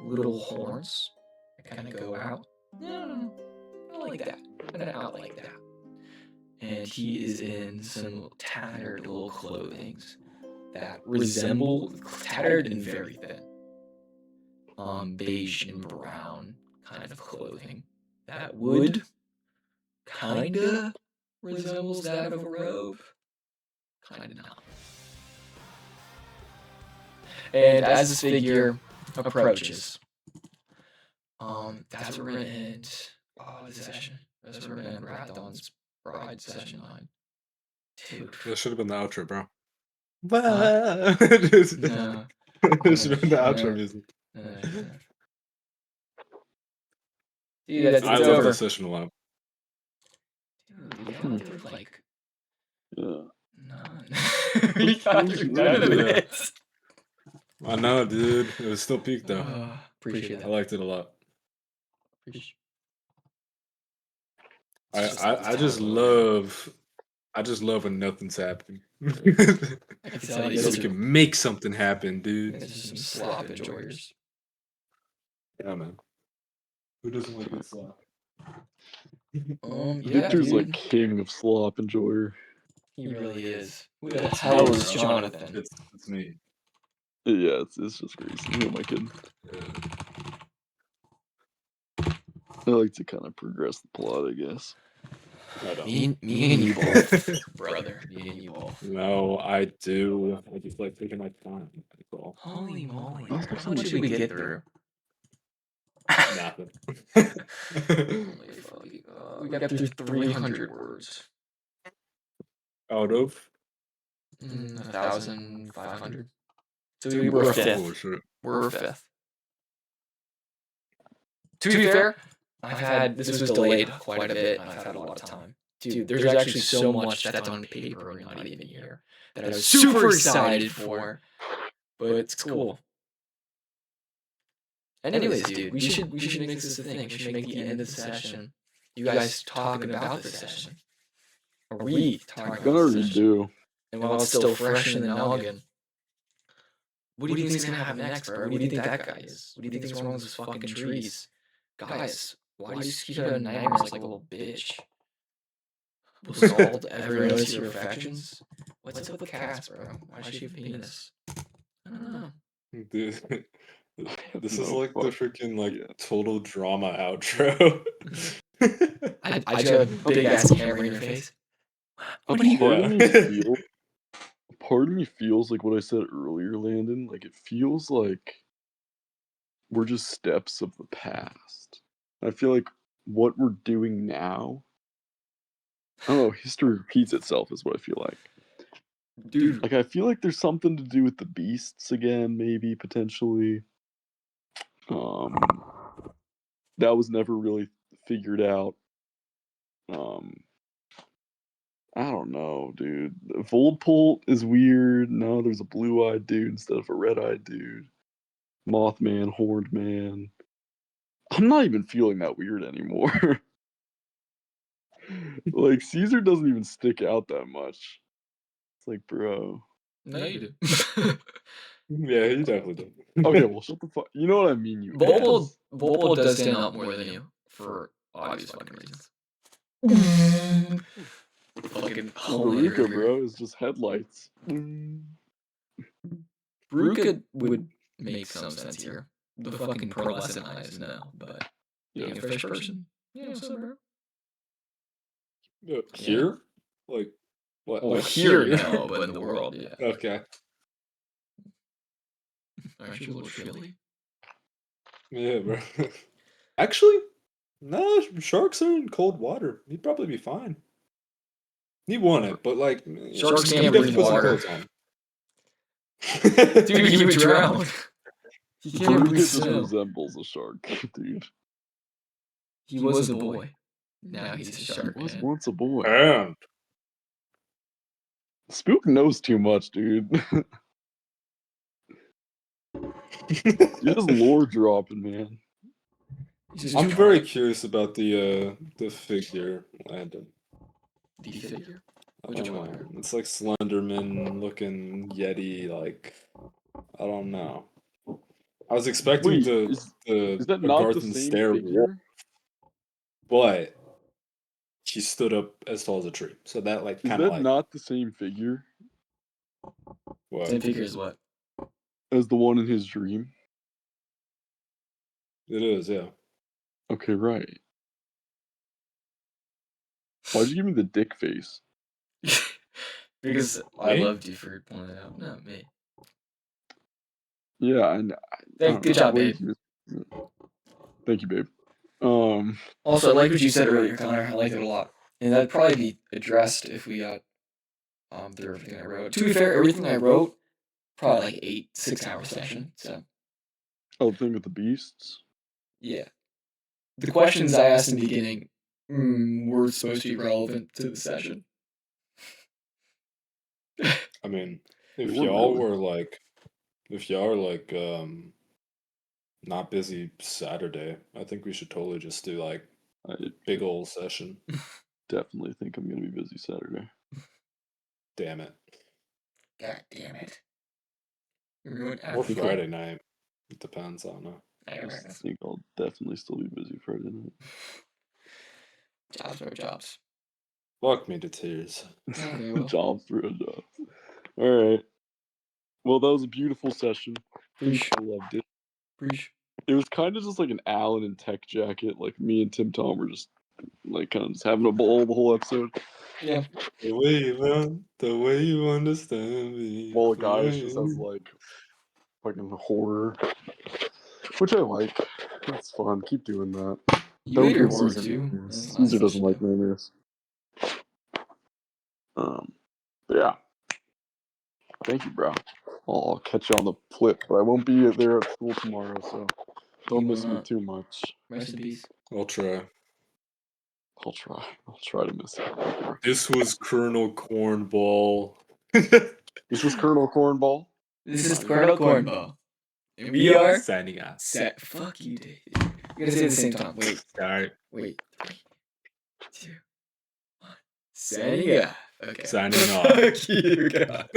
A: little horns that kind of go out. No, not like that. Not like that. And he is in some tattered little clothings that resemble tattered and very thin. Beige and brown kind of clothing that would kinda resembles that of a robe. Kinda not. And as this figure approaches, that's where we're gonna end the session. That's where we're gonna end Rathon's bride session line. Dude.
C: That should have been the outro, bro.
A: No.
C: It should have been the outro music.
A: Dude, that's
C: I
A: it's
C: love
A: over.
C: this session a lot.
A: Dude, we got through like
B: Yeah.
A: none. We got through none of
C: Yeah.
A: this.
C: I know, dude. It was still peak though.
A: Appreciate
C: I
A: that.
C: liked it a lot.
A: Appreciate-
C: I just love when nothing's happening.
A: I can tell you
C: So
A: guys
C: we
A: are
C: can make something happen, dude.
A: just some slop enjoyers.
C: Yeah, man. Who doesn't like good slop?
A: Yeah,
B: Victor's
A: dude.
B: like king of slop enjoyer.
A: He really is. Who the hell is
C: bro.
A: Jonathan?
C: It's me.
B: Yeah, it's just crazy. Who am I kidding? I like to kind of progress the plot, I guess.
C: I don't.
A: Me and you both, brother. Me and you both.
C: No, I do. I just like taking my time. That's all.
A: Holy moly! How much did we get through?
C: Nothing.
A: Holy fuck! We got through 300 words.
C: Out of?
A: 1,500. So we were a
C: Oh,
A: fifth.
C: shit.
A: We're a fifth. To be fair, this was delayed quite a bit, and I've had a lot of time. Dude, there's actually so much that's on paper and not even here that I was super excited for, but it's cool. Anyways, dude, we should make this a thing. We should make the end of the session you guys talking about the session, or we talking
B: I
A: about the
B: already
A: session.
B: do.
A: And while it's still fresh in the noggin, what do you think's gonna happen next, bro? What do you think that guy is? What do you think's wrong with those fucking trees? Guys, why do you keep having nightmares like a little bitch? Will Salt ever notice your affections? What's up with Cass, bro? Why does she have penis? I don't know.
C: Dude, this is
B: No,
C: like the
B: fuck.
C: freaking like
B: Yeah.
C: total drama outro.
A: I just have a big ass camera in your face.
B: Part of me feels like what I said earlier, Landon. Like it feels like we're just steps of the past. I feel like what we're doing now. I don't know. History repeats itself, is what I feel like.
A: Dude,
B: Like I feel like there's something to do with the beasts again, maybe potentially. That was never really figured out. I don't know, dude. Voldpult is weird. Now there's a blue-eyed dude instead of a red-eyed dude. Mothman, Horned Man. I'm not even feeling that weird anymore. Like Caesar doesn't even stick out that much. It's like, bro.
A: no, you do.
C: Yeah, he definitely did.
B: Okay, well, shut the fuck. You know what I mean, you.
A: Volpole does stand out more than you for obvious fucking reasons. Fucking
B: Veruca, bro, is just headlights.
A: Veruca would make some sense here. The fucking pearlescent eyes, no, but being a fish person, yeah, what's up, bro?
C: Here? Like, what?
A: Well,
C: like
A: here, no, but in the world, yeah.
C: Okay.
A: Aren't you a little chilly?
C: Yeah, bro. Actually, no, sharks are in cold water. He'd probably be fine. He won it, but like
A: Sharks
C: he
A: can't
C: definitely
A: breathe
C: put some
A: water.
C: clothes on.
A: Dude, he would drown. He can't
B: Veruca
A: breathe
B: just
A: snow.
B: resembles a shark, dude.
A: He was a boy. Now he's a shark,
B: He was
A: man.
B: once a boy.
C: And
B: Spook knows too much, dude. You're just lore dropping, man.
C: I'm very curious about the figure, Landon.
A: The figure. Which one?
C: It's like Slenderman looking Yeti, like I don't know. I was expecting
B: Wait,
C: the
B: is that not the
C: Garthen
B: same
C: stare
B: figure?
C: but she stood up as tall as a tree. So that like
B: Is
C: kind of
B: that
C: like
B: not the same figure
C: what?
A: Same figure as what?
B: as the one in his dream?
C: It is, yeah.
B: Okay, right. Why'd you give me the dick face?
A: Because I
C: Me?
A: loved you for pointing it out. Not me.
B: Yeah,
A: Good job, babe.
B: Thank you, babe.
A: Also, I like what you said earlier, Connor. I liked it a lot. And that'd probably be addressed if we got through everything I wrote. To be fair, everything I wrote, probably like 6 hour session. So
B: Oh, the thing with the beasts.
A: yeah, the questions I asked in the beginning were supposed to be relevant to the session.
C: I mean, if
B: They weren't
C: y'all
B: really.
C: were like not busy Saturday, I think we should totally just do like
B: I
C: big old session.
B: definitely think I'm gonna be busy Saturday.
C: Damn it.
A: God damn it. Ruin
C: Or
A: everything.
C: Friday night. It depends, I don't know.
B: I think I'll definitely still be busy Friday night.
A: Jobs are jobs.
C: Fuck me to tears.
A: Okay, well.
B: Jobs for a job. All right. Well, that was a beautiful session.
A: Preach.
B: I loved it.
A: Preach.
B: It was kind of just like an Alan and Tech Jacket. Like me and Tim Tom were just like kind of just having a ball the whole episode.
A: Yeah.
C: The way you understand me.
B: While the guy just has like fucking horror, which I like. That's fun. Keep doing that.
A: You ate your
B: do
A: horror
B: Caesar
A: too.
B: nightmares.
A: That's
B: Caesar
A: nice
B: doesn't
A: to
B: like
A: do.
B: nightmares. But yeah. Thank you, bro. I'll catch you on the flip, but I won't be there at school tomorrow, so don't miss me too much.
A: Rest in peace.
C: I'll try.
B: I'll try. I'll try to miss it.
C: This was Colonel Cornball.
B: This was Colonel Cornball.
A: This is Colonel Cornball. And we are
C: signing out.
A: set. Fuck you, Dave. You gotta say it at the same time. Wait.
C: Alright.
A: Wait. 3, 2, 1. Signing off. Okay.
C: Signing off.
A: Fuck you, God.